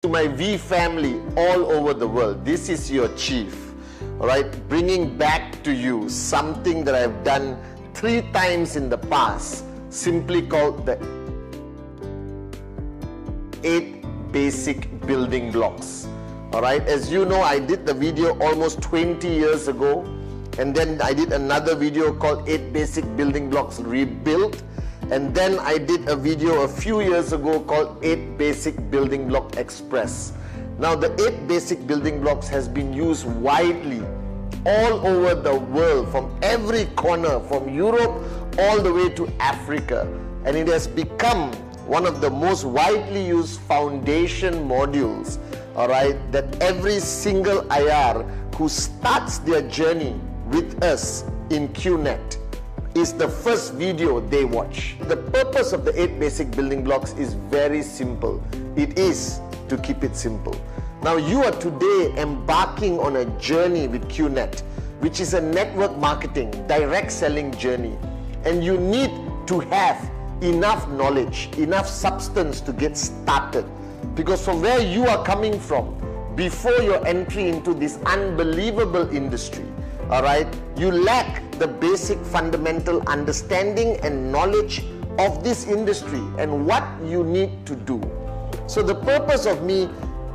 To my V family all over the world, this is your chief, all right, bringing back to you something that I've done 3 times in the past, simply called the 8 basic building blocks. All right, as you know, I did the video almost 20 years ago, and then I did another video called 8 basic building blocks rebuilt. And then I did a video a few years ago called 8 Basic Building Block Express. Now the 8 basic building blocks has been used widely all over the world, from every corner, from Europe all the way to Africa. And it has become one of the most widely used foundation modules, all right, that every single IR who starts their journey with us in QNet is the first video they watch. The purpose of the 8 basic building blocks is very simple. It is to keep it simple. Now you are today embarking on a journey with QNet, which is a network marketing, direct selling journey. And you need to have enough knowledge, enough substance to get started. Because from where you are coming from, before your entry into this unbelievable industry, all right, you lack the basic fundamental understanding and knowledge of this industry and what you need to do. So the purpose of me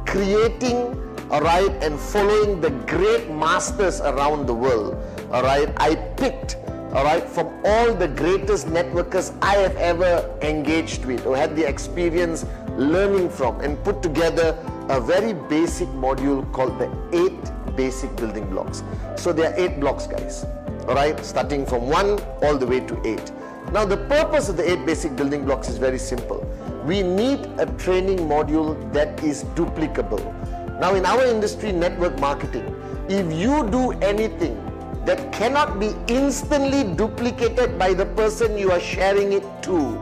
creating, all right, and following the great masters around the world, all right, I picked, all right, from all the greatest networkers I have ever engaged with or had the experience learning from, and put together a very basic module called the 8 basic building blocks. So there are 8 blocks, guys, all right, starting from 1 all the way to 8. Now the purpose of the 8 basic building blocks is very simple. We need a training module that is duplicable. Now in our industry, network marketing, if you do anything that cannot be instantly duplicated by the person you are sharing it to,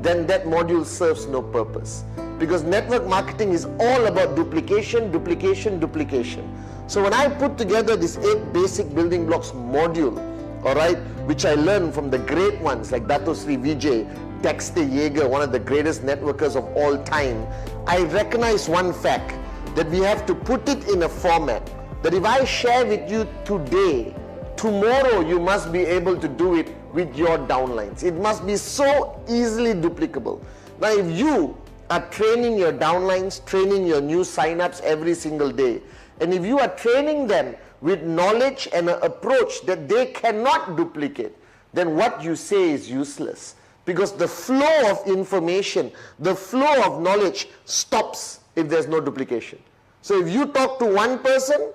then that module serves no purpose. Because network marketing is all about duplication, duplication, duplication. So when I put together this 8 basic building blocks module, all right, which I learned from the great ones like Dato Sri Vijay, Dexter Yeager, one of the greatest networkers of all time, I recognize one fact, that we have to put it in a format that if I share with you today, tomorrow you must be able to do it with your downlines. It must be so easily duplicable. Now if you are training your downlines, training your new signups every single day, and if you are training them with knowledge and an approach that they cannot duplicate, then what you say is useless. Because the flow of information, the flow of knowledge stops if there's no duplication. So if you talk to one person,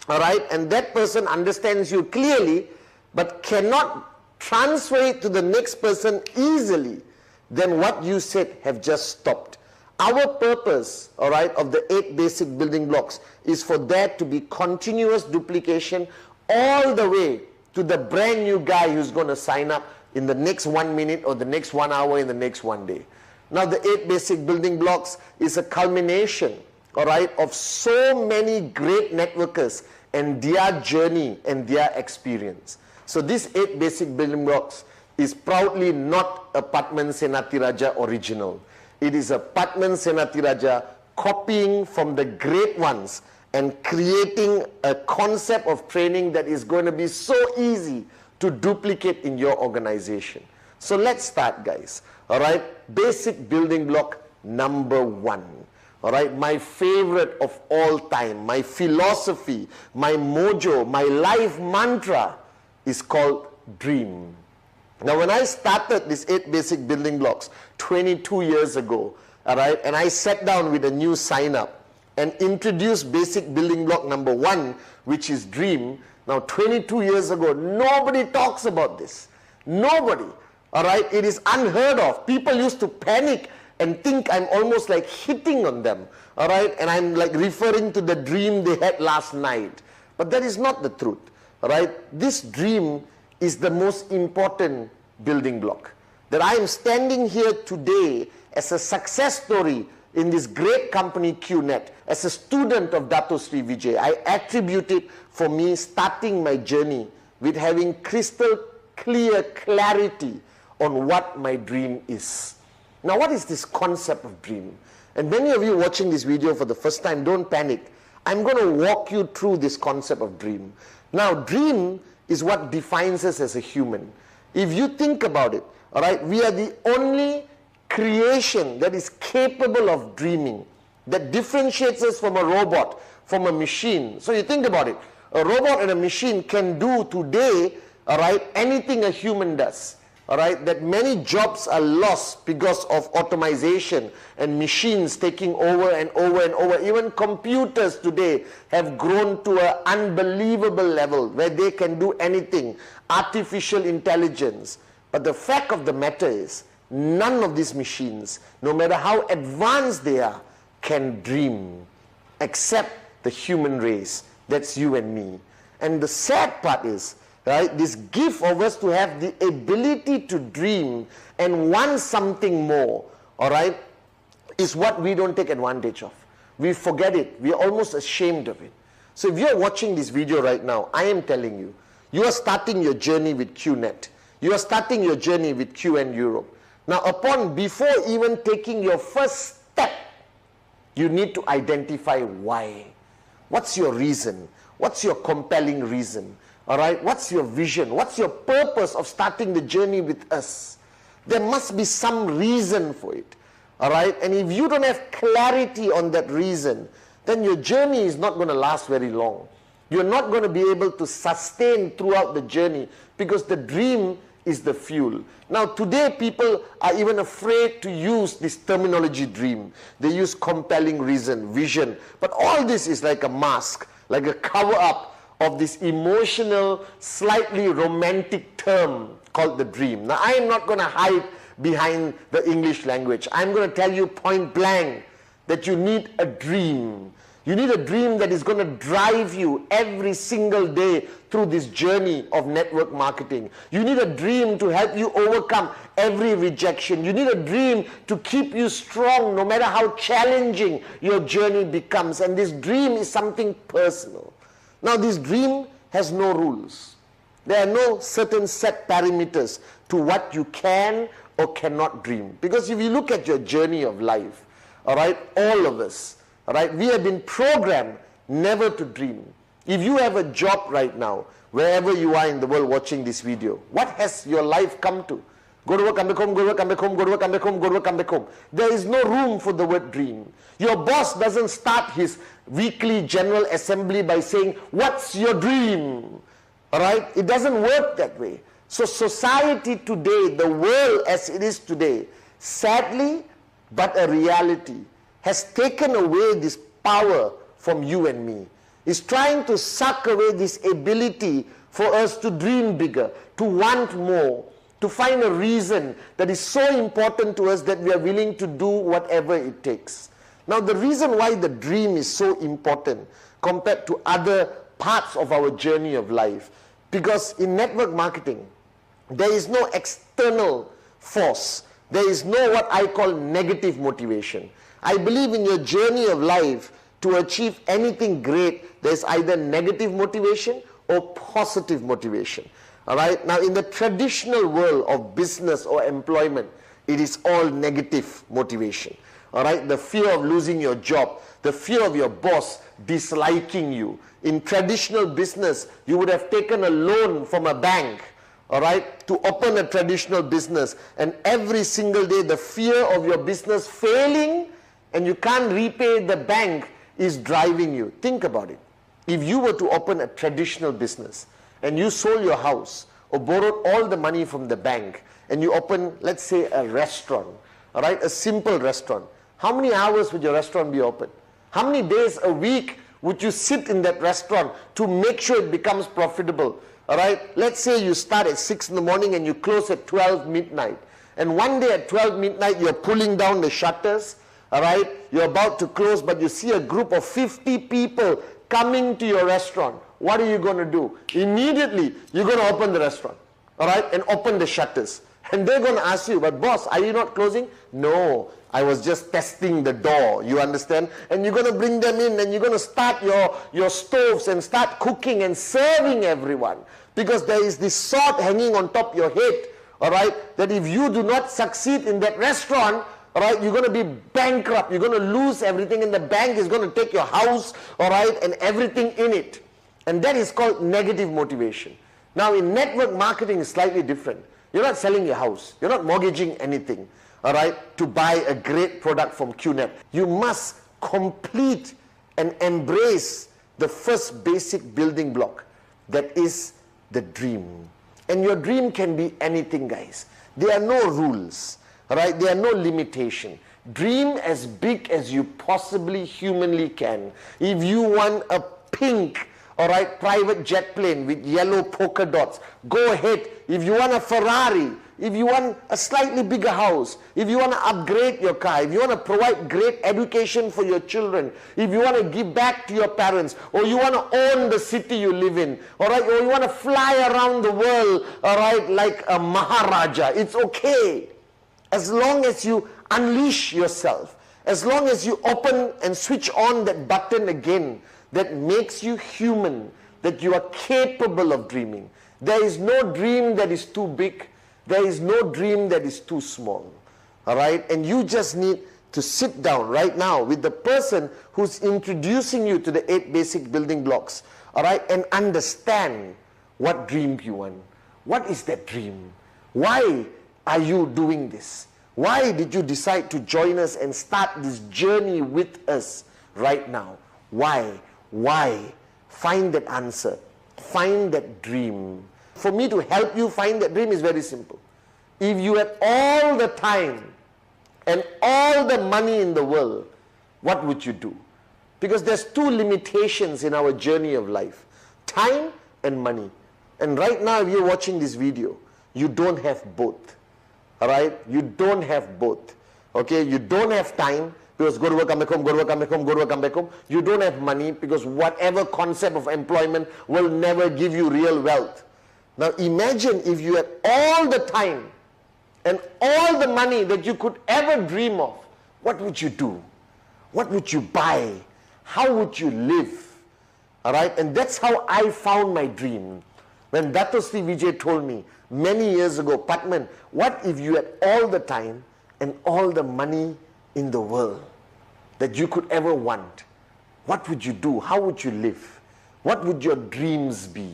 all right, and that person understands you clearly, but cannot transfer it to the next person easily, then what you said have just stopped. Our purpose, all right, of the 8 basic building blocks is for there to be continuous duplication all the way to the brand new guy who's going to sign up in the next 1 minute or the next 1 hour in the next 1 day. Now the 8 basic building blocks is a culmination, all right, of so many great networkers and their journey and their experience. So this 8 basic building blocks is proudly not a Patman Senatiraja original. It is a Patman Senatiraja copying from the great ones and creating a concept of training that is going to be so easy to duplicate in your organization. So let's start, guys. All right, basic building block number 1. All right, my favorite of all time, my philosophy, my mojo, my life mantra is called dream. Now when I started this 8 basic building blocks 22 years ago, all right, and I sat down with a new sign up and introduced basic building block number 1, which is dream. Now 22 years ago, nobody talks about this. Nobody. All right, it is unheard of. People used to panic and think I'm almost like hitting on them. All right, and I'm like referring to the dream they had last night. But that is not the truth. All right, this dream is the most important building block. That I am standing here today as a success story in this great company QNet, as a student of Dato Sri Vijay. I attribute it for me starting my journey with having crystal clear clarity on what my dream is. Now, what is this concept of dream? And many of you watching this video for the first time, don't panic. I'm going to walk you through this concept of dream. Now, dream is what defines us as a human. If you think about it, all right, we are the only creation that is capable of dreaming, that differentiates us from a robot, from a machine. So you think about it. A robot and a machine can do today, all right, anything a human does. All right, that many jobs are lost because of automation and machines taking over and over and over. Even computers today have grown to an unbelievable level where they can do anything. Artificial intelligence. But the fact of the matter is, none of these machines, no matter how advanced they are, can dream except the human race. That's you and me. And the sad part is, right, this gift of us to have the ability to dream and want something more, all right, is what we don't take advantage of. We forget it. We are almost ashamed of it. So if you're watching this video right now, I am telling you, you are starting your journey with QNet. You are starting your journey with QN Europe. Now, before even taking your first step, you need to identify why. What's your reason? What's your compelling reason? All right, what's your vision? What's your purpose of starting the journey with us? There must be some reason for it. All right, and if you don't have clarity on that reason, then your journey is not going to last very long. You're not going to be able to sustain throughout the journey because the dream is the fuel. Now, today people are even afraid to use this terminology dream. They use compelling reason, vision. But all this is like a mask, like a cover-up of this emotional, slightly romantic term called the dream. Now, I am not going to hide behind the English language. I'm going to tell you point blank that you need a dream. You need a dream that is going to drive you every single day through this journey of network marketing. You need a dream to help you overcome every rejection. You need a dream to keep you strong no matter how challenging your journey becomes. And this dream is something personal. Now, this dream has no rules. There are no certain set parameters to what you can or cannot dream. Because if you look at your journey of life, all right, all of us, all right, we have been programmed never to dream. If you have a job right now, wherever you are in the world watching this video, what has your life come to? Go to work, come back home, go to work, come back home, go to work, come back home, go to work, come back home. There is no room for the word dream. Your boss doesn't start his weekly general assembly by saying, what's your dream? All right? It doesn't work that way. So society today, the world as it is today, sadly, but a reality, has taken away this power from you and me. It's trying to suck away this ability for us to dream bigger, to want more, to find a reason that is so important to us that we are willing to do whatever it takes. Now, the reason why the dream is so important compared to other parts of our journey of life, because in network marketing, there is no external force. There is no what I call negative motivation. I believe in your journey of life, to achieve anything great, there is either negative motivation or positive motivation. All right. Now, in the traditional world of business or employment, it is all negative motivation. All right. The fear of losing your job, the fear of your boss disliking you. In traditional business, you would have taken a loan from a bank, all right, to open a traditional business. And every single day, the fear of your business failing and you can't repay the bank is driving you. Think about it. If you were to open a traditional business, and you sold your house or borrowed all the money from the bank and you open, let's say, a restaurant, all right, a simple restaurant, how many hours would your restaurant be open? How many days a week would you sit in that restaurant to make sure it becomes profitable? All right, let's say you start at 6 in the morning and you close at 12 midnight. And one day at 12 midnight, you're pulling down the shutters, all right, you're about to close, but you see a group of 50 people coming to your restaurant. What are you going to do? Immediately, you're going to open the restaurant, all right, and open the shutters. And they're going to ask you, but boss, are you not closing? No, I was just testing the door, you understand? And you're going to bring them in and you're going to start your stoves and start cooking and serving everyone. Because there is this sword hanging on top of your head, all right, that if you do not succeed in that restaurant, all right, you're going to be bankrupt, you're going to lose everything, and the bank is going to take your house, all right, and everything in it. And that is called negative motivation. Now in network marketing is slightly different. You're not selling your house, you're not mortgaging anything, all right, to buy a great product from QNet. You must complete and embrace the first basic building block, that is the dream. And your dream can be anything, guys. There are no rules, all right? There are no limitation. Dream as big as you possibly humanly can. If you want a pink, all right, private jet plane with yellow polka dots, go ahead. If you want a Ferrari, if you want a slightly bigger house, if you want to upgrade your car, if you want to provide great education for your children, if you want to give back to your parents, or you want to own the city you live in, all right, or you want to fly around the world, all right, like a Maharaja, it's okay. As long as you unleash yourself, as long as you open and switch on that button again that makes you human, that you are capable of dreaming. There is no dream that is too big. There is no dream that is too small, all right? And you just need to sit down right now with the person who's introducing you to the 8 basic building blocks, all right? And understand what dream you want. What is that dream? Why are you doing this? Why did you decide to join us and start this journey with us right now? Why? Why? Find that answer. Find that dream. For me to help you find that dream is very simple. If you had all the time and all the money in the world, what would you do? Because there's 2 limitations in our journey of life: time and money. And right now, if you're watching this video, you don't have both. All right? You don't have both. Okay? You don't have time because go to work, come back home, go to work, come back home, go to work, come back home. You don't have money because whatever concept of employment will never give you real wealth. Now imagine if you had all the time and all the money that you could ever dream of. What would you do? What would you buy? How would you live? All right? And that's how I found my dream. When Dato Sri Vijay told me many years ago, Patman, what if you had all the time and all the money in the world that you could ever want? What would you do? How would you live? What would your dreams be?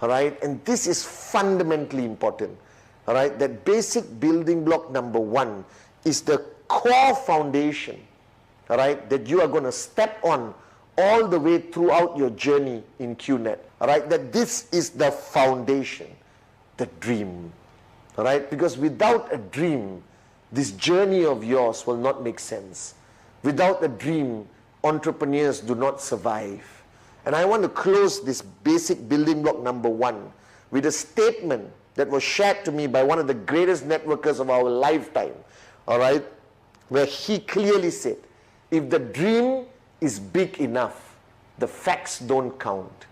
All right, and this is fundamentally important. All right, that basic building block number 1 is the core foundation. All right, that you are going to step on all the way throughout your journey in QNet. All right, that this is the foundation, the dream. All right, because without a dream, this journey of yours will not make sense. Without a dream, entrepreneurs do not survive. And I want to close this basic building block number 1 with a statement that was shared to me by one of the greatest networkers of our lifetime, all right, where he clearly said, if the dream is big enough, the facts don't count.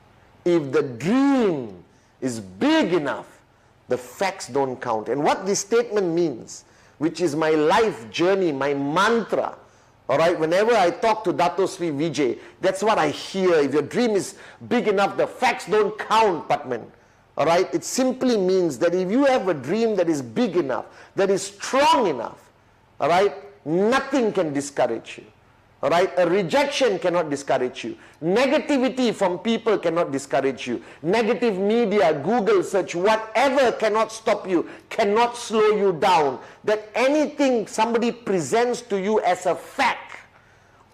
If the dream is big enough, the facts don't count. And what this statement means, which is my life journey, my mantra, all right, whenever I talk to Dato Sri Vijay, that's what I hear. If your dream is big enough, the facts don't count, Patman. All right, it simply means that if you have a dream that is big enough, that is strong enough, all right, nothing can discourage you. All right, a rejection cannot discourage you. Negativity from people cannot discourage you. Negative media, Google search, whatever cannot stop you, cannot slow you down. That anything somebody presents to you as a fact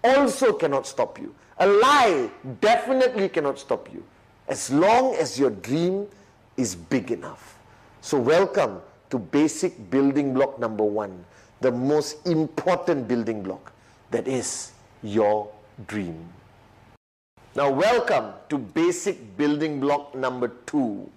also cannot stop you. A lie definitely cannot stop you, as long as your dream is big enough. So welcome to basic building block number 1, the most important building block, that is your dream. Now welcome to basic building block number 2,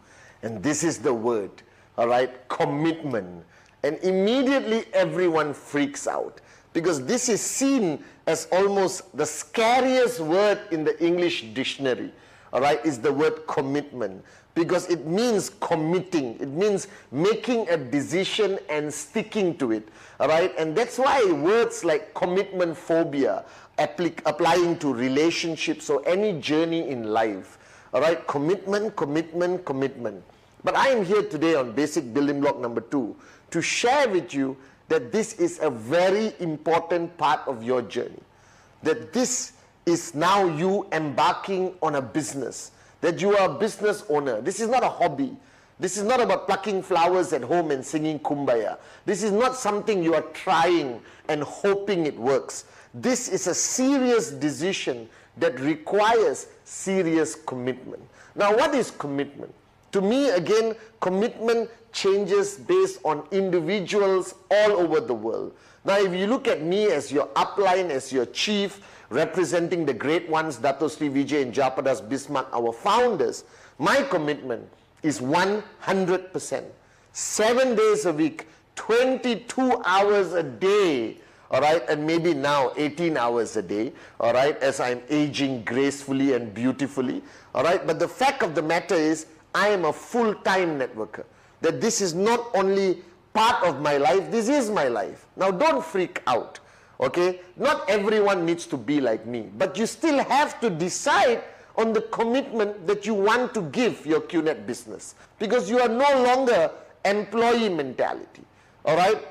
and this is the word, all right, commitment. And immediately everyone freaks out because this is seen as almost the scariest word in the English dictionary, all right, is the word commitment, because it means committing, it means making a decision and sticking to it, all right. And that's why words like commitment phobia applying to relationships or any journey in life, all right, commitment, commitment, commitment. But I am here today on basic building block number 2 to share with you that this is a very important part of your journey. That this is now you embarking on a business. That you are a business owner. This is not a hobby. This is not about plucking flowers at home and singing Kumbaya. This is not something you are trying and hoping it works. This is a serious decision that requires serious commitment. Now, what is commitment? To me, again, commitment changes based on individuals all over the world. Now, if you look at me as your upline, as your chief, representing the great ones, Dato Sri Vijay and Jayaprakash Bismarck, our founders, my commitment is 100%. 7 days a week, 22 hours a day, all right, and maybe now 18 hours a day, all right, as I'm aging gracefully and beautifully, all right. But the fact of the matter is, I am a full-time networker. That this is not only part of my life, this is my life. Now, don't freak out, okay? Not everyone needs to be like me, but you still have to decide on the commitment that you want to give your QNet business, because you are no longer employee mentality, all right?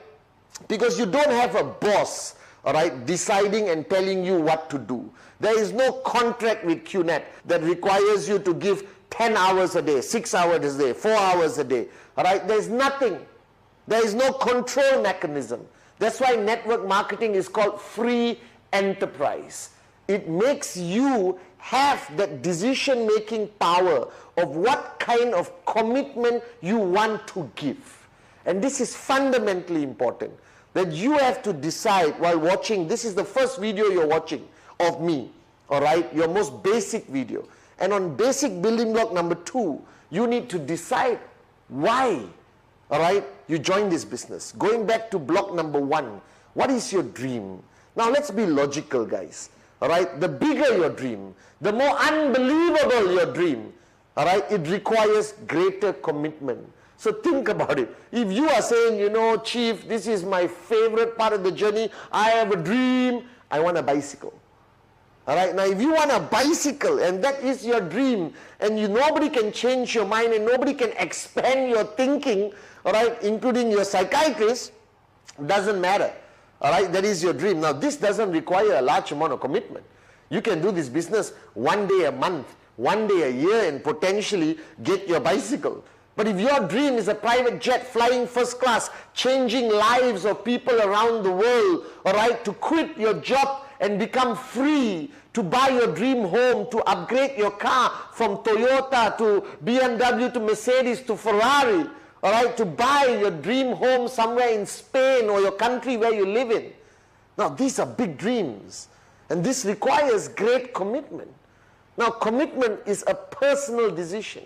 Because you don't have a boss, all right, deciding and telling you what to do. There is no contract with QNet that requires you to give 10 hours a day, 6 hours a day, 4 hours a day, all right? There's nothing. There is no control mechanism. That's why network marketing is called free enterprise. It makes you have that decision-making power of what kind of commitment you want to give. And this is fundamentally important, that you have to decide while watching. This is the first video you're watching of me, all right, your most basic video. And on basic building block number 2, you need to decide why, all right, you join this business. Going back to block number 1, what is your dream? Now let's be logical, guys, all right? The bigger your dream, the more unbelievable your dream, all right, it requires greater commitment. So think about it. If you are saying, you know, Chief, this is my favorite part of the journey, I have a dream, I want a bicycle. All right, now if you want a bicycle and that is your dream, and nobody can change your mind and nobody can expand your thinking, all right, including your psychiatrist, doesn't matter. All right, that is your dream. Now this doesn't require a large amount of commitment. You can do this business 1 day a month, 1 day a year, and potentially get your bicycle. But if your dream is a private jet flying first class, changing lives of people around the world, all right, to quit your job and become free, to buy your dream home, to upgrade your car from Toyota to BMW to Mercedes to Ferrari, all right, to buy your dream home somewhere in Spain or your country where you live in. Now, these are big dreams, and this requires great commitment. Now, commitment is a personal decision,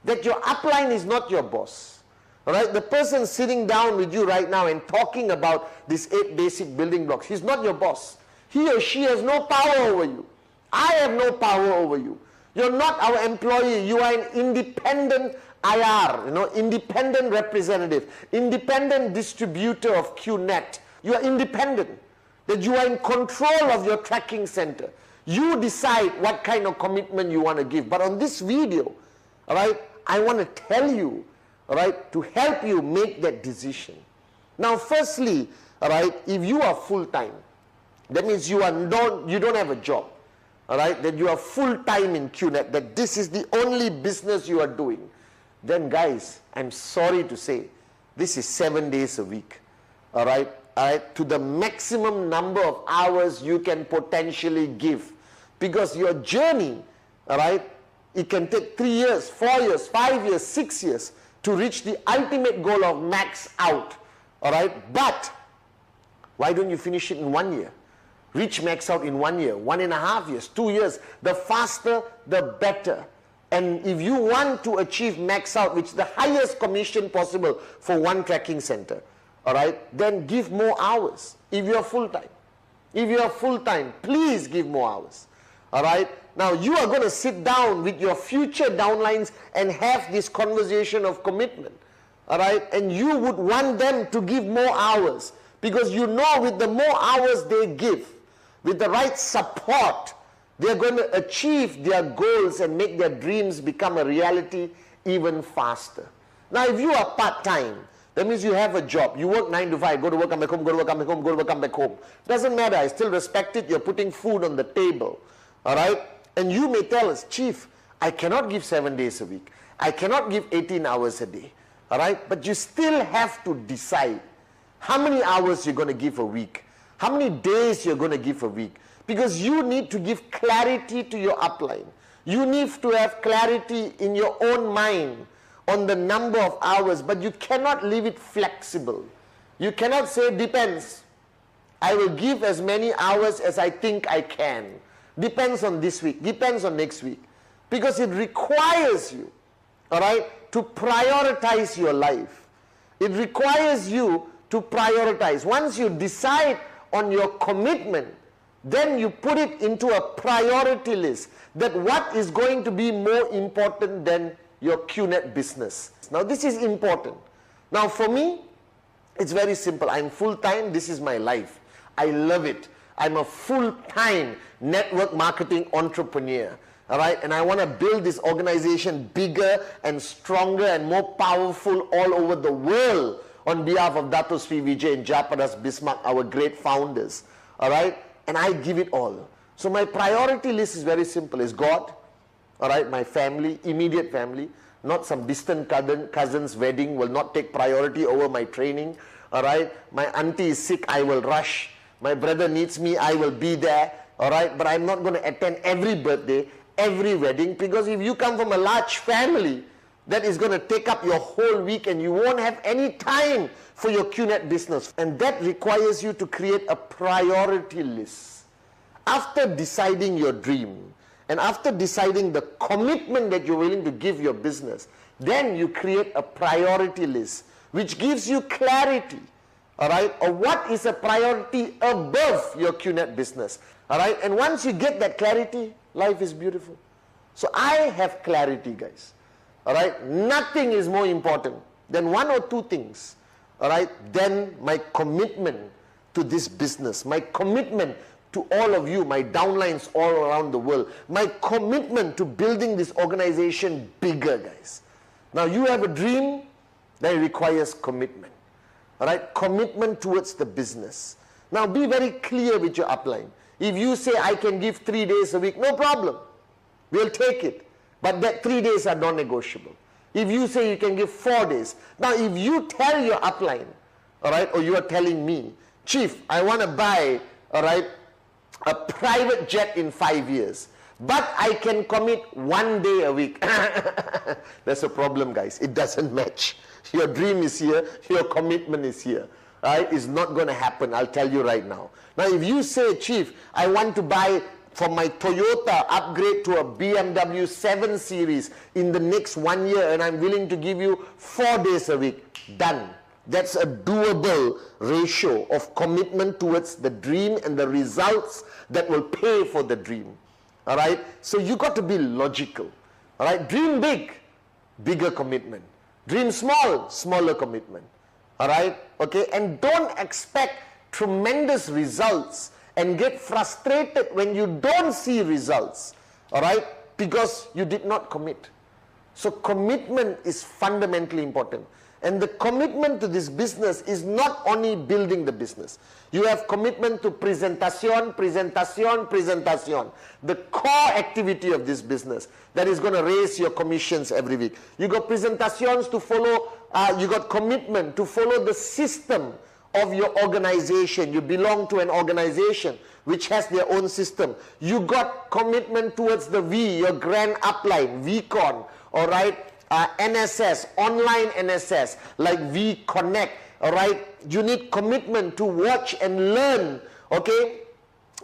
that your upline is not your boss. All right, the person sitting down with you right now and talking about these 8 basic building blocks, he's not your boss. He or she has no power over you. I have no power over you. You're not our employee. You are an independent IR, independent representative, independent distributor of QNet. You are independent. That you are in control of your tracking center. You decide what kind of commitment you want to give. But on this video, all right, I want to tell you, all right, to help you make that decision. Now, firstly, all right, if you are full-time, that means you don't have a job, all right, that you are full-time in QNet, that this is the only business you are doing, then guys, I'm sorry to say, this is 7 days a week, all right, to the maximum number of hours you can potentially give, because your journey, all right, it can take 3 years, 4 years, 5 years, 6 years to reach the ultimate goal of max out, all right, but why don't you finish it in 1 year? Reach max out in 1 year, 1.5 years, 2 years. The faster, the better. And if you want to achieve max out, which is the highest commission possible for one tracking center, all right, then give more hours if you are full-time. If you are full-time, please give more hours. All right. Now, you are going to sit down with your future downlines and have this conversation of commitment. All right. And you would want them to give more hours, because you know with the more hours they give, with the right support, they are going to achieve their goals and make their dreams become a reality even faster. Now, if you are part-time, That means you have a job. You work 9 to 5, go to work, come back home, go to work, come back home, go to work, come back home. Doesn't matter. I still respect it. You're putting food on the table. All right? And you may tell us, Chief, I cannot give 7 days a week. I cannot give 18 hours a day. All right? But you still have to decide how many hours you're going to give a week. How many days you're going to give a week. Because you need to give clarity to your upline. You need to have clarity in your own mind on the number of hours, but you cannot leave it flexible. You cannot say, depends. I will give as many hours as I think I can. Depends on this week, depends on next week. Because it requires you, all right, to prioritize your life. It requires you to prioritize. Once you decide on your commitment, then you put it into a priority list, that what is going to be more important than your QNet business. Now this is important. Now for me, it's very simple. I'm full-time, this is my life. I love it. I'm a full-time network marketing entrepreneur. All right, and I want to build this organization bigger and stronger and more powerful all over the world on behalf of Dato Sri Vijay and Jayaprakash Bismarck, our great founders. All right, and I give it all. So my priority list is very simple. It's God, all right, my family, immediate family, not some distant cousin's wedding will not take priority over my training. All right, my auntie is sick, I will rush. My brother needs me, I will be there. All right, but I'm not going to attend every birthday, every wedding, because if you come from a large family, that is going to take up your whole week and you won't have any time for your QNet business. And that requires you to create a priority list. After deciding your dream and after deciding the commitment that you're willing to give your business, then you create a priority list which gives you clarity, all right, of what is a priority above your QNet business. All right, and once you get that clarity, life is beautiful. So I have clarity, guys. All right, nothing is more important than one or two things, all right, than my commitment to this business, my commitment to all of you, my downlines all around the world, my commitment to building this organization bigger, guys. Now you have a dream that requires commitment, all right, commitment towards the business. Now be very clear with your upline. If you say I can give 3 days a week, no problem. We'll take it. But that 3 days are non-negotiable. If you say you can give 4 days. Now if you tell your upline, all right, or you are telling me, Chief, I want to buy, all right, a private jet in 5 years, but I can commit 1 day a week. That's a problem, guys. It doesn't match. Your dream is here, your commitment is here. Right? It's not going to happen, I'll tell you right now. Now if you say, Chief, I want to buy from my Toyota upgrade to a BMW 7 Series in the next 1 year and I'm willing to give you 4 days a week, done. That's a doable ratio of commitment towards the dream and the results that will pay for the dream. All right? So you got to be logical. All right? Dream big, bigger commitment. Dream small, smaller commitment. All right? Okay? And don't expect tremendous results and get frustrated when you don't see results. All right? Because you did not commit. So commitment is fundamentally important. And the commitment to this business is not only building the business. You have commitment to presentation, presentation, presentation. The core activity of this business that is going to raise your commissions every week. You got presentations to follow, you got commitment to follow the system of your organization. You belong to an organization which has their own system. You got commitment towards the V, your grand upline, VCon, all right? NSS, online NSS, like V Connect, all right? You need commitment to watch and learn, okay,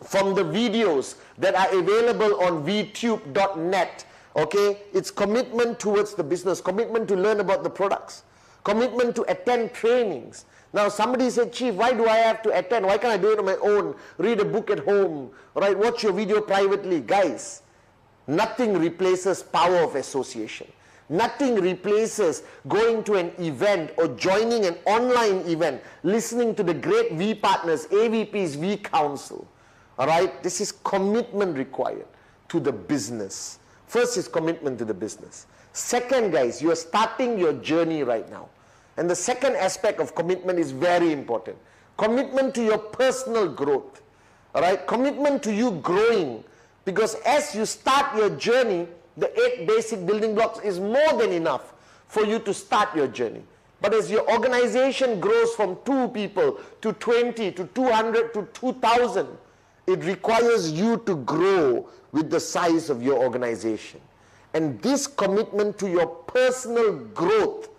from the videos that are available on vtube.net, okay? It's commitment towards the business, commitment to learn about the products, commitment to attend trainings. Now somebody said, Chief, why do I have to attend? Why can't I do it on my own? Read a book at home, all right? Watch your video privately. Guys, nothing replaces power of association. Nothing replaces going to an event or joining an online event, listening to the great V partners, AVPs, V Council. All right? This is commitment required to the business. First is commitment to the business. Second, guys, you are starting your journey right now. And the second aspect of commitment is very important. Commitment to your personal growth. All right? Commitment to you growing. Because as you start your journey, the 8 basic building blocks is more than enough for you to start your journey. But as your organization grows from 2 people to 20 to 200 to 2,000, it requires you to grow with the size of your organization. And this commitment to your personal growth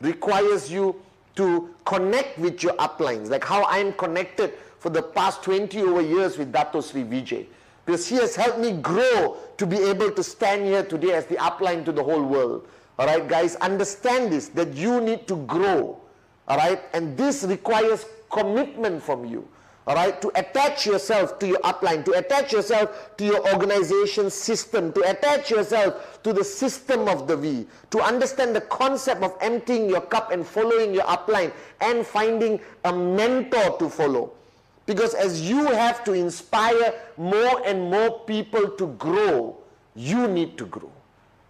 requires you to connect with your uplines, like how I'm connected for the past 20 over years with Dato Sri Vijay. Because he has helped me grow to be able to stand here today as the upline to the whole world. All right, guys, understand this, that you need to grow. All right, and this requires commitment from you. All right, to attach yourself to your upline, to attach yourself to your organization system, to attach yourself to the system of the V, to understand the concept of emptying your cup and following your upline and finding a mentor to follow. Because as you have to inspire more and more people to grow, you need to grow.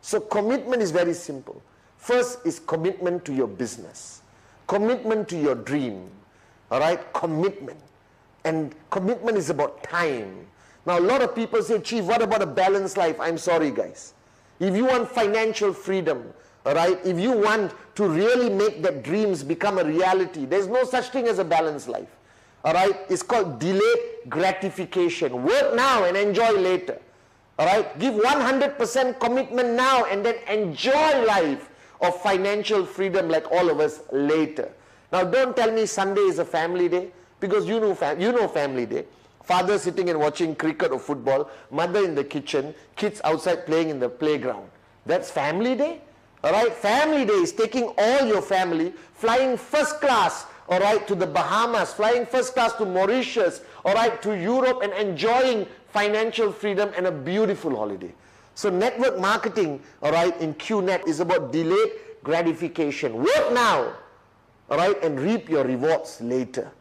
So commitment is very simple. First is commitment to your business. Commitment to your dream. All right, commitment. And commitment is about time. Now, a lot of people say, Chief, what about a balanced life? I'm sorry, guys. If you want financial freedom, all right, if you want to really make that dreams become a reality, there's no such thing as a balanced life. All right, it's called delayed gratification. Work now and enjoy later. All right, give 100% commitment now and then enjoy life of financial freedom like all of us later. Now, don't tell me Sunday is a family day. Because you know family day. Father sitting and watching cricket or football, mother in the kitchen, kids outside playing in the playground. That's family day? Alright, family day is taking all your family, flying first class, alright, to the Bahamas, flying first class to Mauritius, alright, to Europe and enjoying financial freedom and a beautiful holiday. So network marketing, alright, in QNet is about delayed gratification. Work now, alright, and reap your rewards later.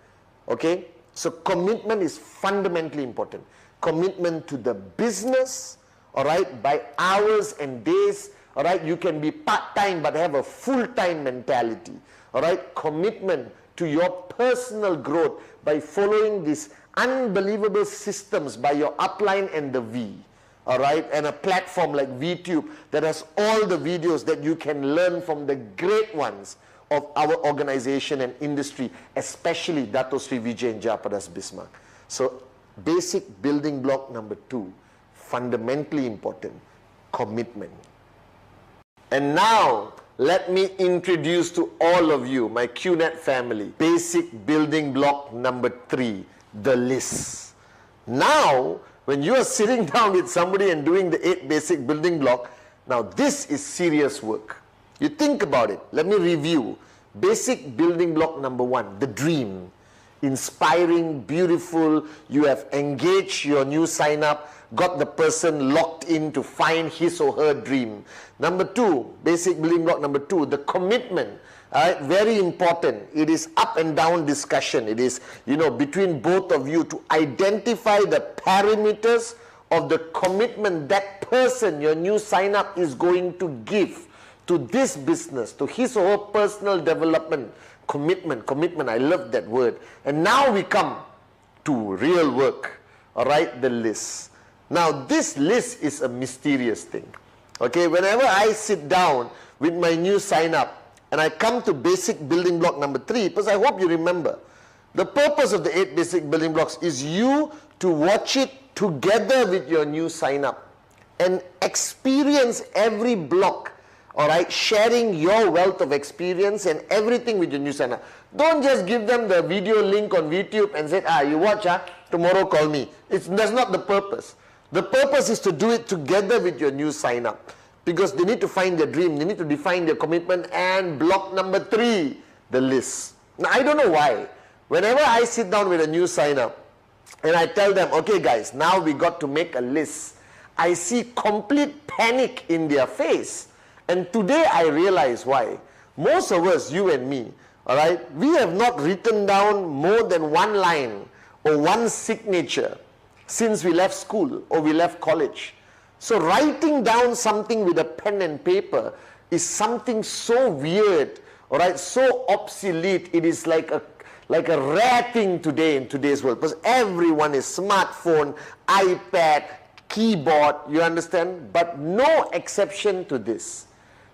Okay, so commitment is fundamentally important. Commitment to the business, all right, by hours and days, all right. You can be part-time but have a full-time mentality, all right. Commitment to your personal growth by following these unbelievable systems by your upline and the V, all right, and a platform like VTube that has all the videos that you can learn from the great ones of our organization and industry, especially Dato Sri Vijay and Jayaprakash Bismarck. So, basic building block number 2, fundamentally important, commitment. And now, let me introduce to all of you, my QNet family, basic building block number 3, the list. Now, when you are sitting down with somebody and doing the 8 basic building block, now this is serious work. You think about it. Let me review. Basic building block number 1, the dream. Inspiring, beautiful. You have engaged your new sign up, got the person locked in to find his or her dream. Number 2, basic building block number 2, the commitment. Very important. It is up and down discussion. It is, between both of you to identify the parameters of the commitment that person, your new sign up, is going to give to this business, to his or her personal development. Commitment, I love that word. And now we come to real work, all right, the list. Now this list is a mysterious thing, okay. Whenever I sit down with my new sign up and I come to basic building block number 3, because I hope you remember, the purpose of the 8 basic building blocks is you to watch it together with your new sign up and experience every block. All right, sharing your wealth of experience and everything with your new sign up. Don't just give them the video link on YouTube and say, you watch, tomorrow call me. That's not the purpose. The purpose is to do it together with your new sign up, because they need to find their dream, they need to define their commitment. And block number 3, the list. Now, I don't know why. Whenever I sit down with a new sign up and I tell them, okay guys, now we got to make a list, I see complete panic in their face. And today I realize why. Most of us, you and me, all right, we have not written down more than 1 line or 1 signature since we left school or we left college. So writing down something with a pen and paper is something so weird, All right, so obsolete. It is like a rare thing today in today's world, because everyone is smartphone, iPad, keyboard, you understand? But no exception to this.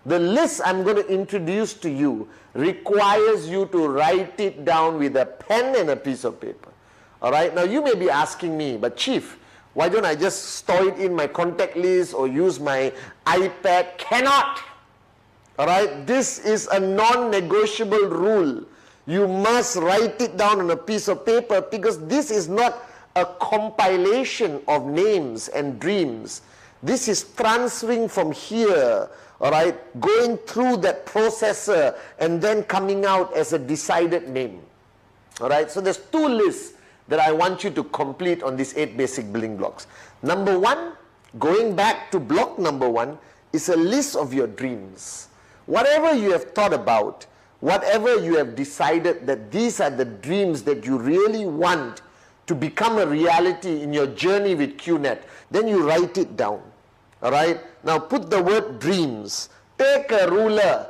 The list I'm going to introduce to you requires you to write it down with a pen and a piece of paper. All right, now you may be asking me, but Chief, why don't I just store it in my contact list or use my iPad? Cannot. All right, this is a non-negotiable rule. You must write it down on a piece of paper, because this is not a compilation of names and dreams. This is transferring from here, all right, going through that processor and then coming out as a decided name. All right, so there's two lists that I want you to complete on these 8 basic building blocks. Number 1, going back to block number 1, is a list of your dreams. Whatever you have thought about, whatever you have decided that these are the dreams that you really want to become a reality in your journey with QNet, then you write it down. All right? Now put the word dreams. Take a ruler,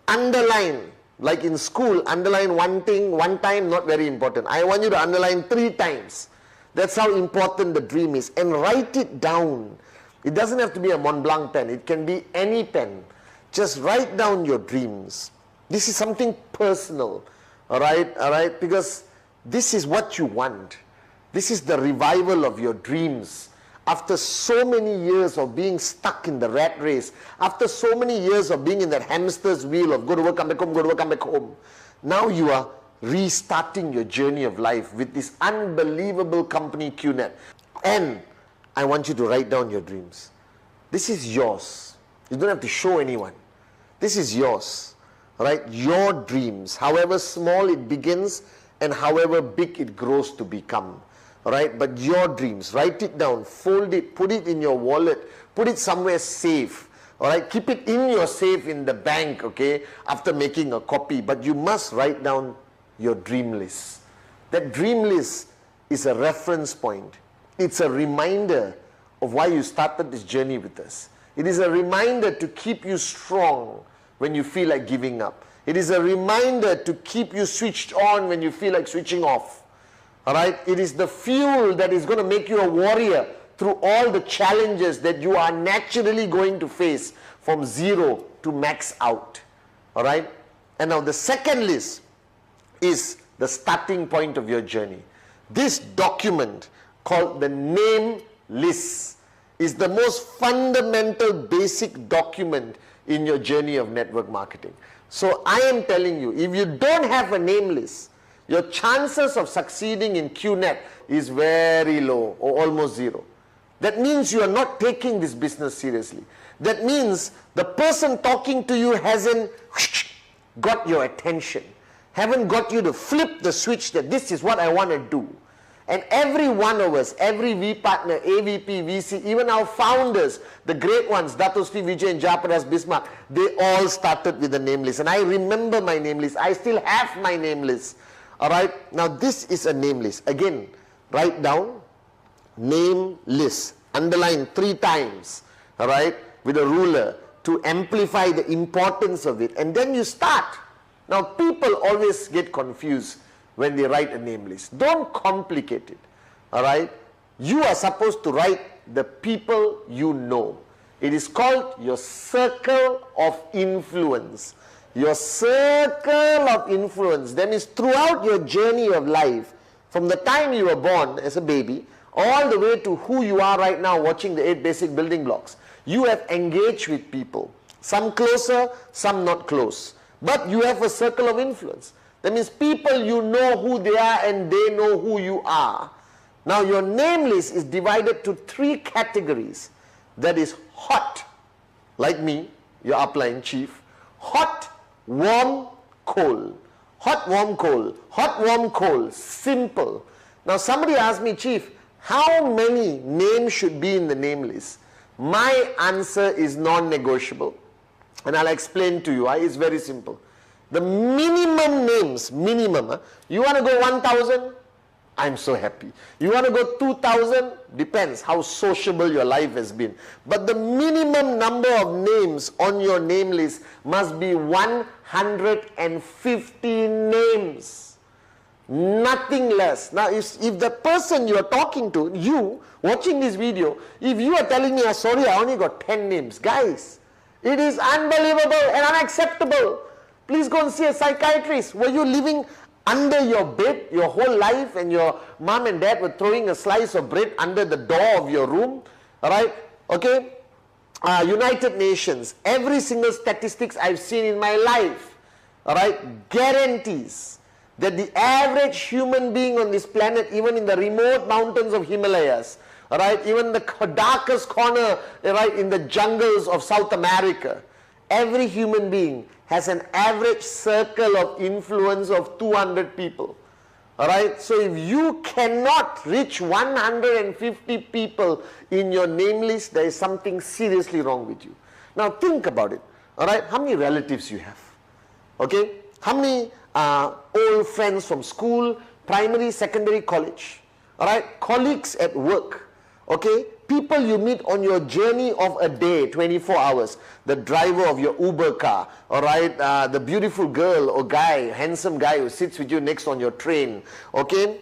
underline. Like in school, underline one thing, one time, not very important. I want you to underline 3 times. That's how important the dream is. And write it down. It doesn't have to be a Mont Blanc pen. It can be any pen. Just write down your dreams. This is something personal. All right? Because this is what you want. This is the revival of your dreams. After so many years of being stuck in the rat race, after so many years of being in that hamster's wheel of go to work, come back home, go to work, come back home, now you are restarting your journey of life with this unbelievable company QNet. And I want you to write down your dreams. This is yours. You don't have to show anyone. This is yours, right? Your dreams, however small it begins and however big it grows to become. All right, but your dreams, write it down, fold it, put it in your wallet, put it somewhere safe. All right, keep it in your safe in the bank, okay, after making a copy. But you must write down your dream list. That dream list is a reference point. It's a reminder of why you started this journey with us. It is a reminder to keep you strong when you feel like giving up. It is a reminder to keep you switched on when you feel like switching off. All right, it is the fuel that is going to make you a warrior through all the challenges that you are naturally going to face from 0 to max out. All right, and now the second list is the starting point of your journey. This document called the name list is the most fundamental basic document in your journey of network marketing. So I am telling you, if you don't have a name list, your chances of succeeding in QNet is very low or almost 0. That means you are not taking this business seriously. That means the person talking to you hasn't got your attention, haven't got you to flip the switch that this is what I want to do. And every one of us, every V partner, AVP, VC, even our founders, the great ones, Dato Sri Vijay and Jayaprakash Bismarck, they all started with a name list. And I remember my name list. I still have my name list. All right, now this is a name list. Again, write down name list, underline 3 times, all right, with a ruler to amplify the importance of it. And then you start. Now, people always get confused when they write a name list. Don't complicate it, all right? You are supposed to write the people you know. It is called your circle of influence. Your circle of influence. That means throughout your journey of life, from the time you were born as a baby, all the way to who you are right now watching the 8 basic building blocks, you have engaged with people. Some closer, some not close. But you have a circle of influence. That means people, you know who they are and they know who you are. Now your name list is divided to 3 categories. That is hot, like me, your upline chief. Hot, warm, cold. Hot, warm, cold. Hot, warm, cold. Simple. Now somebody asked me, Chief, how many names should be in the name list? My answer is non-negotiable. And I'll explain to you why. It's very simple. The minimum names, you want to go 1,000? I'm so happy. You want to go 2,000? Depends how sociable your life has been. But the minimum number of names on your name list must be 150 names. Nothing less. Now, if the person you are talking to, you watching this video, if you are telling me, sorry, I only got 10 names. Guys, it is unbelievable and unacceptable. Please go and see a psychiatrist. Were you living under your bed your whole life and your mom and dad were throwing a slice of bread under the door of your room? Alright? Okay? United Nations, every single statistics I've seen in my life, alright, guarantees that the average human being on this planet, even in the remote mountains of Himalayas, alright, even the darkest corner, right, in the jungles of South America, every human being has an average circle of influence of 200 people. Alright, so if you cannot reach 150 people in your name list, there is something seriously wrong with you. Now think about it. Alright, how many relatives you have? Okay, how many old friends from school, primary, secondary, college? Alright, colleagues at work. Okay, people you meet on your journey of a day, 24 hours, the driver of your Uber car, all right, the beautiful girl or guy, handsome guy who sits with you next on your train, okay,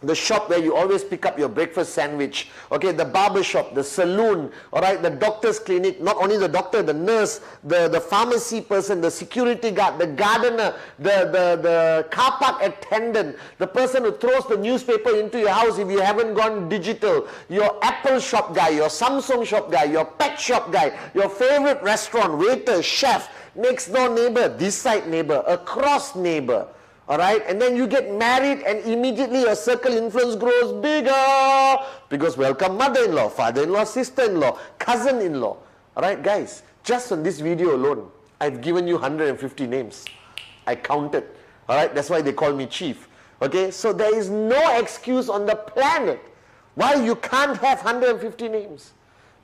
the shop where you always pick up your breakfast sandwich, okay, the barber shop, the saloon, all right, the doctor's clinic, not only the doctor, the nurse, the pharmacy person, the security guard, the gardener, the car park attendant, the person who throws the newspaper into your house if you haven't gone digital, your Apple shop guy, your Samsung shop guy, your pet shop guy, your favorite restaurant, waiter, chef, next door neighbor, this side neighbor, across neighbor. Alright, and then you get married and immediately your circle influence grows bigger because welcome mother-in-law, father-in-law, sister-in-law, cousin-in-law. Alright guys, just on this video alone, I've given you 150 names. I counted. Alright, that's why they call me chief. Okay, so there is no excuse on the planet why you can't have 150 names.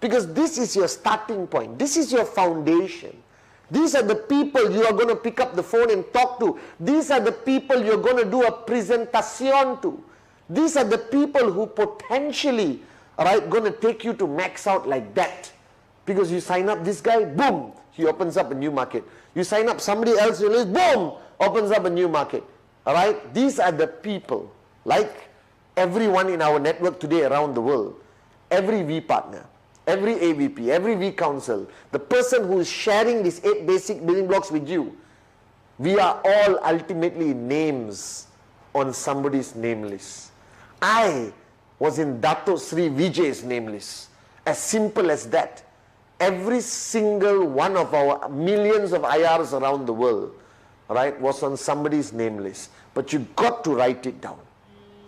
Because this is your starting point. This is your foundation. These are the people you are going to pick up the phone and talk to. These are the people you're going to do a presentation to. These are the people who potentially are going to take you to max out like that. Because you sign up this guy, boom, he opens up a new market. You sign up somebody else, you list, boom, opens up a new market. Alright, these are the people, like everyone in our network today around the world, every V partner, every AVP, every V council, the person who is sharing these 8 basic building blocks with you, we are all ultimately names on somebody's name list. I was in Dato Sri Vijay's name list. As simple as that. Every single one of our millions of IRs around the world, right, was on somebody's name list. But you got to write it down.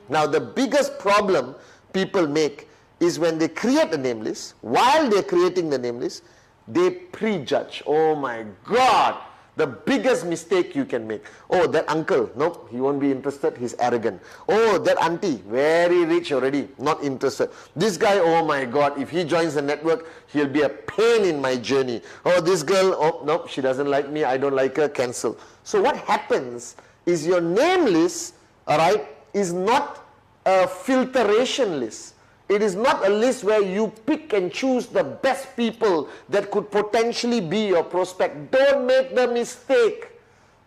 Now the biggest problem people make is when they create a name list, while they're creating the name list, they prejudge. Oh my God, the biggest mistake you can make. Oh, that uncle, nope, he won't be interested, he's arrogant. Oh, that auntie, very rich already, not interested. This guy, oh my God, if he joins the network, he'll be a pain in my journey. Oh, this girl, oh, nope, she doesn't like me, I don't like her, cancel. So what happens is your name list, alright, is not a filtration list. It is not a list where you pick and choose the best people that could potentially be your prospect. Don't make the mistake.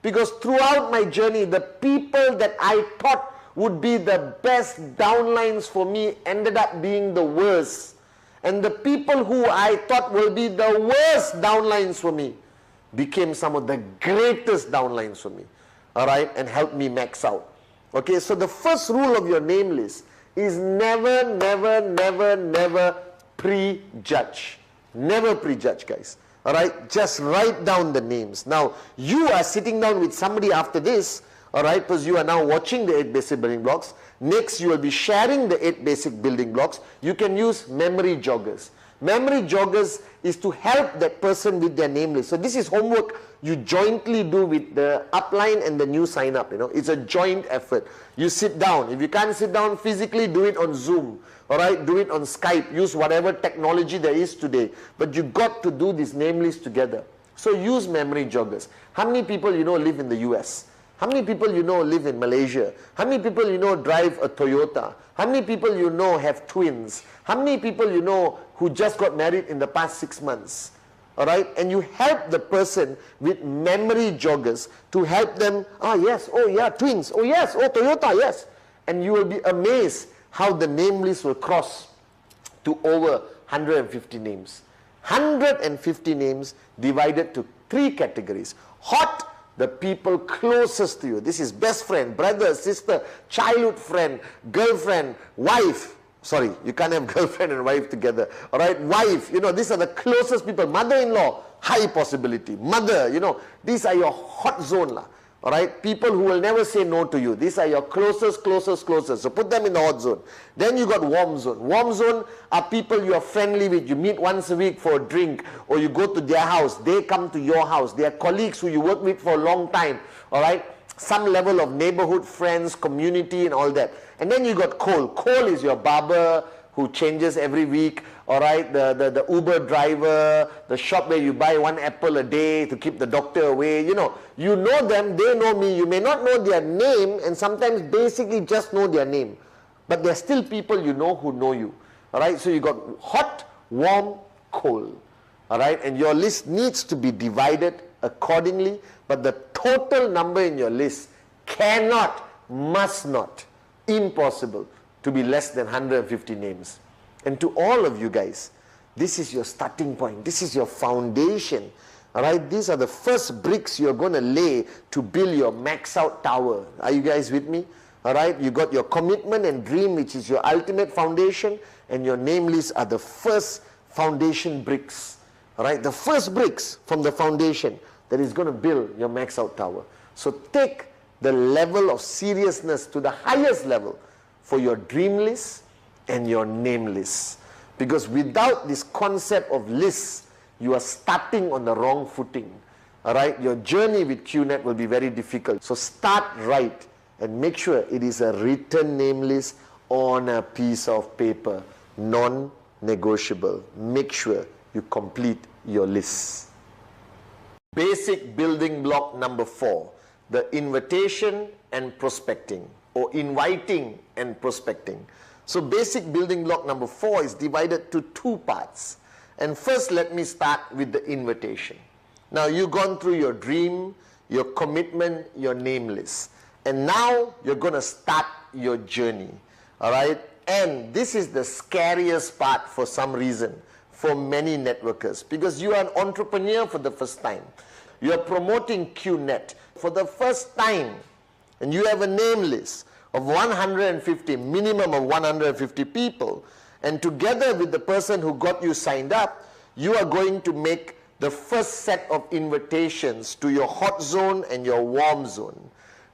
Because throughout my journey, the people that I thought would be the best downlines for me ended up being the worst. And the people who I thought will be the worst downlines for me became some of the greatest downlines for me. Alright, and helped me max out. Okay, so the first rule of your name list is never, never, never, never prejudge. Never prejudge, guys. Alright, just write down the names. Now, you are sitting down with somebody after this, alright, because you are now watching the 8 basic building blocks. Next, you will be sharing the 8 basic building blocks. You can use memory joggers. Memory joggers is to help that person with their name list. So this is homework you jointly do with the upline and the new sign up. You know, it's a joint effort. You sit down. If you can't sit down physically, do it on Zoom. All right, do it on Skype. Use whatever technology there is today. But you got to do this name list together. So use memory joggers. How many people you know live in the US? How many people you know live in Malaysia? How many people you know drive a Toyota? How many people you know have twins? How many people you know who just got married in the past 6 months? All right, and you help the person with memory joggers to help them, yes, oh yeah, twins, oh yes, oh Toyota, yes. And you will be amazed how the name list will cross to over 150 names. 150 names divided to 3 categories. Hot, the people closest to you. This is best friend, brother, sister, childhood friend, girlfriend, wife. Sorry, you can't have girlfriend and wife together. All right, wife, these are the closest people. Mother-in-law, high possibility. Mother, these are your hot zone. All right, people who will never say no to you. These are your closest. So put them in the hot zone. Then you got warm zone. Warm zone are people you are friendly with. You meet once a week for a drink, or you go to their house. They come to your house. They are colleagues who you work with for a long time. All right, some level of neighborhood friends, community and all that. And then you got cold. Cold is your barber who changes every week. All right, the Uber driver, the shop where you buy 1 apple a day to keep the doctor away. You know them, they know me. You may not know their name, and sometimes basically just know their name. But they're still people you know who know you. All right, so you got hot, warm, cold. All right, and your list needs to be divided accordingly, but the total number in your list cannot, must not, impossible to be less than 150 names. And to all of you guys, this is your starting point. This is your foundation. All right, these are the first bricks you're going to lay to build your max out tower. Are you guys with me? All right, you got your commitment and dream, which is your ultimate foundation, and your name list are the first foundation bricks. All right, the first bricks from the foundation that is going to build your max out tower. So take the level of seriousness to the highest level for your dream list and your name list. Because without this concept of lists, you are starting on the wrong footing. All right, your journey with QNet will be very difficult. So start right and make sure it is a written name list on a piece of paper, non-negotiable. Make sure you complete your list. Basic building block number 4, the invitation and prospecting, or inviting and prospecting. So basic building block number 4 is divided to 2 parts. And first, let me start with the invitation. Now, you've gone through your dream, your commitment, your name list. And now, you're going to start your journey. All right? And this is the scariest part for some reason for many networkers. Because you are an entrepreneur for the first time. You are promoting QNet for the first time. And you have a name list of 150, minimum of 150 people, and together with the person who got you signed up, you are going to make the first set of invitations to your hot zone and your warm zone.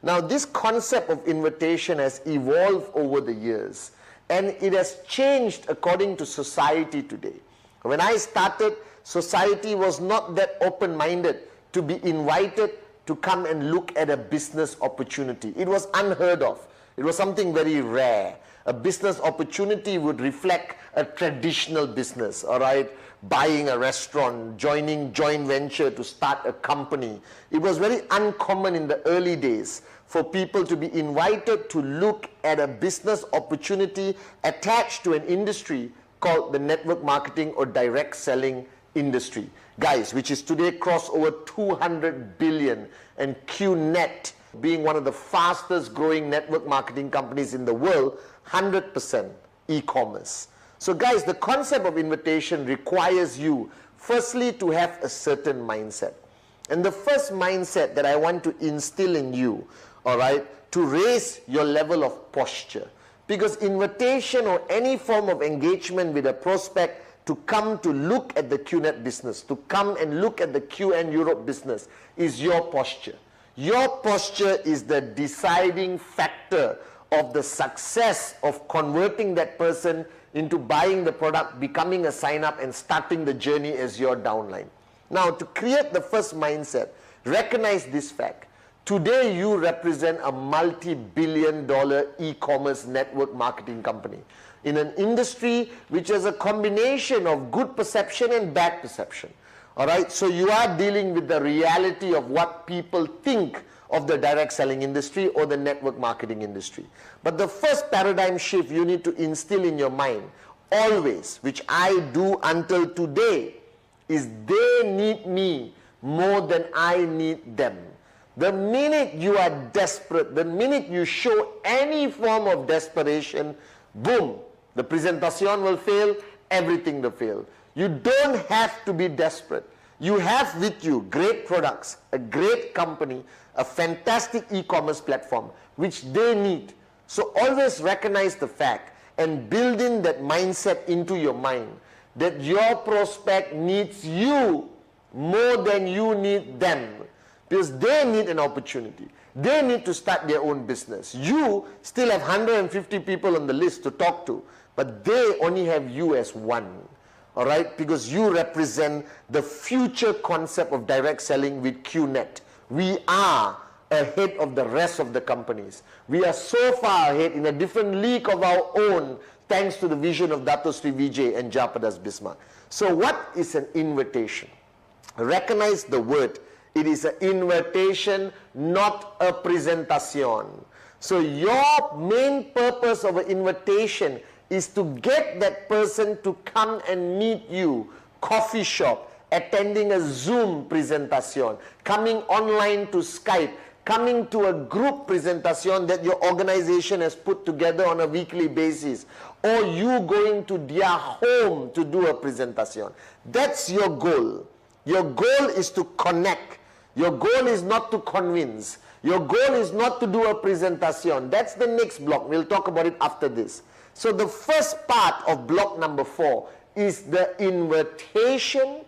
Now, this concept of invitation has evolved over the years, and it has changed according to society today. When I started, society was not that open-minded to be invited to come and look at a business opportunity. It was unheard of. It was something very rare. A business opportunity would reflect a traditional business, all right? Buying a restaurant, joining joint venture to start a company. It was very uncommon in the early days for people to be invited to look at a business opportunity attached to an industry called the network marketing or direct selling industry. Guys, which is today crossed over 200 billion, and QNet, being one of the fastest growing network marketing companies in the world, 100% e-commerce. So guys, the concept of invitation requires you, firstly, to have a certain mindset. And the first mindset that I want to instill in you, all right, to raise your level of posture. Because invitation or any form of engagement with a prospect to come to look at the QNet business, to come and look at the QN Europe business, is your posture. Your posture is the deciding factor of the success of converting that person into buying the product, becoming a sign-up, and starting the journey as your downline. Now, to create the first mindset, recognize this fact. Today, you represent a multi-billion-dollar e-commerce network marketing company in an industry which has a combination of good perception and bad perception. All right, so you are dealing with the reality of what people think of the direct selling industry or the network marketing industry. But the first paradigm shift you need to instill in your mind always, which I do until today, is they need me more than I need them. The minute you are desperate, the minute you show any form of desperation, boom, the presentation will fail, everything will fail. You don't have to be desperate. You have with you great products, a great company, a fantastic e-commerce platform, which they need. So always recognize the fact and build in that mindset into your mind that your prospect needs you more than you need them. Because they need an opportunity. They need to start their own business. You still have 150 people on the list to talk to, but they only have you as one. All right? Because you represent the future concept of direct selling with QNet. We are ahead of the rest of the companies. We are so far ahead in a different league of our own, thanks to the vision of Dato Sri Vijay and Jayaprakash Bismarck. So what is an invitation? Recognize the word. It is an invitation, not a presentation. So your main purpose of an invitation is to get that person to come and meet you, coffee shop, attending a Zoom presentation, coming online to Skype, coming to a group presentation that your organization has put together on a weekly basis, or you going to their home to do a presentation. That's your goal. Your goal is to connect. Your goal is not to convince. Your goal is not to do a presentation. That's the next block. We'll talk about it after this. So the first part of block number 4 is the invitation.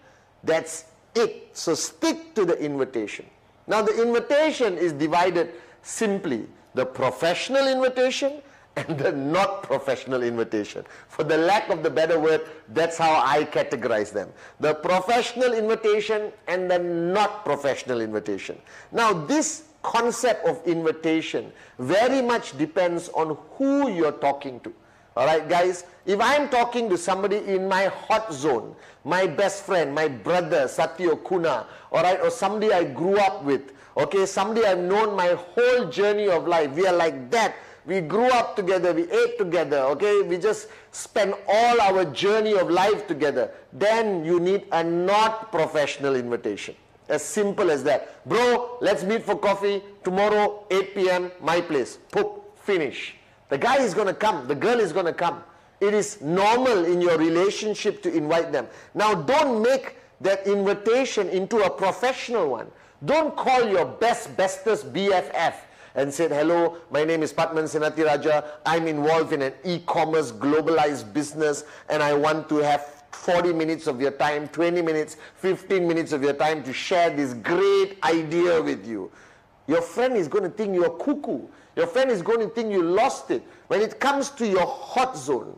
That's it. So stick to the invitation. Now the invitation is divided simply. The professional invitation and the not professional invitation. For the lack of the better word, that's how I categorize them. The professional invitation and the not professional invitation. Now this concept of invitation very much depends on who you're talking to. Alright guys, if I'm talking to somebody in my hot zone, my best friend, my brother, Satya Kuna, alright, or somebody I grew up with, okay, somebody I've known my whole journey of life, we are like that. We grew up together, we ate together, okay, we just spent all our journey of life together. Then you need a not professional invitation. As simple as that. Bro, let's meet for coffee tomorrow, 8 p.m, my place. Poop, finish. The guy is going to come, the girl is going to come. It is normal in your relationship to invite them. Now don't make that invitation into a professional one. Don't call your bestest BFF and say, hello, my name is Patman Senatiraja. I'm involved in an e-commerce globalized business and I want to have 40 minutes of your time, 20 minutes, 15 minutes of your time to share this great idea with you. Your friend is going to think you're cuckoo. Your friend is going to think you lost it. When it comes to your hot zone,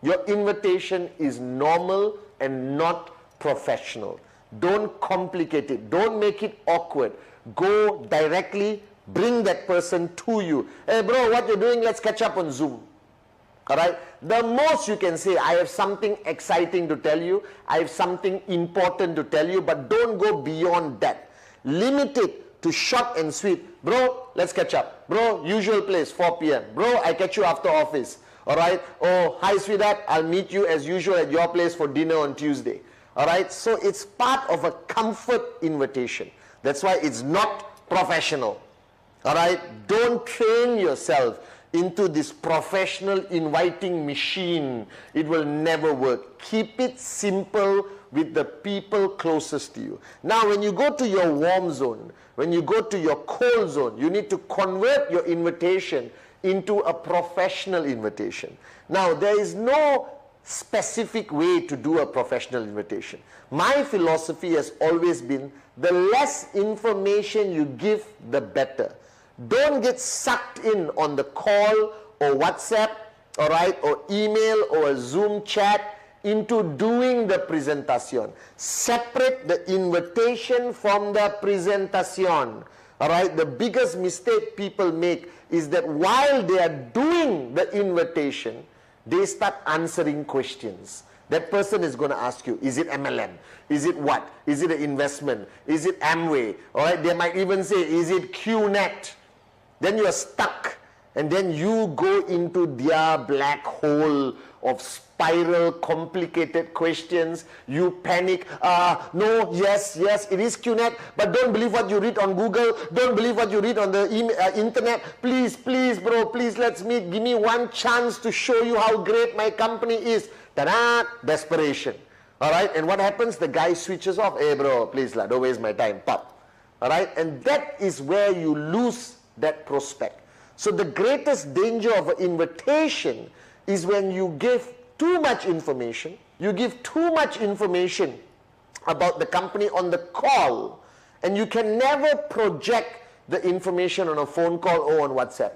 your invitation is normal and not professional. Don't complicate it. Don't make it awkward. Go directly, bring that person to you. Hey bro, what you're doing? Let's catch up on Zoom. Alright? The most you can say, I have something exciting to tell you. I have something important to tell you, but don't go beyond that. Limit it to short and sweet. Bro, let's catch up. Bro, usual place, 4 p.m. Bro, I catch you after office. Alright? Oh, hi sweetheart, I'll meet you as usual at your place for dinner on Tuesday. Alright? So it's part of a comfort invitation. That's why it's not professional. Alright? Don't train yourself into this professional inviting machine. It will never work. Keep it simple with the people closest to you. Now when you go to your warm zone, when you go to your cold zone, you need to convert your invitation into a professional invitation. Now there is no specific way to do a professional invitation. My philosophy has always been the less information you give, the better. Don't get sucked in on the call or WhatsApp, alright, or email or a Zoom chat into doing the presentation. Separate the invitation from the presentation. Alright, the biggest mistake people make is that while they are doing the invitation, they start answering questions. that person is going to ask you, is it MLM? Is it what? Is it an investment? Is it Amway? All right, they might even say, is it QNet? Then you are stuck, and then you go into their black hole of spiral, complicated questions. You panic. No, yes, it is QNet, but don't believe what you read on Google. Don't believe what you read on the internet. Please, bro, please, let's meet. Give me one chance to show you how great my company is. Ta-da! Desperation. All right, and what happens? The guy switches off. Hey, bro, please, don't waste my time. Pop. All right, and that is where you lose that prospect. So the greatest danger of an invitation is when you give too much information. You give too much information about the company on the call, and you can never project the information on a phone call or on WhatsApp.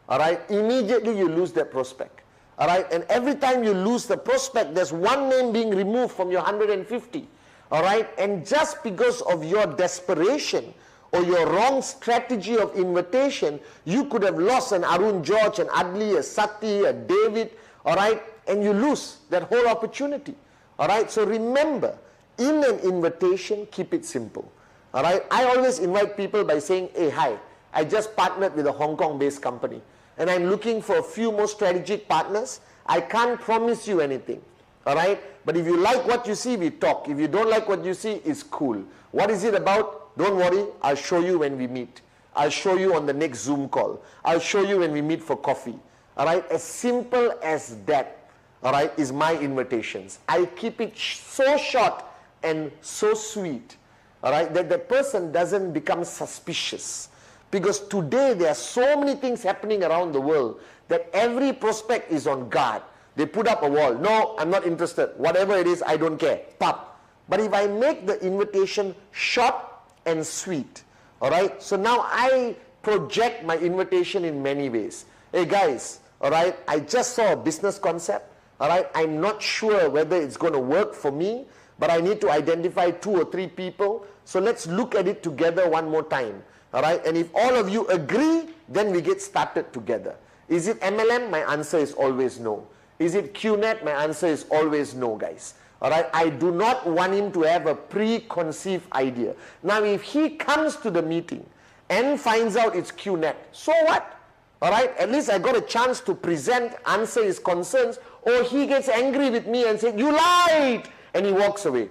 All right, immediately you lose that prospect. All right, and every time you lose the prospect, there's one name being removed from your 150. All right, and just because of your desperation or your wrong strategy of invitation, you could have lost an Arun George, an Adli, a Sati, a David, all right, and you lose that whole opportunity. All right, so remember, in an invitation, keep it simple. All right, I always invite people by saying, hey, hi, I just partnered with a Hong Kong-based company, and I'm looking for a few more strategic partners. I can't promise you anything. All right, but if you like what you see, we talk. If you don't like what you see, it's cool. What is it about? Don't worry, I'll show you when we meet. I'll show you on the next Zoom call. I'll show you when we meet for coffee. All right, as simple as that, all right, is my invitations. I keep it so short and so sweet, all right, that the person doesn't become suspicious. Because today there are so many things happening around the world that every prospect is on guard. They put up a wall. No, I'm not interested. Whatever it is, I don't care. Pop. But if I make the invitation short and sweet, all right, so now I project my invitation in many ways. Hey guys, all right, I just saw a business concept, all right, I'm not sure whether it's going to work for me, but I need to identify 2 or 3 people, so let's look at it together one more time, all right, and if all of you agree, then we get started together. Is it MLM? My answer is always no. Is it QNet? My answer is always no, guys. All right, I do not want him to have a preconceived idea. Now, if he comes to the meeting and finds out it's QNet, so what? All right, at least I got a chance to present, answer his concerns, or he gets angry with me and says, you lied, and he walks away.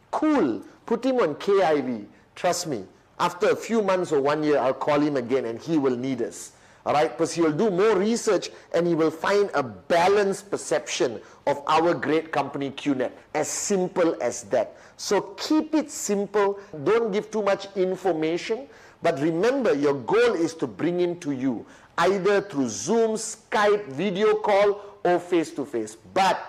Cool, put him on KIV. Trust me, after a few months or 1 year, I'll call him again and he will need us. All right, because he will do more research and he will find a balanced perception of our great company QNet. As simple as that. So keep it simple. Don't give too much information. But remember, your goal is to bring him to you, either through Zoom, Skype, video call, or face-to-face. But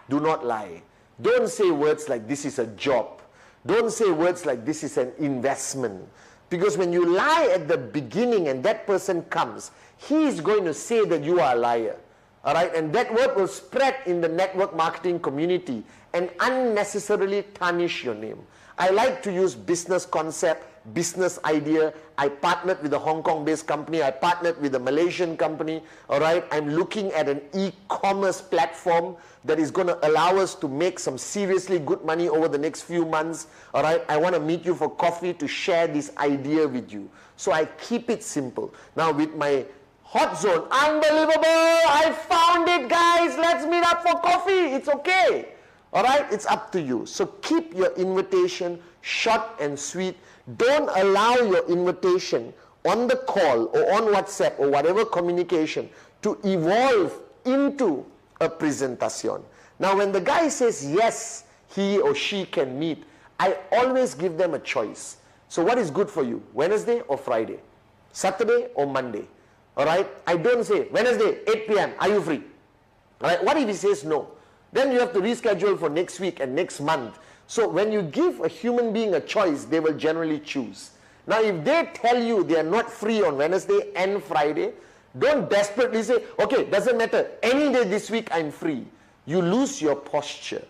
do not lie. Don't say words like this is a job. Don't say words like this is an investment. Because when you lie at the beginning and that person comes, he is going to say that you are a liar. All right, and that word will spread in the network marketing community and unnecessarily tarnish your name. I like to use business concept, business idea. I partnered with a Hong Kong-based company. I partnered with a Malaysian company. All right, I'm looking at an e-commerce platform that is going to allow us to make some seriously good money over the next few months. All right, I want to meet you for coffee to share this idea with you. So I keep it simple. Now with my Hot Zone, unbelievable, I found it, guys. Let's meet up for coffee. It's okay. All right, it's up to you. So keep your invitation short and sweet. Don't allow your invitation on the call or on WhatsApp or whatever communication to evolve into a presentation. Now, when the guy says yes, he or she can meet, I always give them a choice. So what is good for you, Wednesday or Friday? Saturday or Monday? All right, I don't say Wednesday, 8 p.m., are you free? All right, what if he says no? Then you have to reschedule for next week and next month. So when you give a human being a choice, they will generally choose. Now, if they tell you they are not free on Wednesday and Friday, don't desperately say, okay, doesn't matter, any day this week I'm free. You lose your posture.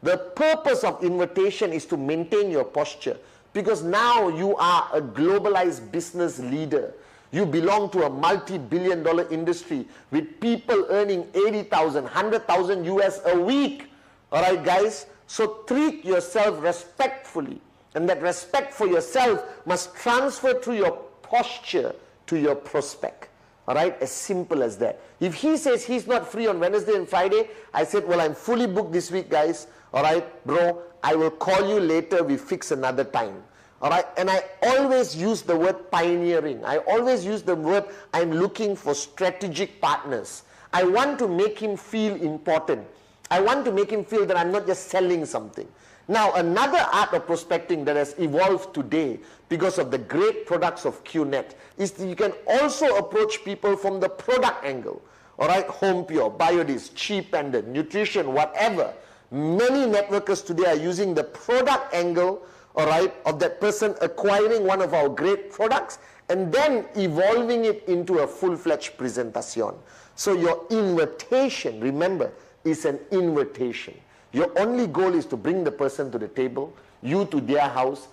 The purpose of invitation is to maintain your posture, because now you are a globalized business leader. You belong to a multi-billion-dollar industry with people earning 80,000, 100,000 US a week. All right, guys? So treat yourself respectfully. And that respect for yourself must transfer through your posture to your prospect. All right? As simple as that. If he says he's not free on Wednesday and Friday, I said, well, I'm fully booked this week, guys. All right, bro, I will call you later. We fix another time. All right? And I always use the word pioneering. I always use the word I'm looking for strategic partners. I want to make him feel important. I want to make him feel that I'm not just selling something. Now, another art of prospecting that has evolved today because of the great products of QNet is that you can also approach people from the product angle. All right, Home Pure, Biodis, Cheap Pendant, Nutrition, whatever. Many networkers today are using the product angle, all right, of that person acquiring one of our great products and then evolving it into a full-fledged presentation. So your invitation, remember, is an invitation. Your only goal is to bring the person to the table, you to their house,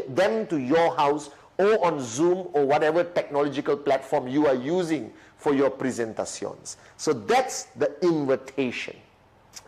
them to your house, or on Zoom or whatever technological platform you are using for your presentations. So that's the invitation.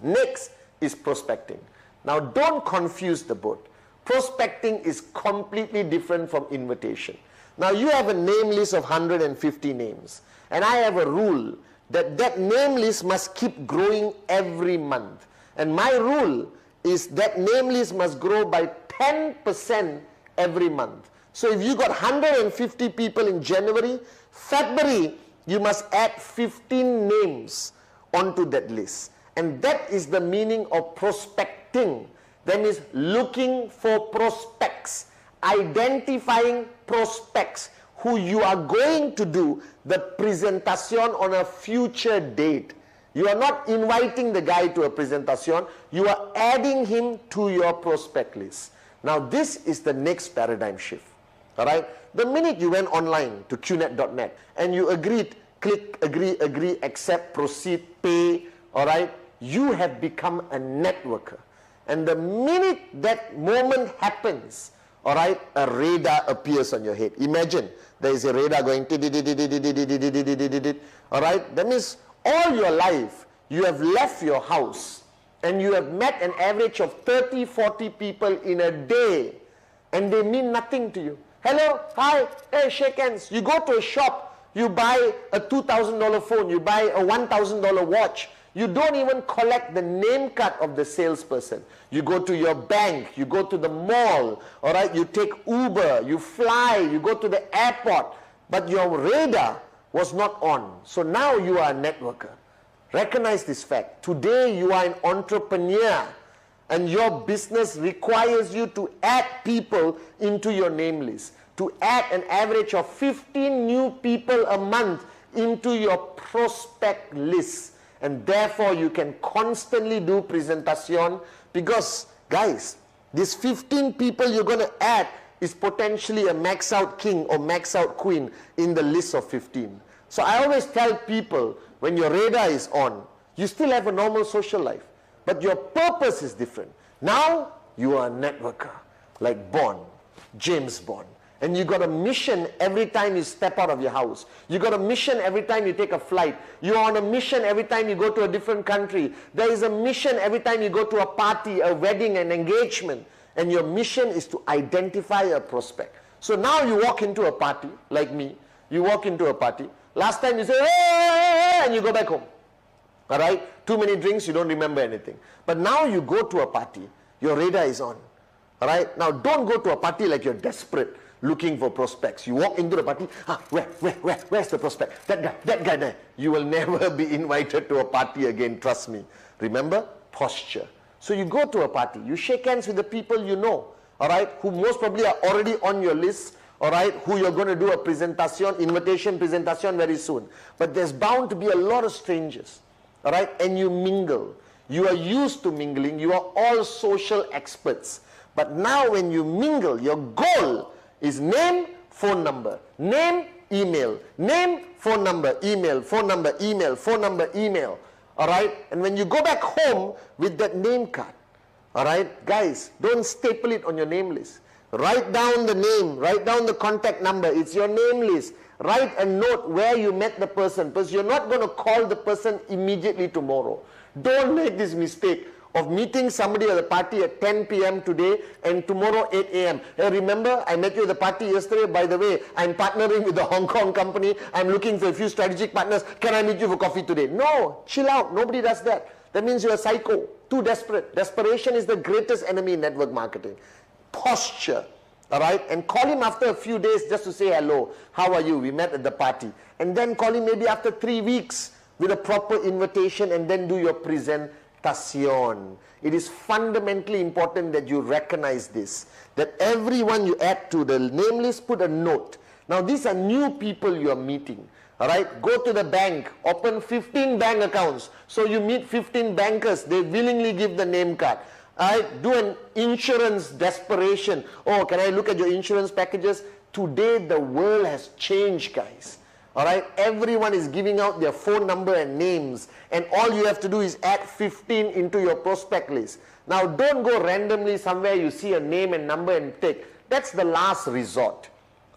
Next is prospecting. Now don't confuse the both. Prospecting is completely different from invitation. Now you have a name list of 150 names, and I have a rule that that name list must keep growing every month. And my rule is that name list must grow by 10% every month. So if you got 150 people in January, February, you must add 15 names onto that list. And that is the meaning of prospecting. That means looking for prospects, identifying prospects who you are going to do the presentation on a future date. You are not inviting the guy to a presentation, you are adding him to your prospect list. Now this is the next paradigm shift. All right? The minute you went online to qnet.net and you agreed, click, agree, accept, proceed, pay, all right, you have become a networker. And the minute that moment happens, all right, a radar appears on your head. Imagine there is a radar going, all right, that means all your life you have left your house and you have met an average of 30, 40 people in a day and they mean nothing to you. Hello, hi, hey, shake hands. You go to a shop, you buy a $2,000 phone, you buy a $1,000 watch. You don't even collect the name card of the salesperson. You go to your bank, you go to the mall, all right, you take Uber, you fly, you go to the airport, but your radar was not on. So now you are a networker. Recognize this fact. Today you are an entrepreneur and your business requires you to add people into your name list, to add an average of 15 new people a month into your prospect list. And therefore you can constantly do presentation because, guys, these 15 people you're going to add is potentially a max out king or max out queen in the list of 15. So I always tell people, when your radar is on, you still have a normal social life, but your purpose is different. Now you are a networker, like Bond, James Bond. And you got a mission every time you step out of your house. You got a mission every time you take a flight. You're on a mission every time you go to a different country. There is a mission every time you go to a party, a wedding, an engagement. And your mission is to identify a prospect. So now you walk into a party, like me. You walk into a party. Last time you say, hey, and you go back home. All right? Too many drinks, you don't remember anything. But now you go to a party, your radar is on. All right? Now don't go to a party like you're desperate, looking for prospects. You walk into the party, where's the prospect? That guy there. You will never be invited to a party again, trust me. Remember? Posture. So you go to a party, you shake hands with the people you know, all right, who most probably are already on your list, all right, who you're going to do a presentation, invitation presentation very soon. But there's bound to be a lot of strangers, all right, and you mingle. You are used to mingling. You are all social experts. But now when you mingle, your goal is name, phone number, name, email, name, phone number, email, phone number, email, phone number, email. All right? And when you go back home with that name card, all right, guys, don't staple it on your name list. Write down the name, write down the contact number. It's your name list. Write a note where you met the person, because you're not going to call the person immediately tomorrow. Don't make this mistake of meeting somebody at the party at 10 p.m. today and tomorrow 8 a.m. Hey, remember, I met you at the party yesterday. By the way, I'm partnering with the Hong Kong company. I'm looking for a few strategic partners. Can I meet you for coffee today? No, chill out. Nobody does that. That means you're a psycho, too desperate. Desperation is the greatest enemy in network marketing. Posture, all right? And call him after a few days just to say hello. How are you? We met at the party. And then call him maybe after 3 weeks with a proper invitation, and then do your presentation. It is fundamentally important that you recognize this, that everyone you add to the name list, put a note. Now these are new people you are meeting. All right, go to the bank, open 15 bank accounts. So you meet 15 bankers, they willingly give the name card. All right, do an insurance desperation. Oh, can I look at your insurance packages? Today the world has changed, guys. All right, everyone is giving out their phone number and names, and all you have to do is add 15 into your prospect list. Now don't go randomly somewhere you see a name and number and take. That's the last resort.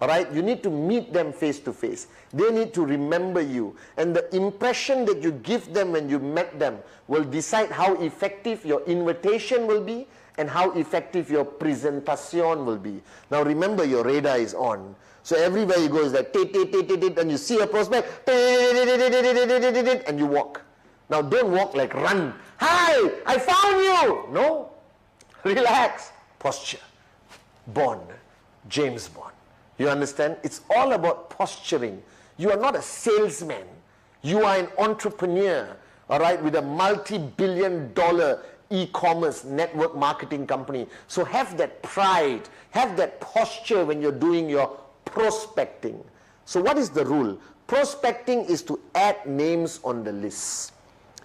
All right, you need to meet them face to face. They need to remember you, and the impression that you give them when you met them will decide how effective your invitation will be and how effective your presentation will be. Now remember, your radar is on. So everywhere you go is like, and you see a prospect, and you walk. Now don't walk like run. Hi, I found you. No, relax. Posture. Bond. James Bond. You understand? It's all about posturing. You are not a salesman. You are an entrepreneur, all right, with a multi-billion-dollar e-commerce network marketing company. So have that pride, have that posture when you're doing your prospecting. So what is the rule? Prospecting is to add names on the list.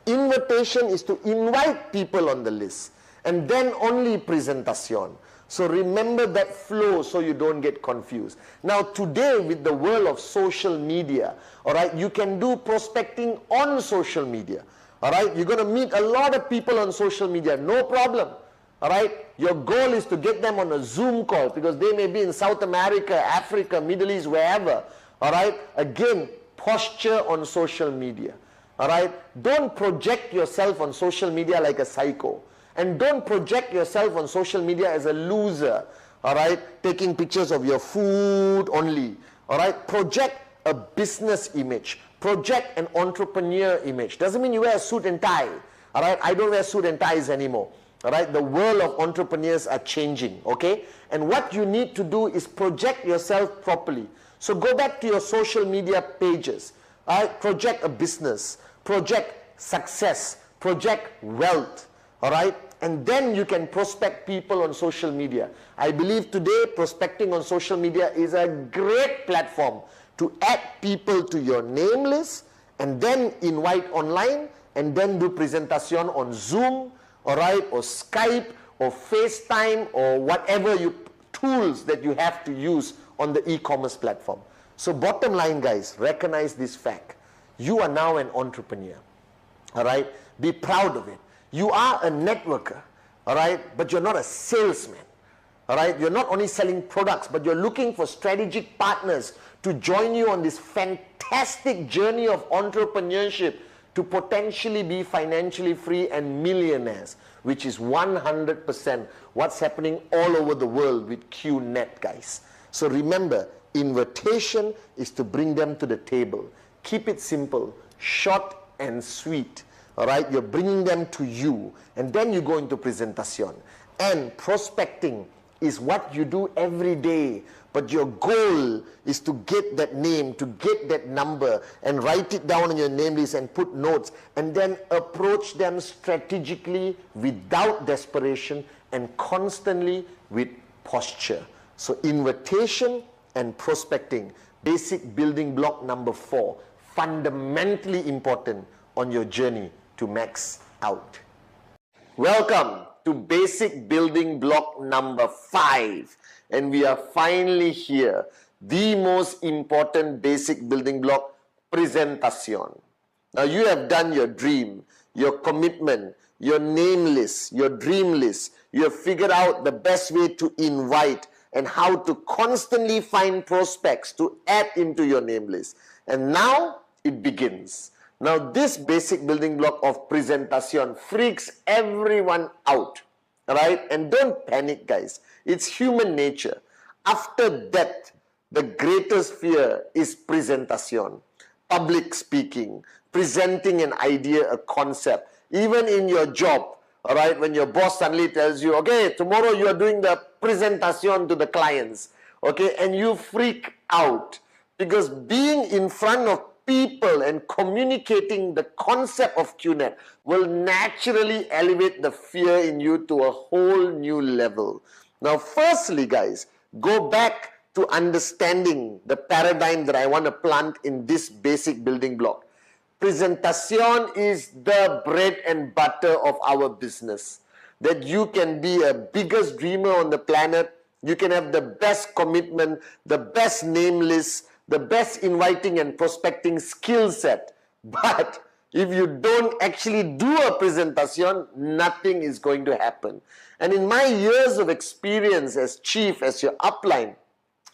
Invitation is to invite people on the list. And then only presentation. So remember that flow so you don't get confused. Now today, with the world of social media, all right, you can do prospecting on social media. All right, you're going to meet a lot of people on social media, no problem. All right, your goal is to get them on a Zoom call because they may be in South America, Africa, Middle East, wherever. All right, again, posture on social media. All right, don't project yourself on social media like a psycho. And don't project yourself on social media as a loser, all right? Taking pictures of your food only, all right? Project a business image. Project an entrepreneur image. Doesn't mean you wear a suit and tie, all right? I don't wear suit and ties anymore, all right? The world of entrepreneurs are changing, okay? And what you need to do is project yourself properly. So go back to your social media pages, all right? Project a business, project success, project wealth. All right, and then you can prospect people on social media. I believe today prospecting on social media is a great platform to add people to your name list and then invite online and then do presentation on Zoom, all right, or Skype or FaceTime or whatever tools that you have to use on the e-commerce platform. So bottom line, guys, recognize this fact. You are now an entrepreneur, all right? Be proud of it. You are a networker, all right, but you're not a salesman, all right? You're not only selling products, but you're looking for strategic partners to join you on this fantastic journey of entrepreneurship to potentially be financially free and millionaires, which is 100% what's happening all over the world with QNet, guys. So remember, invitation is to bring them to the table. Keep it simple, short and sweet. All right, you're bringing them to you, and then you go into presentation. And prospecting is what you do every day, but your goal is to get that name, to get that number, and write it down on your name list and put notes, and then approach them strategically without desperation and constantly with posture. So invitation and prospecting, basic building block number 4, fundamentally important on your journey to max out. Welcome to basic building block number 5, and we are finally here. The most important basic building block, presentation. Now you have done your dream, your commitment, your name list, your dream list. You have figured out the best way to invite and how to constantly find prospects to add into your name list. And now it begins. Now, this basic building block of presentation freaks everyone out, right? And don't panic, guys. It's human nature. After death, the greatest fear is presentation, public speaking, presenting an idea, a concept. Even in your job, all right, when your boss suddenly tells you, okay, tomorrow you are doing the presentation to the clients, okay, and you freak out because being in front of people and communicating the concept of QNet will naturally elevate the fear in you to a whole new level. Now, firstly, guys, go back to understanding the paradigm that I want to plant in this basic building block. Presentation is the bread and butter of our business. That you can be a biggest dreamer on the planet, you can have the best commitment, the best name list, the best inviting and prospecting skill set. But if you don't actually do a presentation, nothing is going to happen. And in my years of experience as chief, as your upline,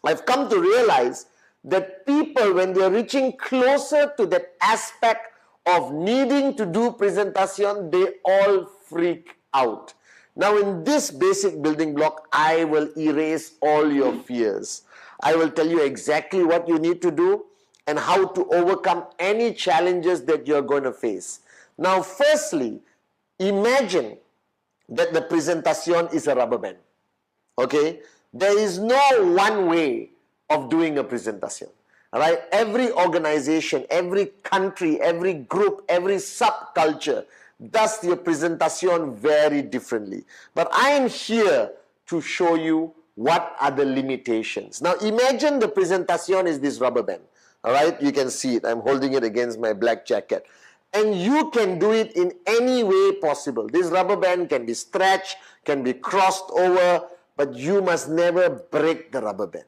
I've come to realize that people, when they're reaching closer to that aspect of needing to do presentation, they all freak out. Now, in this basic building block, I will erase all your fears. I will tell you exactly what you need to do and how to overcome any challenges that you're going to face. Now, firstly, imagine that the presentation is a rubber band. Okay? There is no one way of doing a presentation. All right? Every organization, every country, every group, every subculture does their presentation very differently. But I am here to show you what are the limitations. Now, imagine the presentation is this rubber band. All right? You can see it. I'm holding it against my black jacket. And you can do it in any way possible. This rubber band can be stretched, can be crossed over, but you must never break the rubber band.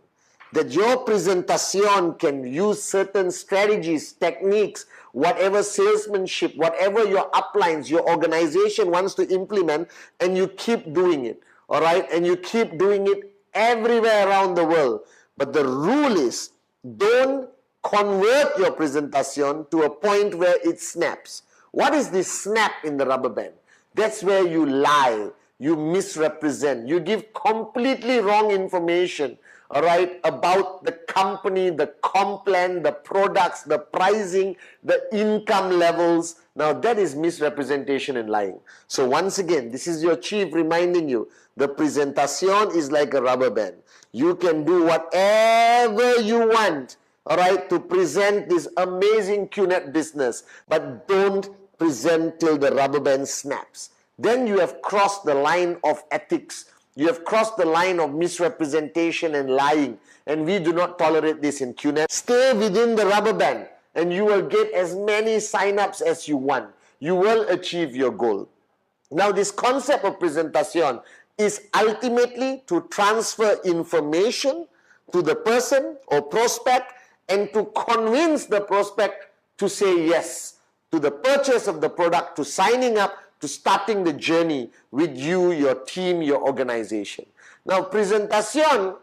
That your presentation can use certain strategies, techniques, whatever salesmanship, whatever your uplines, your organization wants to implement, and you keep doing it, all right? And you keep doing it everywhere around the world. But the rule is, don't convert your presentation to a point where it snaps. What is this snap in the rubber band? That's where you lie, you misrepresent, you give completely wrong information, all right, about the company, the comp plan, the products, the pricing, the income levels. Now, that is misrepresentation and lying. So, once again, this is your chief reminding you, the presentation is like a rubber band. You can do whatever you want, all right, to present this amazing QNet business, but don't present till the rubber band snaps. Then you have crossed the line of ethics. You have crossed the line of misrepresentation and lying. And we do not tolerate this in QNet. Stay within the rubber band and you will get as many sign-ups as you want. You will achieve your goal. Now, this concept of presentation is ultimately to transfer information to the person or prospect and to convince the prospect to say yes to the purchase of the product, to signing up, to starting the journey with you, your team, your organization. Now, presentation,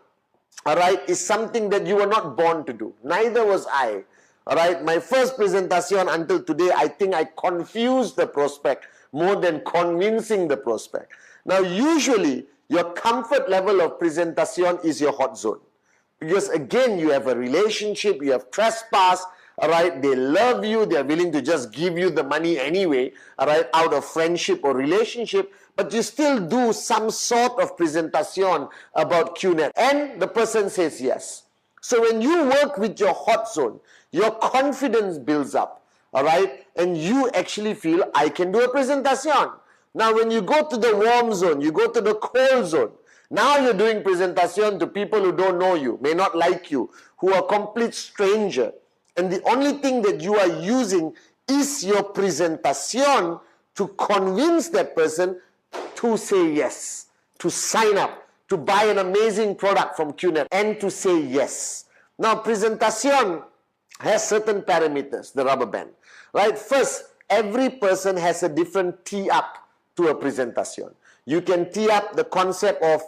all right, is something that you were not born to do. Neither was I. All right, my first presentation until today, I think I confused the prospect more than convincing the prospect. Now, usually, your comfort level of presentation is your hot zone. Because again, you have a relationship, you have trespass, all right, they love you, they're willing to just give you the money anyway, all right, out of friendship or relationship, but you still do some sort of presentation about QNet, and the person says yes. So when you work with your hot zone, your confidence builds up, all right, and you actually feel, I can do a presentation. Now when you go to the warm zone, you go to the cold zone, now you're doing presentation to people who don't know you, may not like you, who are complete stranger. And the only thing that you are using is your presentation to convince that person to say yes, to sign up, to buy an amazing product from QNet, and to say yes. Now, presentation has certain parameters, the rubber band, right? First, every person has a different tee up to a presentation. You can tee up the concept of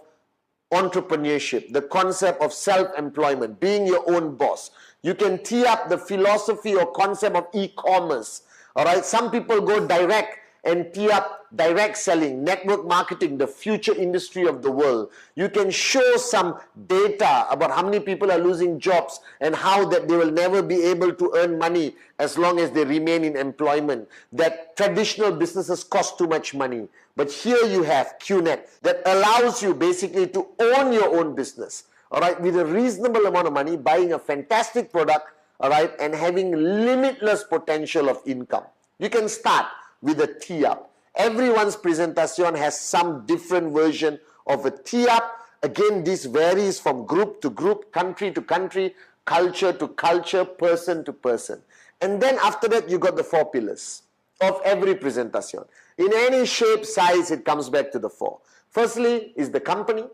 entrepreneurship, the concept of self-employment, being your own boss. You can tee up the philosophy or concept of e-commerce, All right, some people go direct and tee up direct selling, network marketing, the future industry of the world. You can show some data about how many people are losing jobs and how that they will never be able to earn money as long as they remain in employment. That traditional businesses cost too much money. But here you have QNet that allows you basically to own your own business, all right, with a reasonable amount of money, buying a fantastic product, all right, and having limitless potential of income. You can start with a tee-up. Everyone's presentation has some different version of a tee-up. Again, this varies from group to group, country to country, culture to culture, person to person. And then after that, you got the 4 pillars of every presentation. In any shape, size, it comes back to the 4. Firstly is the company,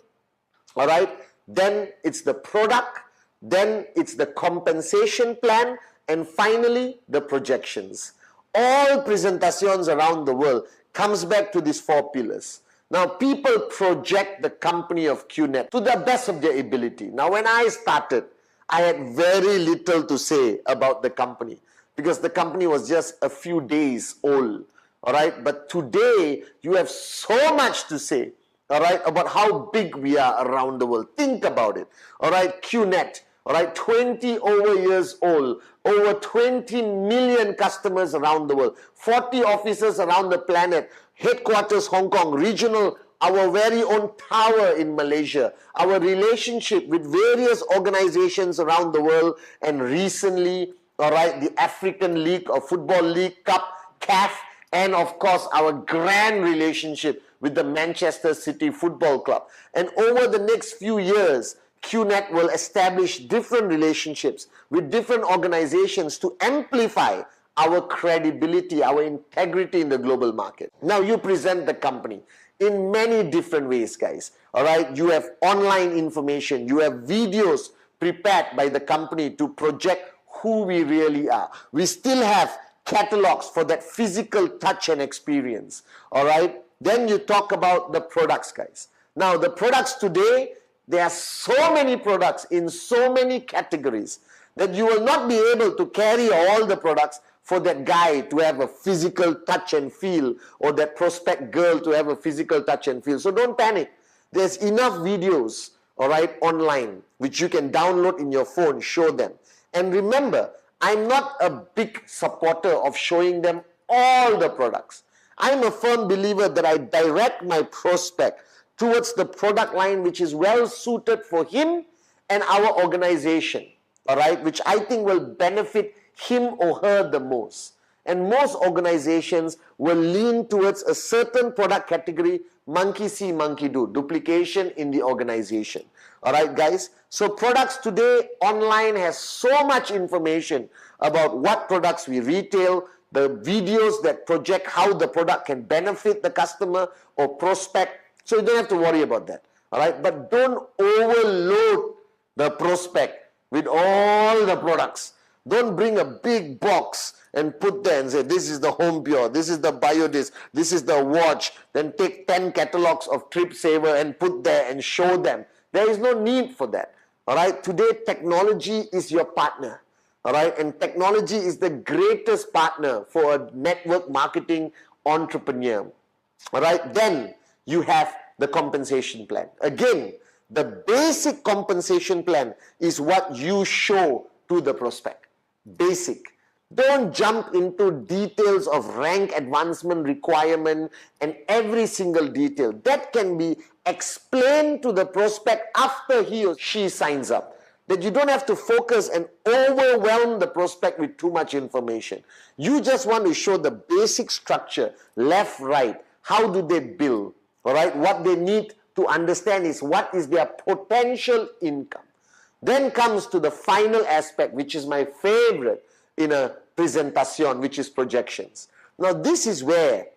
all right? Then it's the product, then it's the compensation plan, and finally, the projections. All presentations around the world comes back to these 4 pillars. Now, people project the company of QNet to the best of their ability. Now, when I started, I had very little to say about the company because the company was just a few days old, all right? But today, you have so much to say, all right, about how big we are around the world. Think about it, all right? QNet, all right, 20 over years old, over 20 million customers around the world, 40 offices around the planet, headquarters Hong Kong, regional, our very own tower in Malaysia, our relationship with various organizations around the world, and recently, all right, the African League or Football League Cup, CAF, and of course, our grand relationship with the Manchester City Football Club. And over the next few years, QNet will establish different relationships with different organizations to amplify our credibility, our integrity in the global market. Now, you present the company in many different ways, guys. All right, you have online information, you have videos prepared by the company to project who we really are. We still have catalogs for that physical touch and experience. All right, then you talk about the products, guys. Now, the products today, there are so many products in so many categories that you will not be able to carry all the products for that guy to have a physical touch and feel, or that prospect girl to have a physical touch and feel. So don't panic. There's enough videos, all right, online, which you can download in your phone, show them. And remember, I'm not a big supporter of showing them all the products. I'm a firm believer that I direct my prospect towards the product line which is well suited for him and our organization, all right, which I think will benefit him or her the most. And most organizations will lean towards a certain product category, monkey see, monkey do, duplication in the organization. All right, guys? So products today online has so much information about what products we retail, the videos that project how the product can benefit the customer or prospect. So you don't have to worry about that. All right, but don't overload the prospect with all the products. Don't bring a big box and put there and say, this is the Home Pure, this is the BioDisc, this is the watch. Then take 10 catalogs of Trip Saver and put there and show them. There is no need for that. All right, today technology is your partner. All right, and technology is the greatest partner for a network marketing entrepreneur. All right, then you have the compensation plan. Again, the basic compensation plan is what you show to the prospect. Basic. Don't jump into details of rank advancement requirement and every single detail. That can be explained to the prospect after he or she signs up. That you don't have to focus and overwhelm the prospect with too much information. You just want to show the basic structure, left, right. How do they bill? All right, what they need to understand is what is their potential income. Then comes to the final aspect, which is my favorite in a presentation, which is projections. Now, this is where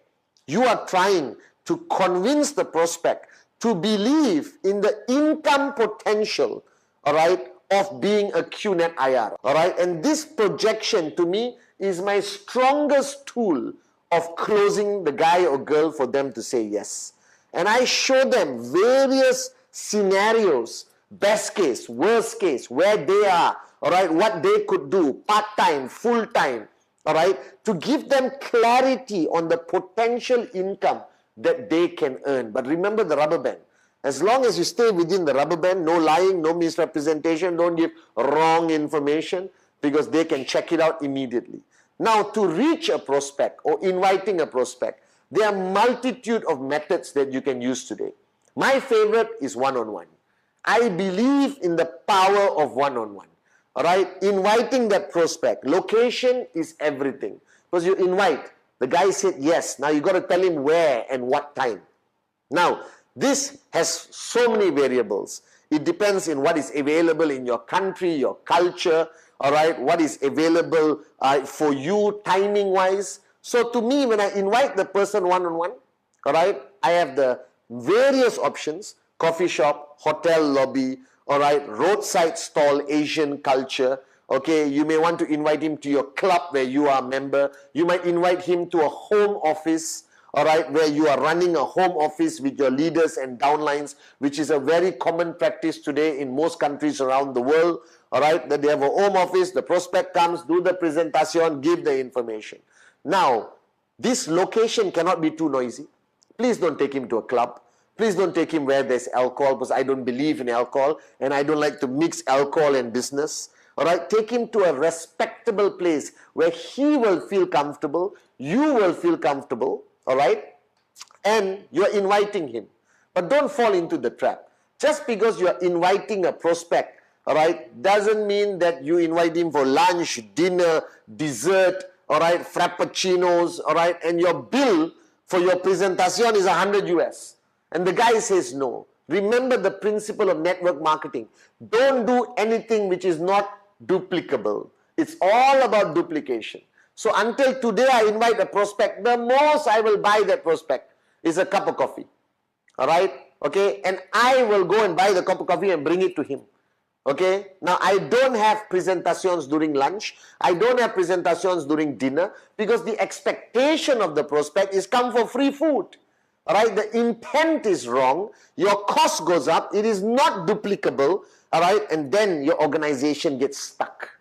you are trying to convince the prospect to believe in the income potential, all right, of being a QNet IR, all right? And this projection, to me, is my strongest tool of closing the guy or girl for them to say yes. And I show them various scenarios, best case, worst case, where they are, all right, what they could do, part-time, full-time, all right, to give them clarity on the potential income that they can earn. But remember the rubber band. As long as you stay within the rubber band, no lying, no misrepresentation, don't give wrong information, because they can check it out immediately. Now, to reach a prospect or inviting a prospect, there are multitude of methods that you can use today. My favorite is one-on-one. I believe in the power of one-on-one. All right, inviting that prospect. Location is everything. Because you invite, the guy said yes. Now you got to tell him where and what time. Now, this has so many variables. It depends on what is available in your country, your culture, all right, what is available for you timing-wise. So to me, when I invite the person one-on-one, all right, I have the various options: coffee shop, hotel lobby, all right, roadside stall, Asian culture. Okay, you may want to invite him to your club where you are a member. You might invite him to a home office, all right, where you are running a home office with your leaders and downlines, which is a very common practice today in most countries around the world, all right, that they have a home office, the prospect comes, do the presentation, give the information. Now, this location cannot be too noisy. Please don't take him to a club. Please don't take him where there's alcohol, because I don't believe in alcohol and I don't like to mix alcohol and business. All right, take him to a respectable place where he will feel comfortable, you will feel comfortable, all right, and you're inviting him. But don't fall into the trap. Just because you're inviting a prospect, all right, doesn't mean that you invite him for lunch, dinner, dessert, all right, frappuccinos, all right, and your bill for your presentation is 100 US. And the guy says no. Remember the principle of network marketing. Don't do anything which is not duplicable. It's all about duplication. So until today, I invite a prospect. The most I will buy that prospect is a cup of coffee. All right? Okay? And I will go and buy the cup of coffee and bring it to him. Okay? Now, I don't have presentations during lunch. I don't have presentations during dinner, because the expectation of the prospect is come for free food. All right, the intent is wrong, your cost goes up, it is not duplicable, all right, and then your organization gets stuck.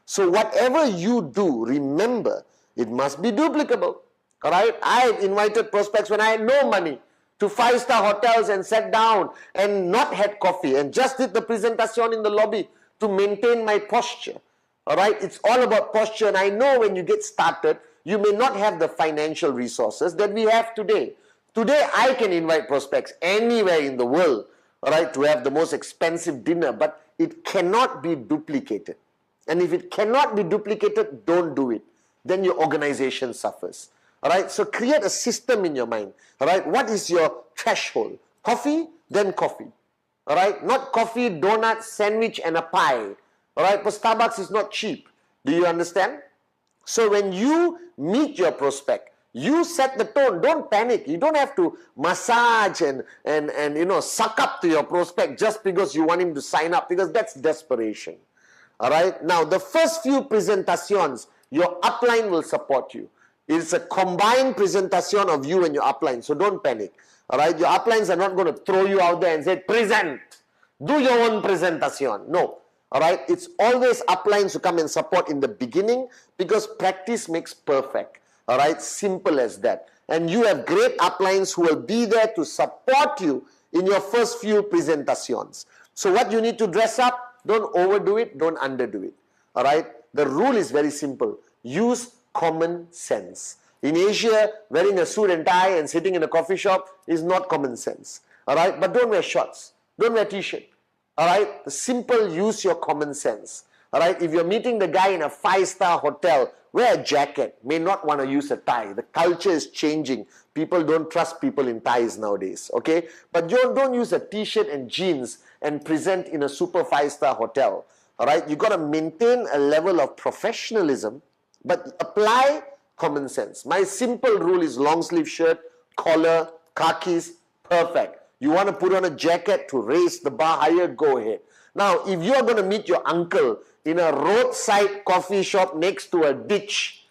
So whatever you do, remember, it must be duplicable. All right, I've invited prospects when I had no money to 5-star hotels and sat down and not had coffee and just did the presentation in the lobby to maintain my posture. All right, it's all about posture, and I know when you get started, you may not have the financial resources that we have today. Today, I can invite prospects anywhere in the world, all right, to have the most expensive dinner, but it cannot be duplicated. And if it cannot be duplicated, don't do it. Then your organization suffers. All right, so create a system in your mind. All right, what is your threshold? Coffee, then coffee. All right, not coffee, donut, sandwich, and a pie. All right, but Starbucks is not cheap. Do you understand? So when you meet your prospect, you set the tone. Don't panic. You don't have to massage and you know, suck up to your prospect just because you want him to sign up, because that's desperation. All right. Now, the first few presentations, your upline will support you. It's a combined presentation of you and your upline. So don't panic. All right. Your uplines are not going to throw you out there and say, present. Do your own presentation. No. All right. It's always uplines who come and support in the beginning, because practice makes perfect. All right, simple as that. And you have great uplines who will be there to support you in your first few presentations. So what you need to dress up, don't overdo it, don't underdo it. All right, the rule is very simple. Use common sense. In Asia, wearing a suit and tie and sitting in a coffee shop is not common sense. All right, but don't wear shorts. Don't wear t-shirt. All right, the simple, use your common sense. All right, if you're meeting the guy in a 5-star hotel, wear a jacket. May not want to use a tie. The culture is changing. People don't trust people in ties nowadays, okay? But don't use a t-shirt and jeans and present in a super 5-star hotel, all right? You got to maintain a level of professionalism, but apply common sense. My simple rule is long sleeve shirt, collar, khakis, perfect. You want to put on a jacket to raise the bar higher, go ahead. Now, if you're going to meet your uncle in a roadside coffee shop next to a ditch,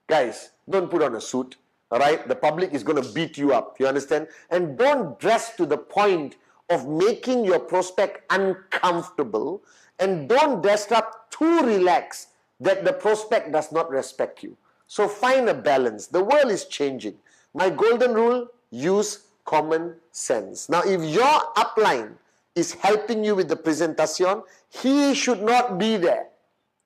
guys, don't put on a suit, all right? The public is going to beat you up, you understand? And don't dress to the point of making your prospect uncomfortable, and don't dress up too relaxed that the prospect does not respect you. So find a balance. The world is changing. My golden rule, use common sense. Now, if your upline is helping you with the presentation, he should not be there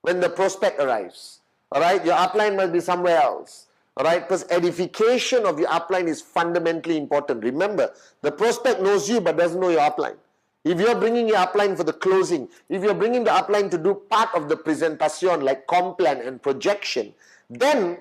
when the prospect arrives. All right, your upline must be somewhere else. All right, because edification of your upline is fundamentally important. Remember, the prospect knows you but doesn't know your upline. If you're bringing your upline for the closing, if you're bringing the upline to do part of the presentation like complan and projection, then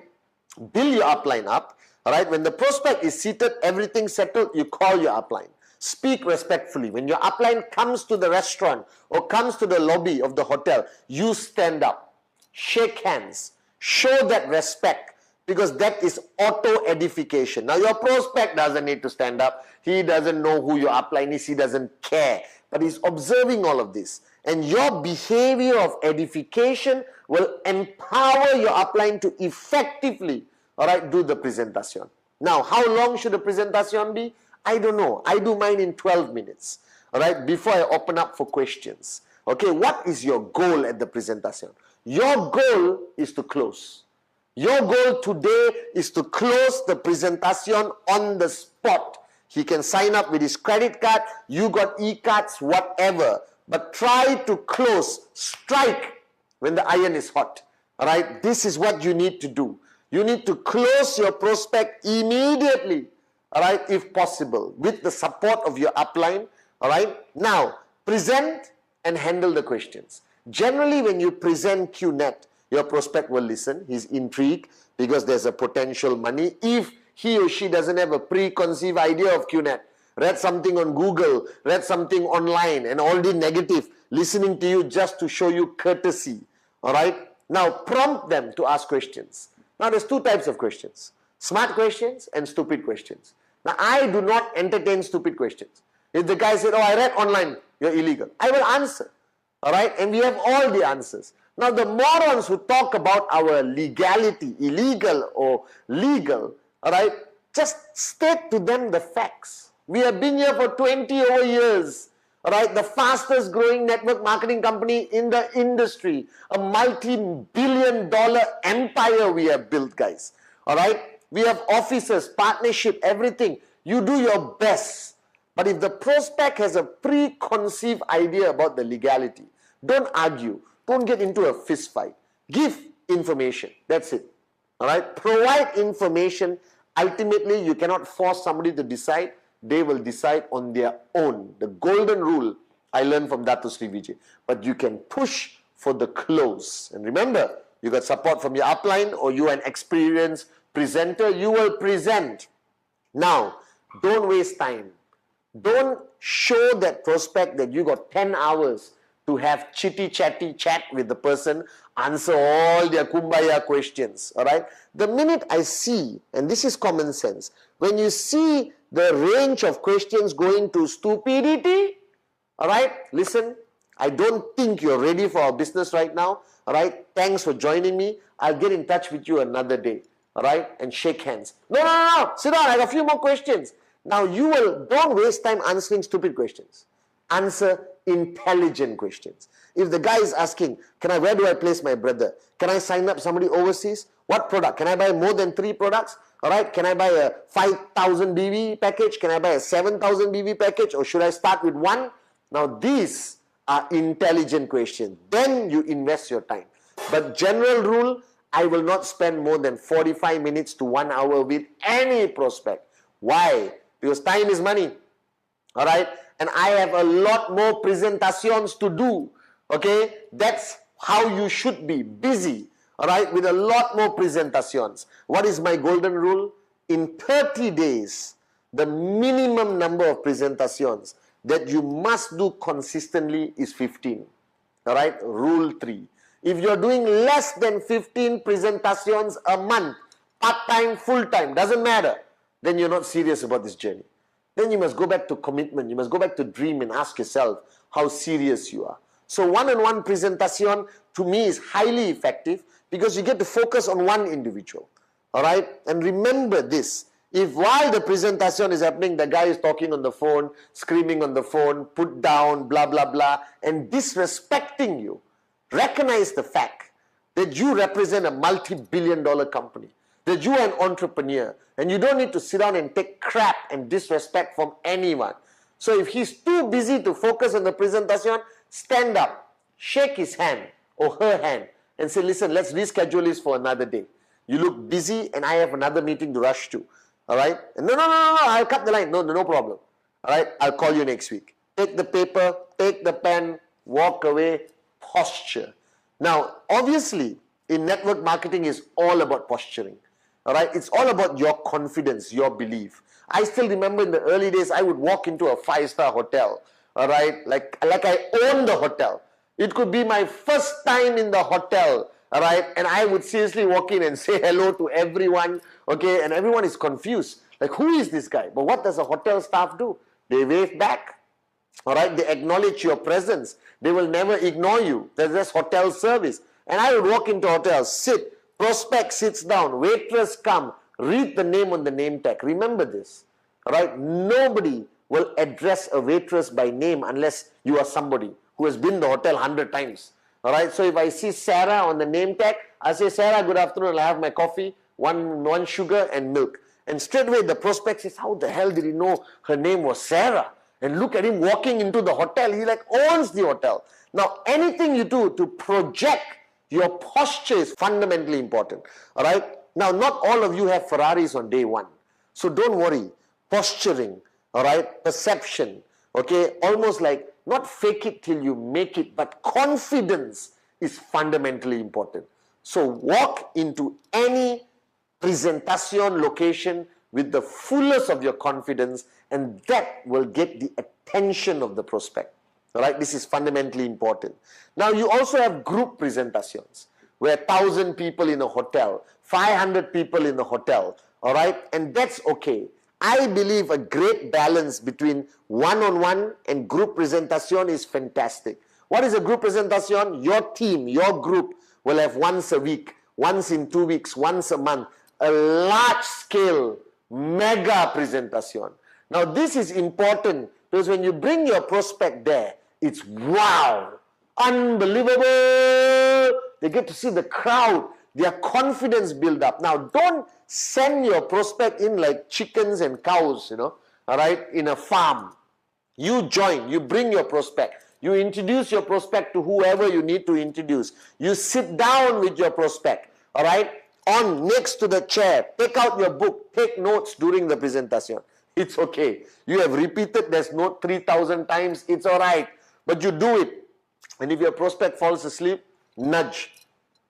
build your upline up. All right, when the prospect is seated, everything settled, you call your upline. Speak respectfully. When your upline comes to the restaurant or comes to the lobby of the hotel, you stand up, shake hands, show that respect, because that is auto-edification. Now, your prospect doesn't need to stand up. He doesn't know who your upline is. He doesn't care. But he's observing all of this. And your behavior of edification will empower your upline to effectively, all right, do the presentation. Now, how long should the presentation be? I don't know. I do mine in 12 minutes, all right, before I open up for questions. Okay, what is your goal at the presentation? Your goal is to close. Your goal today is to close the presentation on the spot. He can sign up with his credit card, you got e-cards, whatever. But try to close, strike when the iron is hot. All right, this is what you need to do. You need to close your prospect immediately, all right, if possible, with the support of your upline. All right, now present and handle the questions. Generally, when you present QNet, your prospect will listen. He's intrigued because there's a potential money. If he or she doesn't have a preconceived idea of QNet, read something on Google, read something online, and already negative, listening to you just to show you courtesy. All right? Now, prompt them to ask questions. Now, there's two types of questions. Smart questions and stupid questions. Now, I do not entertain stupid questions. If the guy said, oh, I read online, you're illegal, I will answer. All right? And we have all the answers. Now, the morons who talk about our legality, illegal or legal, all right, just state to them the facts. We have been here for 20 over years, all right, the fastest growing network marketing company in the industry, a multi-billion-dollar empire we have built, guys, all right. We have offices, partnership, everything. You do your best. But if the prospect has a preconceived idea about the legality, don't argue. Don't get into a fist fight. Give information. That's it. All right? Provide information. Ultimately, you cannot force somebody to decide. They will decide on their own. The golden rule I learned from Dato Sri Vijay. But you can push for the close. And remember, you got support from your upline or you are an experienced presenter. You will present. Now, don't waste time. Don't show that prospect that you got 10 hours to have chitty-chatty chat with the person, answer all their kumbaya questions, all right? The minute I see, and this is common sense, when you see the range of questions going to stupidity, all right, listen, I don't think you're ready for our business right now, all right? Thanks for joining me. I'll get in touch with you another day, all right? And shake hands. No, sit down, I got a few more questions. Now don't waste time answering stupid questions. Answer intelligent questions. If the guy is asking, where do I place my brother? Can I sign up somebody overseas? What product? Can I buy more than 3 products? All right, can I buy a 5,000 BV package? Can I buy a 7,000 BV package? Or should I start with one? Now, these are intelligent questions. Then you invest your time. But general rule, I will not spend more than 45 minutes to 1 hour with any prospect. Why? Because time is money. All right? And I have a lot more presentations to do. Okay? That's how you should be. Busy. All right? With a lot more presentations. What is my golden rule? In 30 days, the minimum number of presentations that you must do consistently is 15. All right? Rule 3. If you're doing less than 15 presentations a month, part-time, full-time, doesn't matter, then you're not serious about this journey. Then you must go back to commitment. You must go back to dream and ask yourself how serious you are. So one-on-one presentation to me is highly effective because you get to focus on one individual. All right? And remember this. If while the presentation is happening, the guy is talking on the phone, screaming on the phone, put down, blah, blah, blah, and disrespecting you, recognize the fact that you represent a multi-billion-dollar company. that you are an entrepreneur and you don't need to sit down and take crap and disrespect from anyone. So if he's too busy to focus on the presentation, stand up, shake his hand or her hand and say, listen, let's reschedule this for another day. You look busy and I have another meeting to rush to. All right? No, I'll cut the line. No problem. All right? I'll call you next week. Take the paper, take the pen, walk away, posture. Now, obviously, in network marketing is all about posturing. All right? It's all about your confidence, your belief. I still remember in the early days, I would walk into a 5-star hotel. All right? Like I own the hotel. It could be my first time in the hotel. All right? And I would seriously walk in and say hello to everyone. Okay? And everyone is confused. Like, who is this guy? But what does a hotel staff do? They wave back. All right? They acknowledge your presence. They will never ignore you. There's just hotel service. And I would walk into hotels, sit, prospect sits down, waitress come, read the name on the name tag. Remember this. All right? Nobody will address a waitress by name unless you are somebody who has been in the hotel 100 times. All right? So if I see Sarah on the name tag, I say, Sarah, good afternoon. I'll have my coffee, one sugar and milk. And straight away the prospect says, how the hell did he know her name was Sarah? And look at him walking into the hotel. He like owns the hotel. Now, anything you do to project your posture is fundamentally important. All right? Now, not all of you have Ferraris on day one. So don't worry. Posturing, all right? Perception, okay? Almost like not fake it till you make it, but confidence is fundamentally important. So walk into any presentation location with the fullest of your confidence, and that will get the attention of the prospect. All right, this is fundamentally important. Now, you also have group presentations where 1,000 people in a hotel, 500 people in a hotel, all right, and that's okay. I believe a great balance between one-on-one and group presentation is fantastic. What is a group presentation? Your team, your group will have once a week, once in 2 weeks, once a month, a large-scale mega presentation. Now, this is important because when you bring your prospect there, it's wow, unbelievable. They get to see the crowd, their confidence build up. Now, don't send your prospect in like chickens and cows, all right, in a farm. You join, you bring your prospect. You introduce your prospect to whoever you need to introduce. You sit down with your prospect, all right, next to the chair. Take out your book, take notes during the presentation. It's okay. You have repeated this note 3,000 times, it's all right. But you do it. And if your prospect falls asleep, nudge.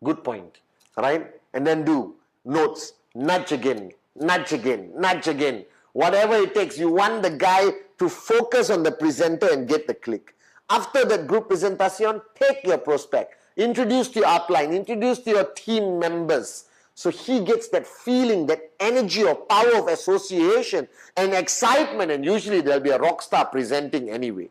Good point. All right? And then do notes. Nudge again. Nudge again. Nudge again. Whatever it takes. You want the guy to focus on the presenter and get the click. After that group presentation, take your prospect. Introduce to your upline. Introduce to your team members. So he gets that feeling, that energy or power of association and excitement. And usually there'll be a rock star presenting anyway.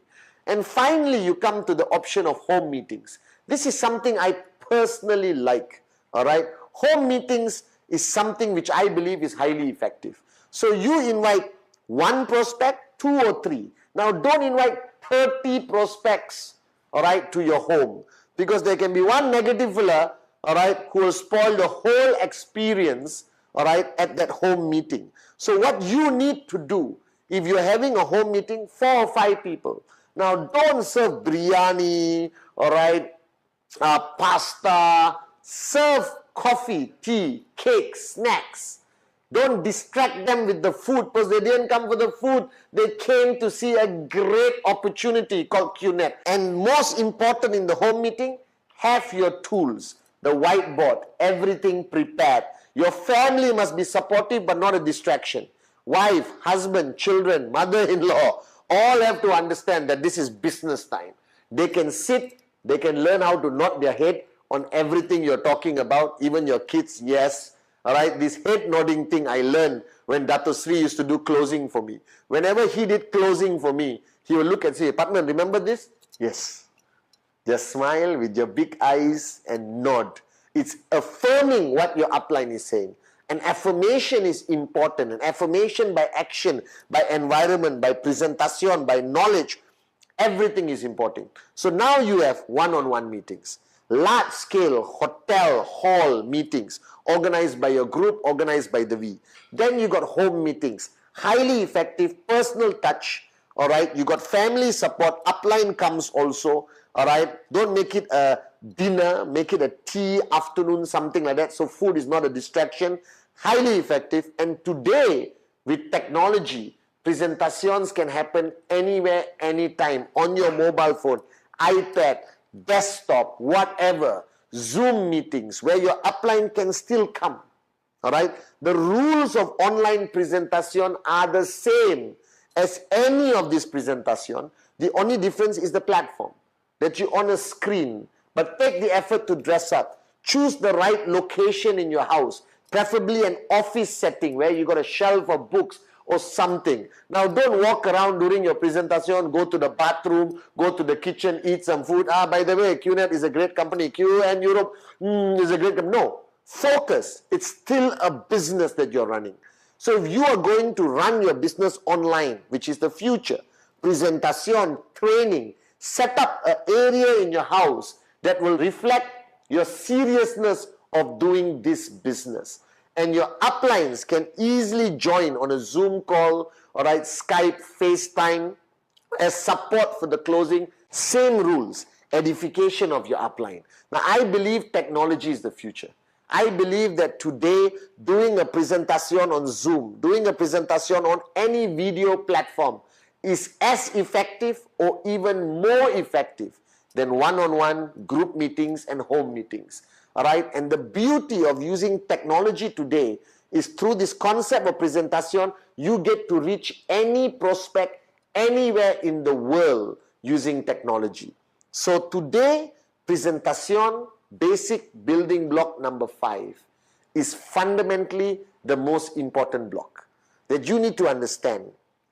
And finally, you come to the option of home meetings. This is something I personally like, all right? Home meetings is something which I believe is highly effective. So you invite one prospect, 2 or 3. Now, don't invite 30 prospects, all right, to your home. Because there can be one negative fella, all right, who will spoil the whole experience, all right, at that home meeting. So what you need to do, if you're having a home meeting, 4 or 5 people. Now, don't serve biryani, all right, pasta. Serve coffee, tea, cake, snacks. Don't distract them with the food because they didn't come for the food. They came to see a great opportunity called QNet. And most important in the home meeting, have your tools, the whiteboard, everything prepared. Your family must be supportive but not a distraction. Wife, husband, children, mother-in-law, all have to understand that this is business time. They can sit, they can learn how to nod their head on everything you're talking about, even your kids, yes. All right, this head nodding thing I learned when Dato Sri used to do closing for me. Whenever he did closing for me, he would look and say, Patman, remember this? Yes. Just smile with your big eyes and nod. It's affirming what your upline is saying. And affirmation is important. And affirmation by action, by environment, by presentation, by knowledge, everything is important. So now you have one-on-one meetings. large-scale hotel hall meetings organized by your group, organized by the V. Then you got home meetings, highly effective, personal touch. All right, you got family support, upline comes also. All right, don't make it a dinner, make it a tea, afternoon, something like that. So food is not a distraction, highly effective. And today, with technology, presentations can happen anywhere, anytime, on your mobile phone, iPad, desktop, whatever. Zoom meetings, where your upline can still come. All right, the rules of online presentation are the same as any of this presentation. The only difference is the platform, that you're on a screen. But take the effort to dress up. Choose the right location in your house, preferably an office setting where you got a shelf of books or something. Now, don't walk around during your presentation, go to the bathroom, go to the kitchen, eat some food. By the way, QNet is a great company. QN Europe is a great company. No, focus. It's still a business that you're running. So if you are going to run your business online, which is the future, presentation, training, set up an area in your house that will reflect your seriousness of doing this business. And your uplines can easily join on a Zoom call, all right, Skype, FaceTime, as support for the closing. Same rules, edification of your upline. Now, I believe technology is the future. I believe that today, doing a presentation on Zoom, doing a presentation on any video platform is as effective or even more effective than one-on-one group meetings and home meetings. All right, and the beauty of using technology today is through this concept of presentation, you get to reach any prospect anywhere in the world using technology. So today, presentation, basic building block number 5, is fundamentally the most important block that you need to understand.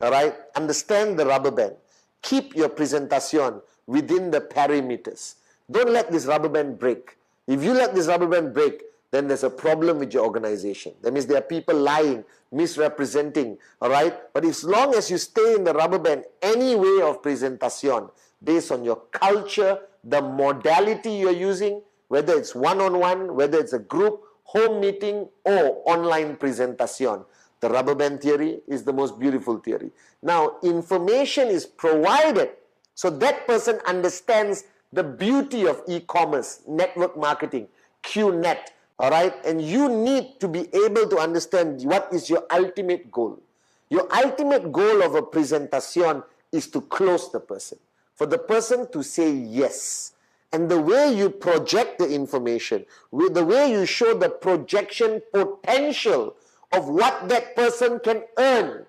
All right, understand the rubber band. Keep your presentation within the perimeters. Don't let this rubber band break. If you let this rubber band break, then there's a problem with your organization. That means there are people lying, misrepresenting, all right? But as long as you stay in the rubber band, any way of presentation, based on your culture, the modality you're using, whether it's one-on-one, whether it's a group, home meeting, or online presentation, the rubber band theory is the most beautiful theory. Now, information is provided so that person understands the beauty of e-commerce, network marketing, QNet, all right? And you need to be able to understand what is your ultimate goal. Your ultimate goal of a presentation is to close the person, for the person to say yes. And the way you project the information, with the way you show the projection potential of what that person can earn,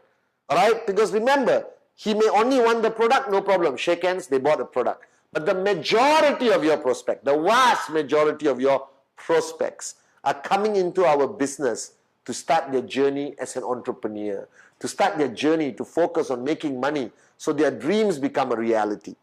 all right? Because remember, he may only want the product, no problem. Shake hands, they bought a product. But the majority of your prospects, the vast majority of your prospects are coming into our business to start their journey as an entrepreneur, to start their journey to focus on making money so their dreams become a reality.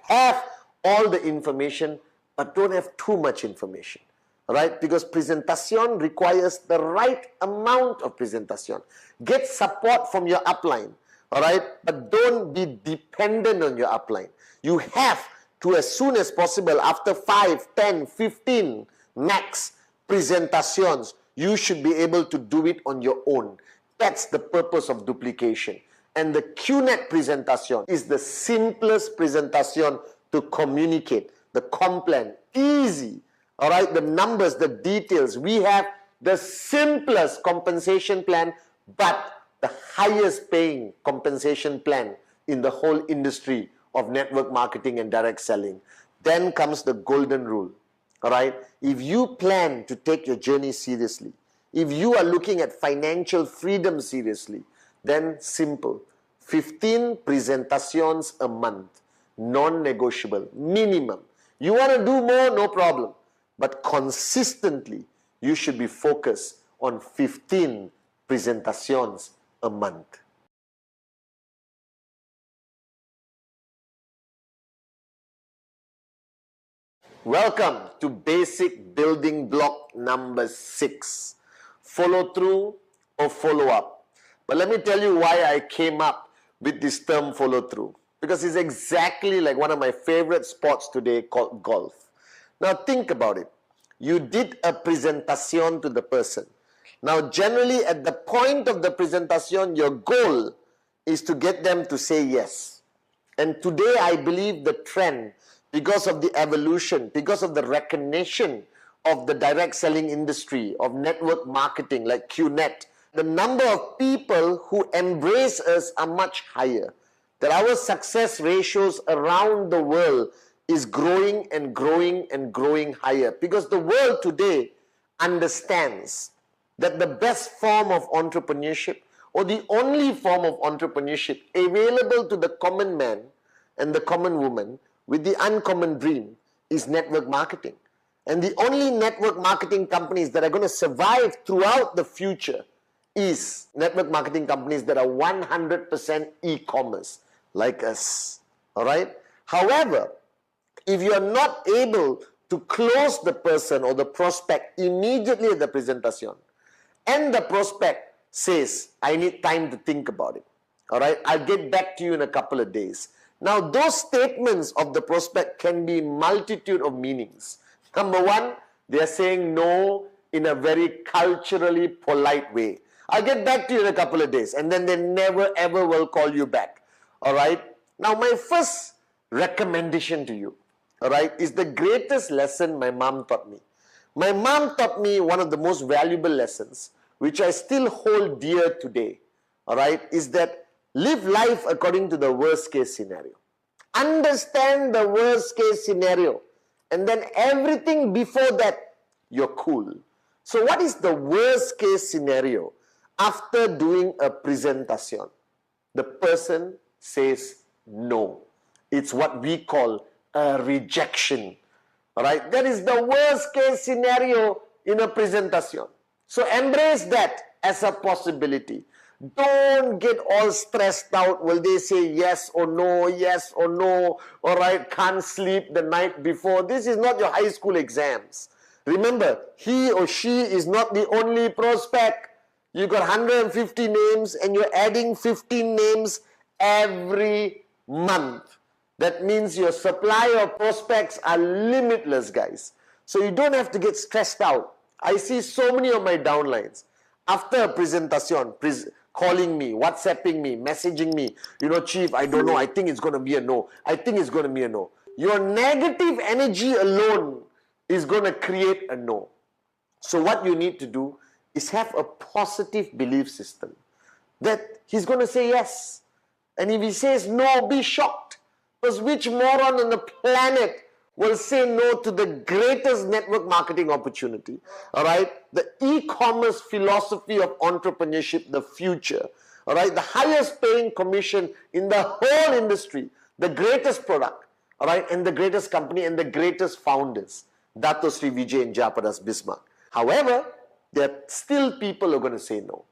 Have all the information, but don't have too much information, right? Because presentation requires the right amount of presentation. Get support from your upline, all right? But don't be dependent on your upline. You have to, as soon as possible, after 5, 10, 15 max presentations, you should be able to do it on your own. That's the purpose of duplication. And the QNet presentation is the simplest presentation to communicate. The complan, easy. All right, the numbers, the details. We have the simplest compensation plan, but the highest paying compensation plan in the whole industry of network marketing and direct selling. Then comes the golden rule. All right, if you plan to take your journey seriously, if you are looking at financial freedom seriously, then simple. 15 presentations a month, non-negotiable, minimum. You want to do more, no problem. But consistently, you should be focused on 15 presentations a month. Welcome to basic building block number 6. Follow through or follow up. But let me tell you why I came up with this term follow through. Because it's exactly like one of my favorite sports today called golf. Now think about it. You did a presentation to the person. Now generally at the point of the presentation, your goal is to get them to say yes. And today I believe the trend, because of the evolution, because of the recognition of the direct selling industry, of network marketing like QNet, the number of people who embrace us are much higher. That our success ratios around the world is growing and growing and growing higher. Because the world today understands that the best form of entrepreneurship, or the only form of entrepreneurship available to the common man and the common woman with the uncommon dream, is network marketing. And the only network marketing companies that are going to survive throughout the future is network marketing companies that are 100% e-commerce, like us. All right? However, if you are not able to close the person or the prospect immediately at the presentation, and the prospect says, I need time to think about it, all right, I'll get back to you in a couple of days. Now, those statements of the prospect can be multitude of meanings. Number one, they are saying no in a very culturally polite way. I'll get back to you in a couple of days, and then they never ever will call you back. All right? Now, my first recommendation to you, all right, is the greatest lesson my mom taught me. My mom taught me one of the most valuable lessons, which I still hold dear today, all right, is that live life according to the worst case scenario. Understand the worst case scenario, and then everything before that, you're cool. So what is the worst case scenario after doing a presentation? The person says no. It's what we call a rejection. Alright, that is the worst case scenario in a presentation. So embrace that as a possibility. Don't get all stressed out. Will they say yes or no, yes or no? Alright, can't sleep the night before. This is not your high school exams. Remember, he or she is not the only prospect. You got 150 names and you're adding 15 names every month. That means your supply of prospects are limitless, guys. So you don't have to get stressed out. I see so many of my downlines after a presentation, calling me, WhatsApping me, messaging me, you know, Chief, I don't know, I think it's going to be a no. I think it's going to be a no. Your negative energy alone is going to create a no. So what you need to do is have a positive belief system that he's going to say yes. And if he says no, be shocked. Because which moron on the planet will say no to the greatest network marketing opportunity? All right? The e-commerce philosophy of entrepreneurship, the future. All right? The highest paying commission in the whole industry. The greatest product. All right? And the greatest company and the greatest founders. Dato Sri Vijay and Jayaprakash Bismarck. However, there are still people who are going to say no.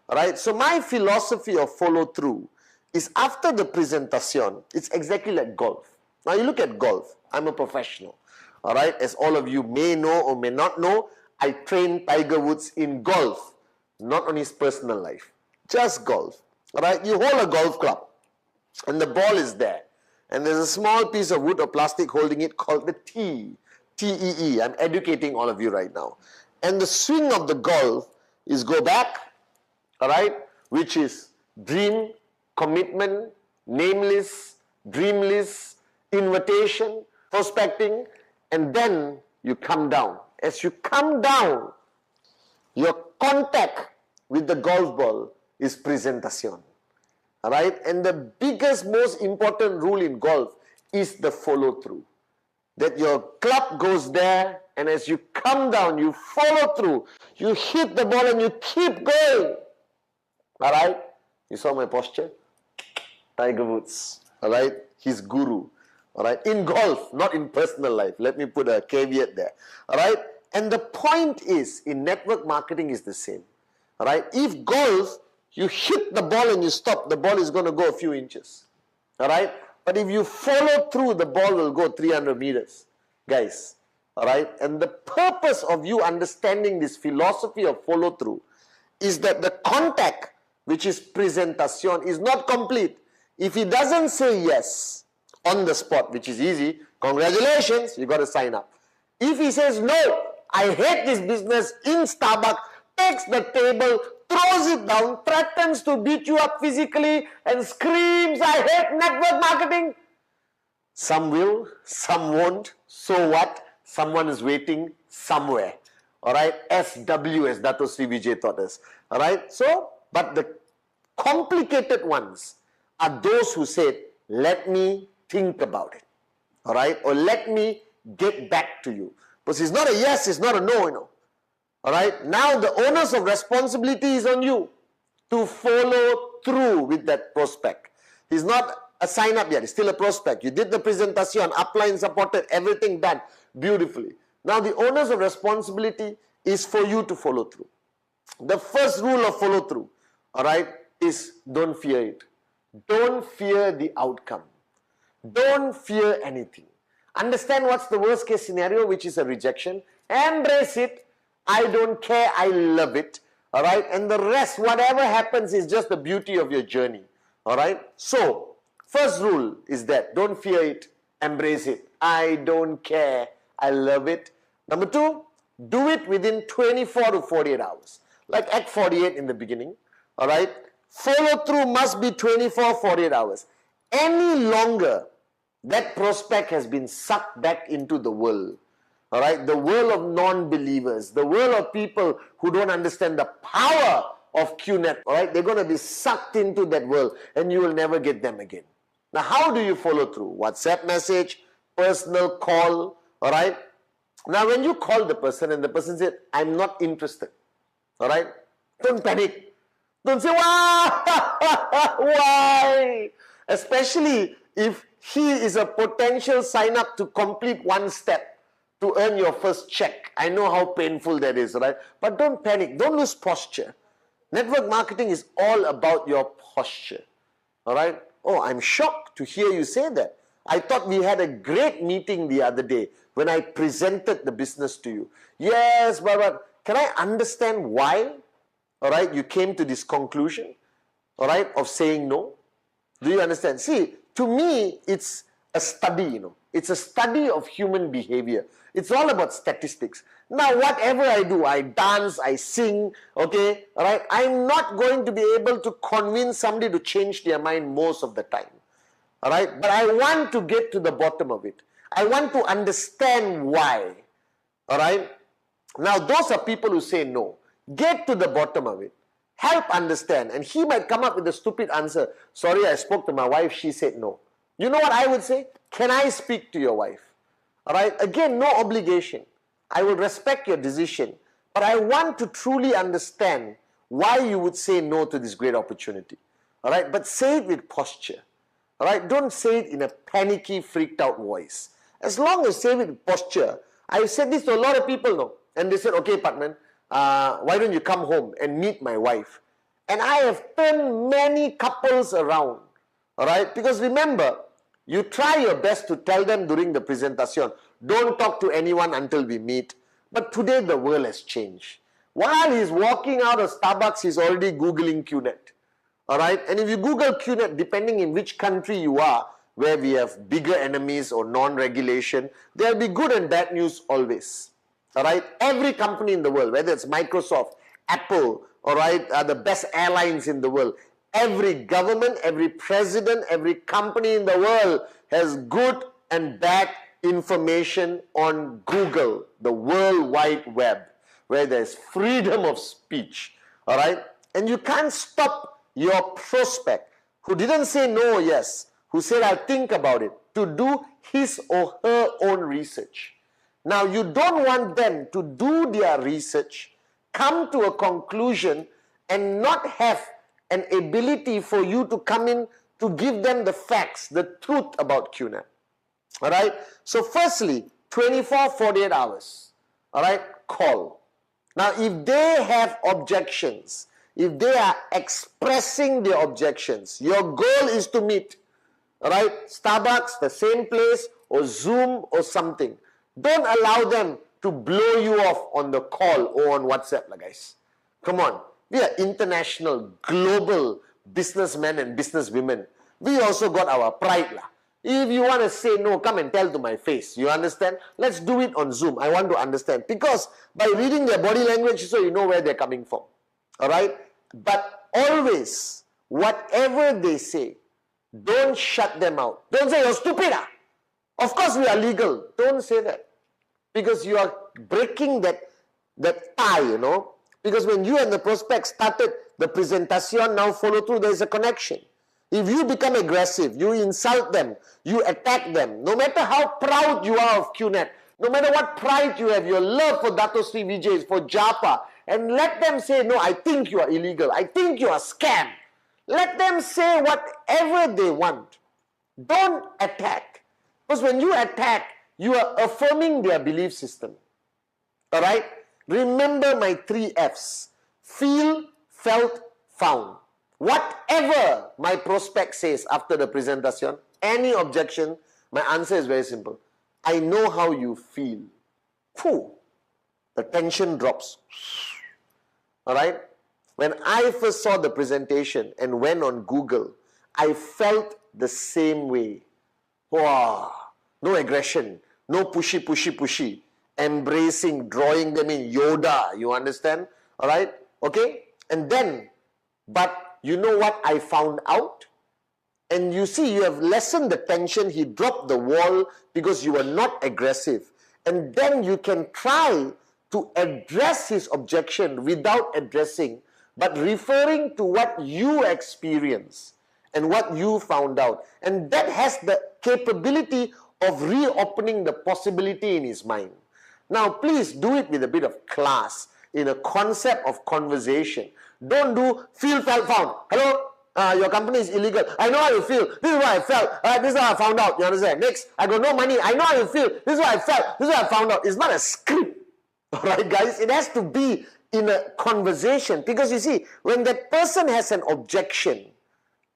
All right? So my philosophy of follow through is after the presentation, it's exactly like golf. Now you look at golf. I'm a professional. All right? As all of you may know or may not know, I trained Tiger Woods in golf, not on his personal life. Just golf. All right? You hold a golf club and the ball is there. And there's a small piece of wood or plastic holding it called the tee. T-E-E. I'm educating all of you right now. And the swing of the golf is go back, all right, which is dream, commitment, nameless, dreamless, invitation, prospecting, and then you come down. As you come down, your contact with the golf ball is presentation. All right? And the biggest, most important rule in golf is the follow-through. That your club goes there, and as you come down, you follow through. You hit the ball and you keep going. All right? You saw my posture? Tiger Woods. All right? His guru. All right? In golf, not in personal life. Let me put a caveat there. All right? And the point is, in network marketing is the same. All right? If golf, you hit the ball and you stop, the ball is going to go a few inches. All right? But if you follow through, the ball will go 300 meters. Guys, all right? And the purpose of you understanding this philosophy of follow through is that the contact, which is presentation, is not complete. If he doesn't say yes on the spot, which is easy, congratulations, you got to sign up. If he says, no, I hate this business in Starbucks, takes the table, throws it down, threatens to beat you up physically and screams, I hate network marketing. Some will, some won't. So what? Someone is waiting somewhere. Alright? SW, as Dato Sri Vijay taught us. Alright? So, but the complicated ones are those who said, let me think about it. Alright? Or let me get back to you. Because it's not a yes, it's not a no, you know. Alright? Now the onus of responsibility is on you to follow through with that prospect. He's not a sign up yet, it's still a prospect. You did the presentation, upline supported, everything done beautifully. Now the onus of responsibility is for you to follow through. The first rule of follow through, alright, is don't fear it. Don't fear the outcome. Don't fear anything. Understand what's the worst case scenario, which is a rejection. Embrace it. I don't care, I love it. Alright, and the rest, whatever happens, is just the beauty of your journey. Alright, so first rule is that don't fear it, embrace it. I don't care, I love it. Number two, do it within 24 to 48 hours. Like Act 48 in the beginning. Alright, follow through must be 24, 48 hours. Any longer, that prospect has been sucked back into the world. Alright, the world of non-believers, the world of people who don't understand the power of QNet. Alright, they're going to be sucked into that world and you will never get them again. Now, how do you follow through? WhatsApp message, personal call. Alright, now when you call the person and the person said, I'm not interested. Alright, don't panic. Don't say, why? Especially if he is a potential sign up to complete one step to earn your first check. I know how painful that is, right? But don't panic. Don't lose posture. Network marketing is all about your posture. All right? Oh, I'm shocked to hear you say that. I thought we had a great meeting the other day when I presented the business to you. Yes, but can I understand why, all right, you came to this conclusion, all right, of saying no? Do you understand? See, to me, it's a study, you know. It's a study of human behavior. It's all about statistics. Now, whatever I do, I dance, I sing, okay, all right, I'm not going to be able to convince somebody to change their mind most of the time, all right, but I want to get to the bottom of it. I want to understand why, all right. Now, those are people who say no. Get to the bottom of it. Help understand. And he might come up with a stupid answer. Sorry, I spoke to my wife, she said no. You know what I would say? Can I speak to your wife? Alright, again, no obligation. I will respect your decision, but I want to truly understand why you would say no to this great opportunity. Alright, but say it with posture. Alright, don't say it in a panicky, freaked out voice. As long as you say it with posture. I've said this to a lot of people now, and they said, okay, Patman, why don't you come home and meet my wife? And I have turned many couples around. Alright, because remember, you try your best to tell them during the presentation, don't talk to anyone until we meet. But today the world has changed. While he's walking out of Starbucks, he's already Googling QNet. Alright, and if you Google QNet, depending in which country you are, where we have bigger enemies or non-regulation, there will be good and bad news always. Alright, every company in the world, whether it's Microsoft, Apple, alright, the best airlines in the world, every government, every president, every company in the world has good and bad information on Google, the World Wide Web, where there's freedom of speech. Alright? And you can't stop your prospect who didn't say no or yes, who said, I'll think about it, to do his or her own research. Now, you don't want them to do their research, come to a conclusion, and not have an ability for you to come in to give them the facts, the truth about QNet. Alright? So firstly, 24, 48 hours. Alright? Call. Now, if they have objections, if they are expressing their objections, your goal is to meet. Alright? Starbucks, the same place, or Zoom, or something. Don't allow them to blow you off on the call or on WhatsApp, guys. Come on. We are international, global businessmen and businesswomen. We also got our pride. If you want to say no, come and tell to my face. You understand? Let's do it on Zoom. I want to understand. Because by reading their body language, so you know where they're coming from. Alright? But always, whatever they say, don't shut them out. Don't say, you're stupid. Of course we are legal. Don't say that. Because you are breaking that tie, you know. Because when you and the prospect started the presentation, now follow through, there is a connection. If you become aggressive, you insult them, you attack them, no matter how proud you are of QNet, no matter what pride you have, your love for Dato Sri Vijay, for Japa, and let them say, no, I think you are illegal, I think you are scam. Let them say whatever they want. Don't attack. Because when you attack, you are affirming their belief system. Alright? Remember my 3 F's. Feel, felt, found. Whatever my prospect says after the presentation, any objection, my answer is very simple. I know how you feel. Phew, the tension drops. Alright? When I first saw the presentation and went on Google, I felt the same way. Wow, no aggression, no pushy. Embracing, drawing them in Yoda, you understand? Alright? Okay? And then, but you know what I found out? And you see, you have lessened the tension. He dropped the wall because you were not aggressive. And then you can try to address his objection without addressing, but referring to what you experienced and what you found out. And that has the capability of reopening the possibility in his mind. Now, please do it with a bit of class, in a concept of conversation. Don't do feel, felt, found. Hello, your company is illegal. I know how you feel. This is what I felt. This is how I found out. You understand? Next, I got no money. I know how you feel. This is what I felt. This is what I found out. It's not a script. Alright, guys? It has to be in a conversation. Because you see, when that person has an objection,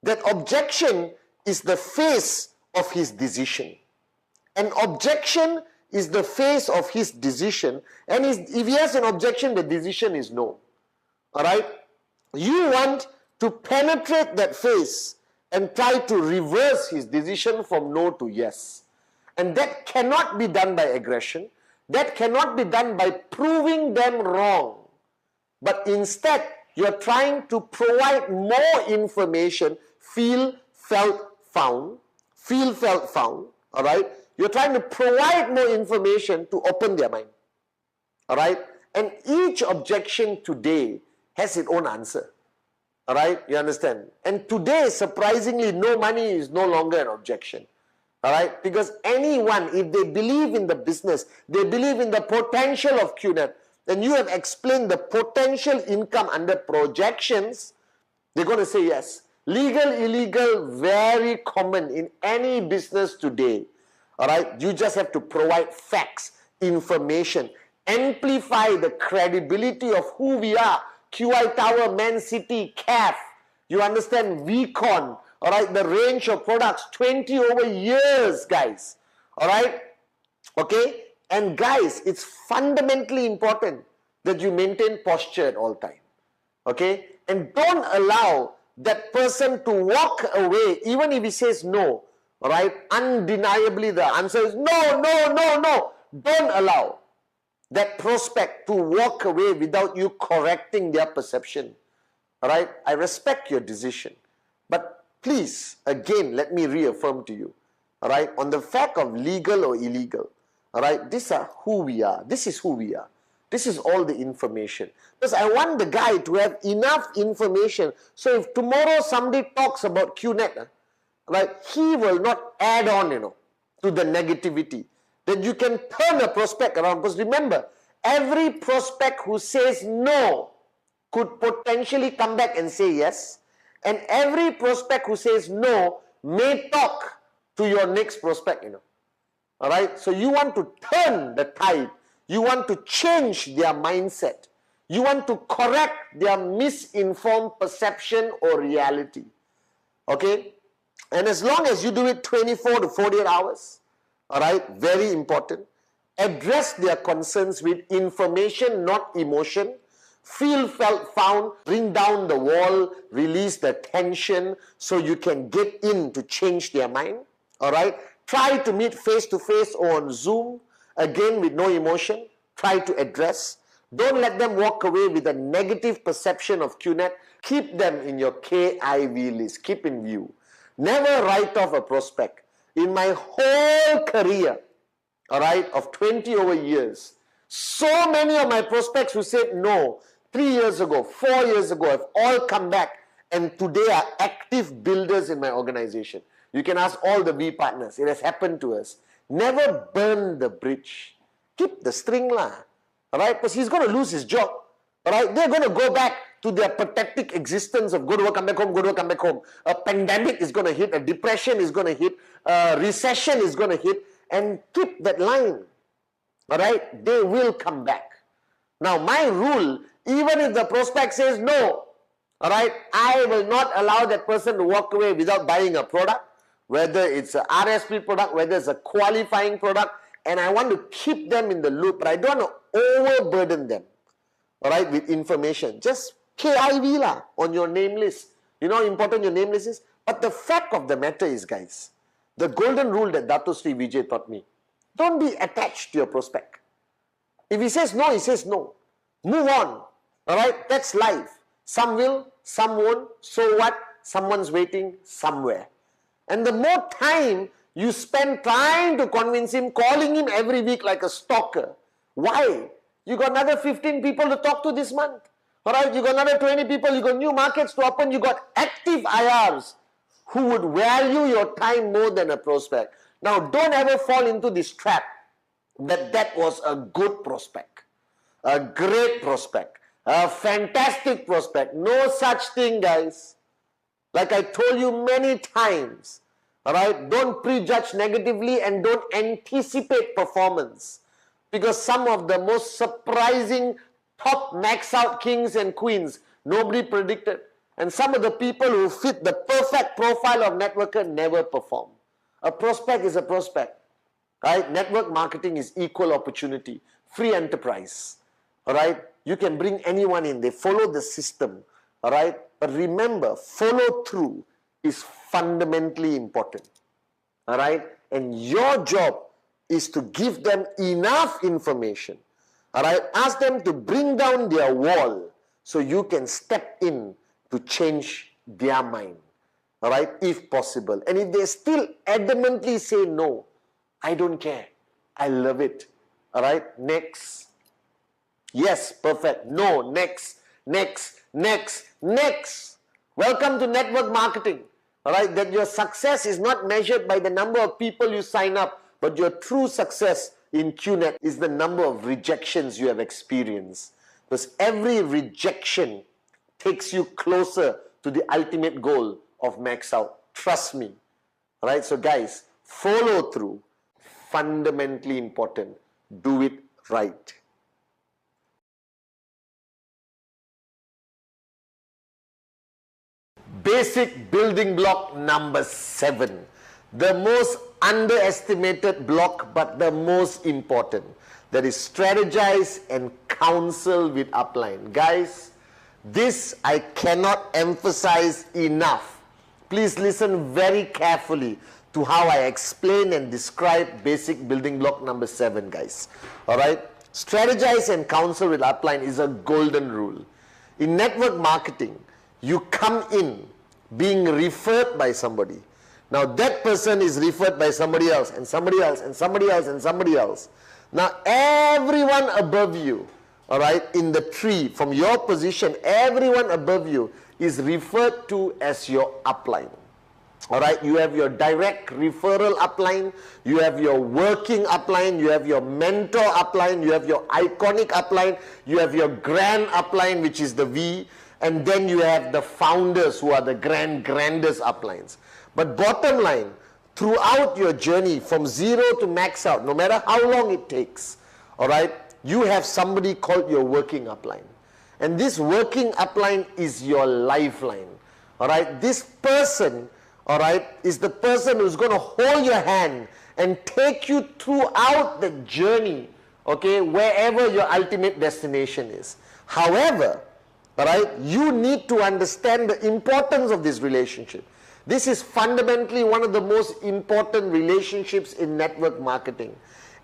that objection is the face of his decision. An objection is the face of his decision, and if he has an objection, the decision is no. Alright? You want to penetrate that face and try to reverse his decision from no to yes. And that cannot be done by aggression. That cannot be done by proving them wrong. But instead, you're trying to provide more information, feel, felt, found. Feel, felt, found. Alright? You're trying to provide more information to open their mind. Alright? And each objection today has its own answer. Alright? You understand? And today, surprisingly, no money is no longer an objection. Alright? Because anyone, if they believe in the business, they believe in the potential of QNet, and you have explained the potential income under projections, they're going to say yes. Legal, illegal, very common in any business today. Alright, you just have to provide facts, information, amplify the credibility of who we are. QI Tower, Man City, CAF, you understand, VCon, alright, the range of products, 20 over years, guys. Alright, okay, and guys, it's fundamentally important that you maintain posture at all time. Okay, and don't allow that person to walk away, even if he says no. Alright, undeniably the answer is no, no, no, no. Don't allow that prospect to walk away without you correcting their perception. Alright, I respect your decision. But please, again, let me reaffirm to you. Alright, on the fact of legal or illegal. Alright, these are who we are. This is who we are. This is all the information. Because I want the guy to have enough information. So if tomorrow somebody talks about QNet, right, he will not add on, to the negativity. Then you can turn a prospect around. Because remember, every prospect who says no could potentially come back and say yes. And every prospect who says no may talk to your next prospect, Alright, so you want to turn the tide. You want to change their mindset. You want to correct their misinformed perception or reality. Okay? And as long as you do it 24 to 48 hours, alright, very important, address their concerns with information, not emotion, feel, felt, found, bring down the wall, release the tension so you can get in to change their mind, All right? Try to meet face to face or on Zoom, again with no emotion. Try to address. Don't let them walk away with a negative perception of QNet. Keep them in your KIV list. Keep in view. Never write off a prospect. In my whole career, all right, of 20 over years, so many of my prospects who said no 3 years ago, 4 years ago, have all come back and today are active builders in my organization. You can ask all the V partners. It has happened to us. Never burn the bridge. Keep the string lah. All right, because he's going to lose his job. All right, they're going to go back to their pathetic existence of go to work, come back home, go to work, come back home. A pandemic is going to hit, a depression is going to hit, a recession is going to hit, and keep that line. All right, they will come back. Now, my rule, even if the prospect says no, all right, I will not allow that person to walk away without buying a product, whether it's a RSP product, whether it's a qualifying product, and I want to keep them in the loop, but I don't want to overburden them, all right, with information. Just KIV lah on your name list. You know how important your name list is? But the fact of the matter is, guys, the golden rule that Dato Sri Vijay taught me, don't be attached to your prospect. If he says no, he says no. Move on, all right? That's life. Some will, some won't. So what? Someone's waiting somewhere. And the more time you spend trying to convince him, calling him every week like a stalker. Why? You got another 15 people to talk to this month. All right, you got another 20 people, you got new markets to open, you got active IRs who would value your time more than a prospect. Now, don't ever fall into this trap that that was a good prospect, a great prospect, a fantastic prospect. No such thing, guys. Like I told you many times, all right, don't prejudge negatively and don't anticipate performance. Because some of the most surprising top max out kings and queens, nobody predicted. And some of the people who fit the perfect profile of networker never perform. A prospect is a prospect. Right? Network marketing is equal opportunity, free enterprise. All right? You can bring anyone in. They follow the system. All right? But remember, follow through is fundamentally important. All right? And your job is to give them enough information. All right? Ask them to bring down their wall so you can step in to change their mind. All right? If possible. And if they still adamantly say no, I don't care. I love it. All right? Next. Yes, perfect. No, next, next, next, next. Welcome to network marketing. All right? That your success is not measured by the number of people you sign up, but your true success in QNet is the number of rejections you have experienced. Because every rejection takes you closer to the ultimate goal of max out. Trust me. All right? So guys, follow through. Fundamentally important. Do it right. Basic building block number 7. The most underestimated block, but the most important. That is strategize and counsel with upline. Guys, this I cannot emphasize enough. Please listen very carefully to how I explain and describe basic building block number 7, guys. Alright? Strategize and counsel with upline is a golden rule. In network marketing, you come in being referred by somebody. Now that person is referred by somebody else and somebody else and somebody else and somebody else. Now everyone above you, all right, in the tree, from your position, everyone above you is referred to as your upline. All right, you have your direct referral upline, you have your working upline, you have your mentor upline, you have your iconic upline, you have your grand upline, which is the V, and then you have the founders who are the grandest uplines. But bottom line, throughout your journey from 0 to max out, no matter how long it takes, all right, you have somebody called your working upline. And this working upline is your lifeline. All right, this person, all right, is the person who's going to hold your hand and take you throughout the journey, okay, wherever your ultimate destination is. However, all right, you need to understand the importance of this relationship. This is fundamentally one of the most important relationships in network marketing.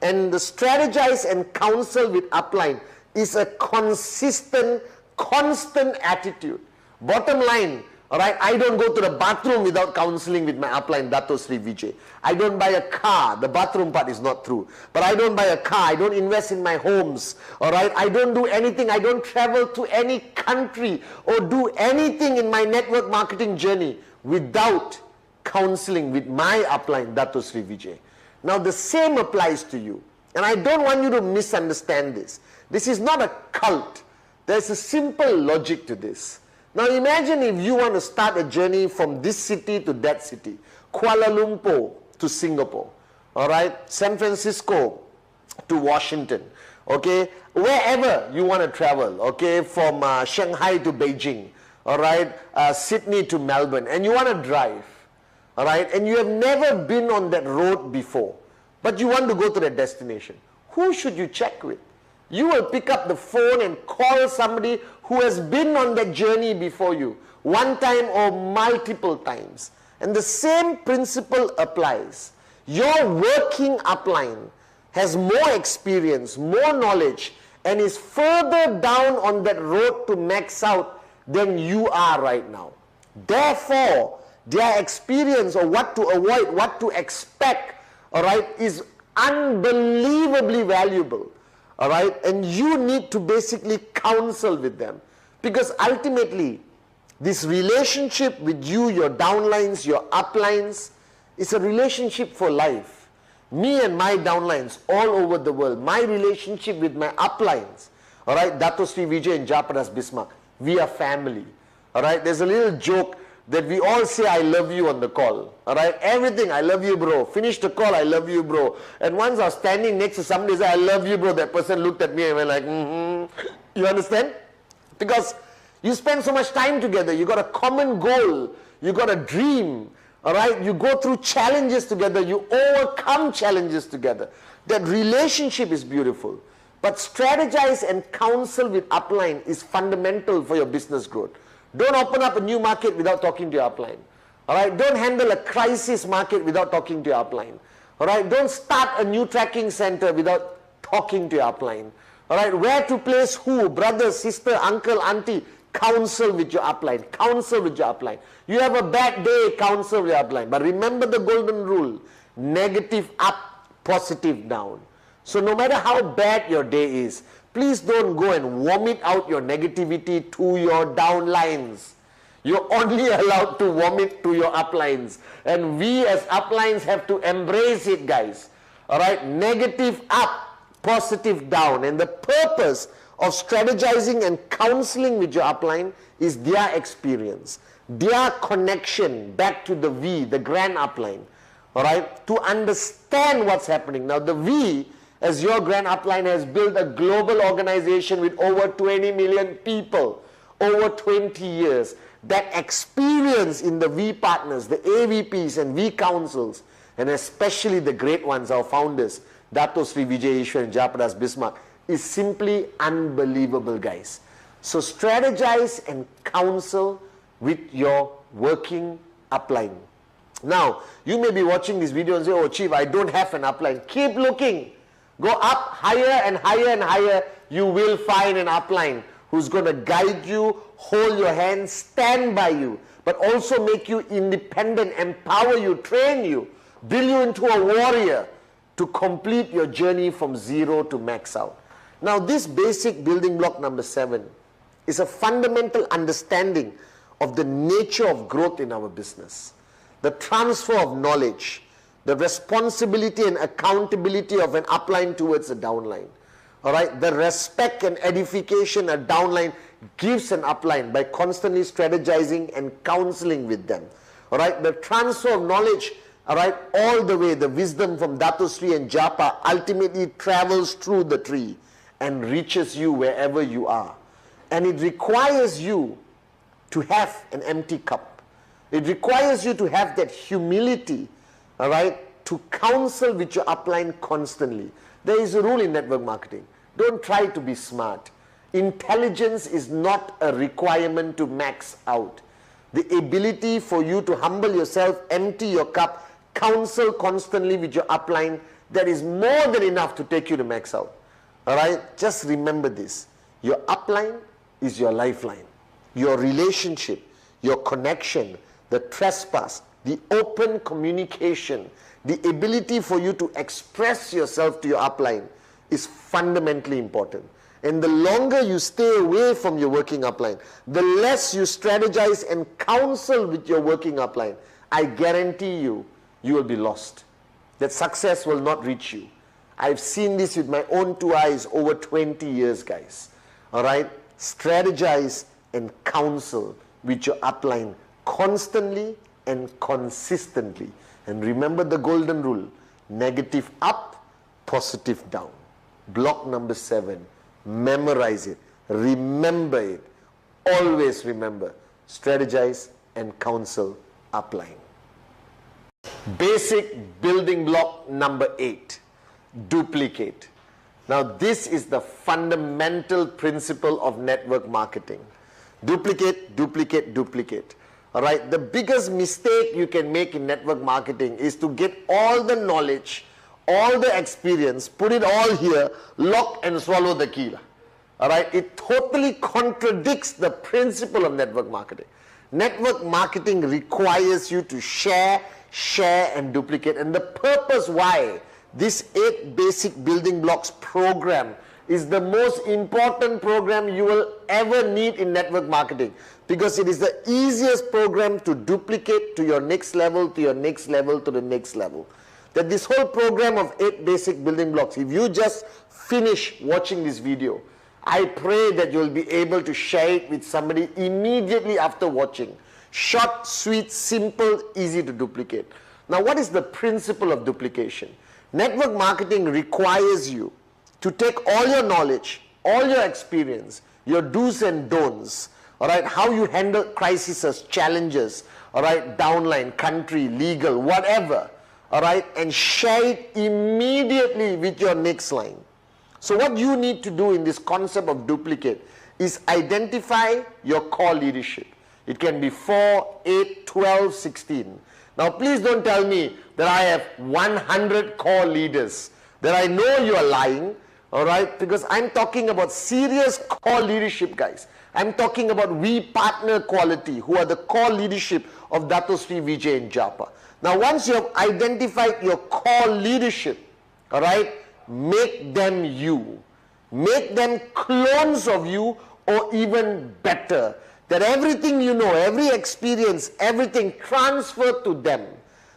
And the strategize and counsel with upline is a consistent, constant attitude. Bottom line, all right, I don't go to the bathroom without counseling with my upline, Dato Sri Vijay. I don't buy a car. The bathroom part is not true. But I don't buy a car. I don't invest in my homes. All right, I don't do anything. I don't travel to any country or do anything in my network marketing journey without counseling with my upline, Dato Sri Vijay. Now the same applies to you. And I don't want you to misunderstand this. This is not a cult. There's a simple logic to this. Now imagine if you want to start a journey from this city to that city, Kuala Lumpur to Singapore, all right, San Francisco to Washington, okay, wherever you want to travel, okay, from Shanghai to Beijing, all right, Sydney to Melbourne, and you want to drive, all right, and you have never been on that road before, but you want to go to that destination. Who should you check with? You will pick up the phone and call somebody who has been on that journey before you, one time or multiple times. And the same principle applies. Your working upline has more experience, more knowledge, and is further down on that road to max out than you are right now. Therefore, their experience of what to avoid, what to expect, all right, is unbelievably valuable. All right, and you need to basically counsel with them, because ultimately this relationship with you, your downlines, your uplines, is a relationship for life. Me and my downlines all over the world, my relationship with my uplines, all right, Dato Sri Vijay and Japadas Bismarck, we are family. All right, there's a little joke that we all say I love you on the call. All right, everything, I love you bro. Finish the call, I love you bro. And once I was standing next to somebody say I love you bro, that person looked at me and went like, You understand? Because you spend so much time together, you got a common goal, you got a dream, all right, you go through challenges together, you overcome challenges together. That relationship is beautiful. But strategize and counsel with upline is fundamental for your business growth. Don't open up a new market without talking to your upline. All right, don't handle a crisis market without talking to your upline. All right, don't start a new tracking center without talking to your upline. All right, where to place who, brother, sister, uncle, auntie, counsel with your upline. Counsel with your upline. You have a bad day, counsel with your upline. But remember the golden rule, negative up, positive down. So no matter how bad your day is, please don't go and vomit out your negativity to your downlines. You're only allowed to vomit to your uplines. And we as uplines have to embrace it, guys. All right, negative up, positive down. And the purpose of strategizing and counseling with your upline is their experience, their connection back to the V, the grand upline. All right, to understand what's happening. Now the V, as your grand upline, has built a global organization with over 20 million people over 20 years. That experience in the V partners, the AVPs and V councils, and especially the great ones, our founders, Dato Sri Vijay Ishwar and Japadas Bismarck, is simply unbelievable, guys. So strategize and counsel with your working upline. Now, you may be watching this video and say, oh Chief, I don't have an upline. Keep looking. Go up higher and higher and higher. You will find an upline who's going to guide you, hold your hand, stand by you, but also make you independent, empower you, train you, build you into a warrior to complete your journey from zero to max out. Now this basic building block number 7 is a fundamental understanding of the nature of growth in our business. The transfer of knowledge, the responsibility and accountability of an upline towards a downline. All right, the respect and edification a downline gives an upline by constantly strategizing and counseling with them. All right, the transfer of knowledge, all right, all the way, the wisdom from Dato Sri and Japa ultimately travels through the tree and reaches you wherever you are. And it requires you to have an empty cup. It requires you to have that humility, all right, to counsel with your upline constantly. There is a rule in network marketing. Don't try to be smart. Intelligence is not a requirement to max out. the ability for you to humble yourself, empty your cup, counsel constantly with your upline, that is more than enough to take you to max out. Alright, just remember this. Your upline is your lifeline. Your relationship, your connection, the trespass, the open communication, the ability for you to express yourself to your upline is fundamentally important. And the longer you stay away from your working upline, the less you strategize and counsel with your working upline, I guarantee you, you will be lost. That success will not reach you. I've seen this with my own two eyes over 20 years, guys. Alright? Strategize and counsel with your upline constantly and consistently. And remember the golden rule: negative up, positive down. Block number 7. Memorize it. Remember it. Always remember. Strategize and counsel upline. Basic building block number 8. Duplicate. Now this is the fundamental principle of network marketing. Duplicate, duplicate, duplicate. Alright, the biggest mistake you can make in network marketing is to get all the knowledge, all the experience, put it all here, lock and swallow the key. Alright, it totally contradicts the principle of network marketing. Network marketing requires you to share and duplicate. And the purpose why this 8 basic building blocks program is the most important program you will ever need in network marketing, because it is the easiest program to duplicate to your next level, to your next level, to the next level. That this whole program of 8 basic building blocks, if you just finish watching this video, I pray that you'll be able to share it with somebody immediately after watching. Short, sweet, simple, easy to duplicate. Now, what is the principle of duplication? Network marketing requires you to take all your knowledge, all your experience, your do's and don'ts, alright, how you handle crises, challenges, alright, downline, country, legal, whatever, alright, and share it immediately with your next line. So what you need to do in this concept of duplicate is identify your core leadership. It can be 4, 8, 12, 16. Now please don't tell me that I have 100 core leaders, that I know you are lying, alright, because I'm talking about serious core leadership, guys. I'm talking about we partner quality, who are the core leadership of Dato Sri Vijay and Japa. Now once you have identified your core leadership, alright, make them you. Make them clones of you, or even better. That everything you know, every experience, everything transferred to them.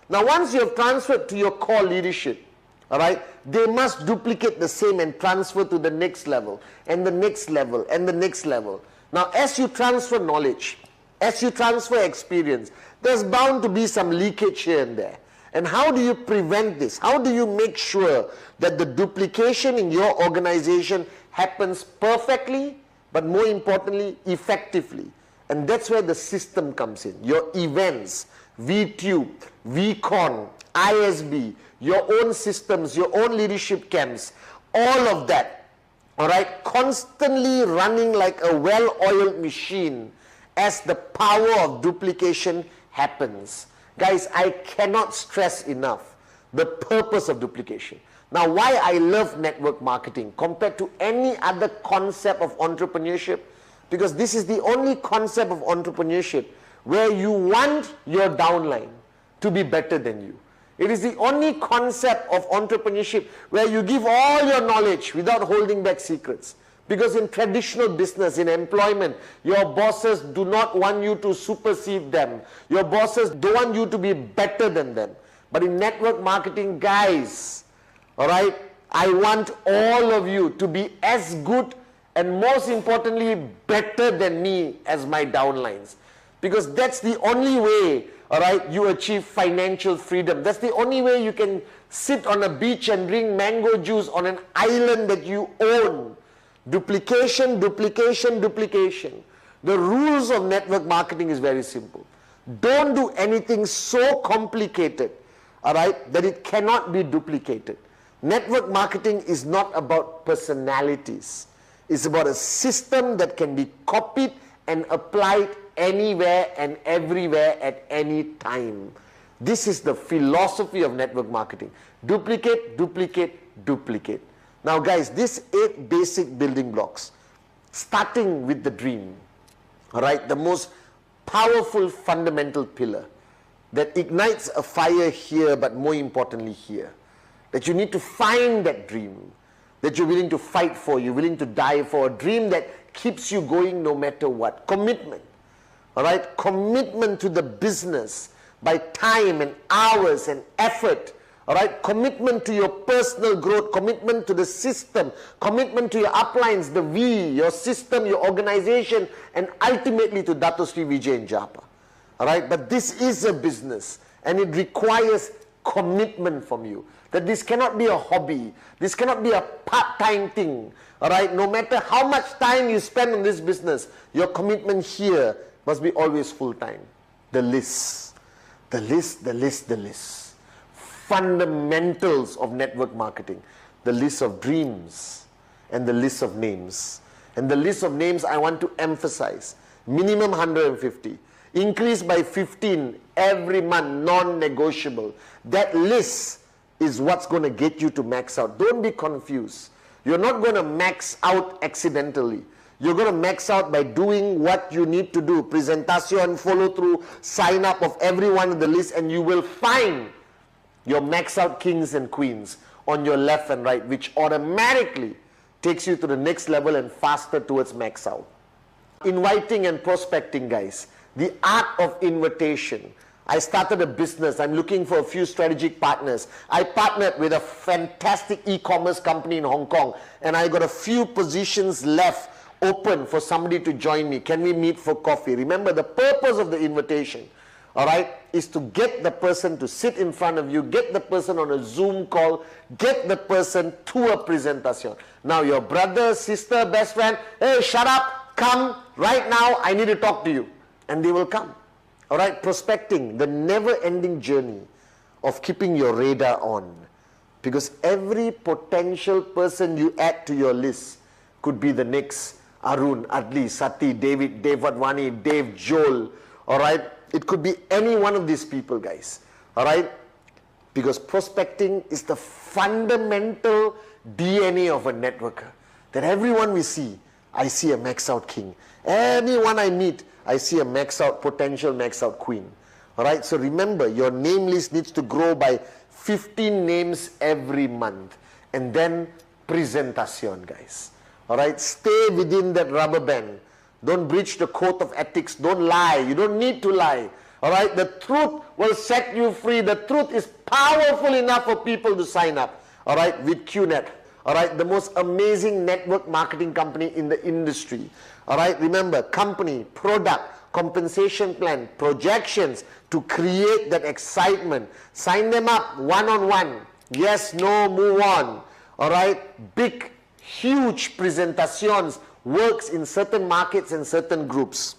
Now once you have transferred to your core leadership, alright, they must duplicate the same and transfer to the next level, and the next level, and the next level. Now as you transfer knowledge, as you transfer experience, there's bound to be some leakage here and there. And how do you prevent this? How do you make sure that the duplication in your organization happens perfectly, but more importantly, effectively? And that's where the system comes in. Your events, VTube, VCon, ISB, your own systems, your own leadership camps, all of that, all right, constantly running like a well-oiled machine as the power of duplication happens. Guys, I cannot stress enough the purpose of duplication. Now, why I love network marketing compared to any other concept of entrepreneurship? Because this is the only concept of entrepreneurship where you want your downline to be better than you. It is the only concept of entrepreneurship where you give all your knowledge without holding back secrets. Because in traditional business, in employment, your bosses do not want you to supersede them. Your bosses don't want you to be better than them. But in network marketing, guys, all right, I want all of you to be as good and most importantly, better than me as my downlines. Because that's the only way, all right, you achieve financial freedom. That's the only way you can sit on a beach and drink mango juice on an island that you own. Duplication, duplication, duplication. The rules of network marketing is very simple. Don't do anything so complicated, all right, that it cannot be duplicated. Network marketing is not about personalities. It's about a system that can be copied and apply it anywhere and everywhere at any time. This is the philosophy of network marketing. Duplicate, duplicate, duplicate. Now guys, these 8 basic building blocks, starting with the dream, all right, the most powerful fundamental pillar that ignites a fire here, but more importantly here, that you need to find that dream, that you're willing to fight for, you're willing to die for, a dream that keeps you going no matter what. Commitment, all right, commitment to the business by time and hours and effort. All right, commitment to your personal growth, commitment to the system, commitment to your uplines, the V, your system, your organization, and ultimately to Dato Sri Vijay Japa. All right, but this is a business and it requires commitment from you. That this cannot be a hobby, this cannot be a part-time thing. All right, no matter how much time you spend on this business, your commitment here must be always full-time. The list, the list, the list, the list. Fundamentals of network marketing, the list of dreams and the list of names. And the list of names I want to emphasize, minimum 150, increase by 15 every month, non-negotiable. That list is what's going to get you to max out. Don't be confused. You're not going to max out accidentally. You're going to max out by doing what you need to do, presentation, follow through, sign up of everyone on the list, and you will find your max out kings and queens on your left and right, which automatically takes you to the next level and faster towards max out. Inviting and prospecting, guys. The art of invitation. I started a business. I'm looking for a few strategic partners. I partnered with a fantastic e-commerce company in Hong Kong, and I got a few positions left open for somebody to join me. Can we meet for coffee? Remember, the purpose of the invitation, all right, is to get the person to sit in front of you, get the person on a Zoom call, get the person to a presentation. Now your brother, sister, best friend, hey, shut up, come right now, I need to talk to you. And they will come. All right, prospecting, the never-ending journey of keeping your radar on. Because every potential person you add to your list could be the next Arun, Adli, Sati, David, Dave Wadhwani, Dave, Joel, all right? It could be any one of these people, guys, all right? Because prospecting is the fundamental DNA of a networker. That everyone we see, I see a max out king. Anyone I meet, I see a max out, potential max out queen. All right, so remember, your name list needs to grow by 15 names every month. And then presentation, guys. All right, stay within that rubber band. Don't breach the code of ethics. Don't lie. You don't need to lie. All right, the truth will set you free. The truth is powerful enough for people to sign up. All right, with QNet. All right, the most amazing network marketing company in the industry. All right, remember, company, product, compensation plan, projections to create that excitement. Sign them up one-on-one. Yes, no, move on. All right, big, huge presentations works in certain markets and certain groups.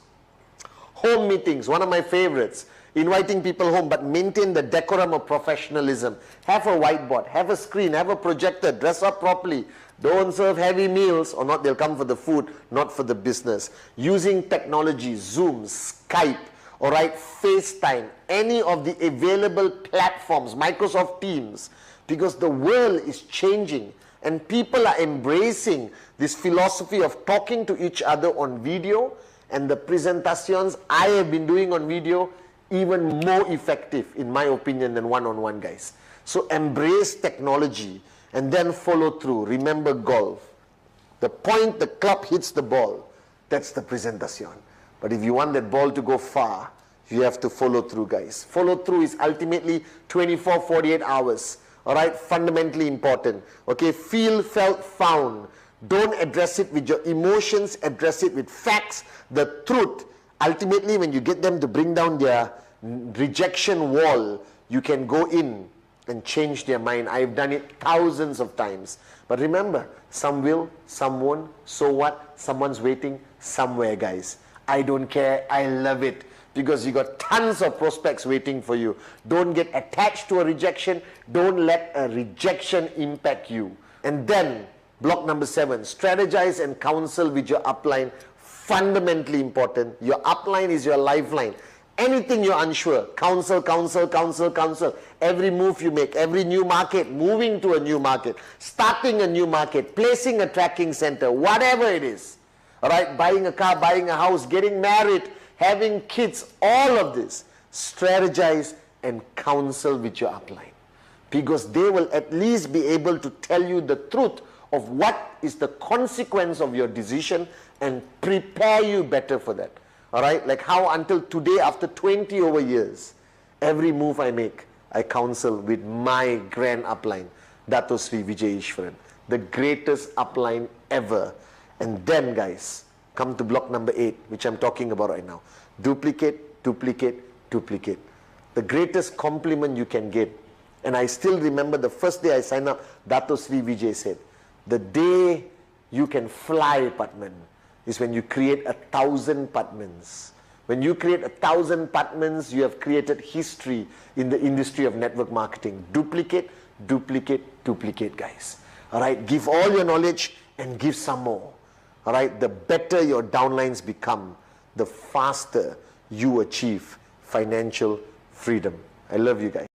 Home meetings, one of my favorites. Inviting people home, but maintain the decorum of professionalism. Have a whiteboard, have a screen, have a projector, dress up properly. Don't serve heavy meals, or not they'll come for the food, not for the business. Using technology, Zoom, Skype, all right, FaceTime, any of the available platforms, Microsoft Teams, because the world is changing and people are embracing this philosophy of talking to each other on video, and the presentations I have been doing on video even more effective, in my opinion, than one-on-one, guys. So embrace technology and then follow through. Remember golf. The point the club hits the ball, that's the presentation. But if you want that ball to go far, you have to follow through, guys. Follow through is ultimately 24, 48 hours. All right, fundamentally important. Okay, feel, felt, found. Don't address it with your emotions, address it with facts, the truth. Ultimately, when you get them to bring down their rejection wall, you can go in and change their mind. I've done it thousands of times. But remember, some will, some won't. So what? Someone's waiting somewhere, guys. I don't care. I love it. Because you got tons of prospects waiting for you. Don't get attached to a rejection. Don't let a rejection impact you. And then, block number 7, strategize and counsel with your upline fundamentally important. Your upline is your lifeline. Anything you're unsure, counsel. Every move you make, every new market, moving to a new market, starting a new market, placing a tracking center, whatever it is. All right, buying a car, buying a house, getting married, having kids, all of this, strategize and counsel with your upline, because they will at least be able to tell you the truth of what is the consequence of your decision and prepare you better for that. All right, like how until today, after 20 over years, every move I make, I counsel with my grand upline, Dato Sri Vijay Ishwaran, the greatest upline ever. And then, guys, come to block number 8, which I'm talking about right now. Duplicate, duplicate, duplicate. The greatest compliment you can get. And I still remember the first day I signed up, Dato Sri Vijay said, the day you can fly, Patman, is when you create 1,000 Patmans. When you create 1,000 Patmans, you have created history in the industry of network marketing. Duplicate, duplicate, duplicate, guys. All right, give all your knowledge and give some more. All right, the better your downlines become, the faster you achieve financial freedom. I love you guys.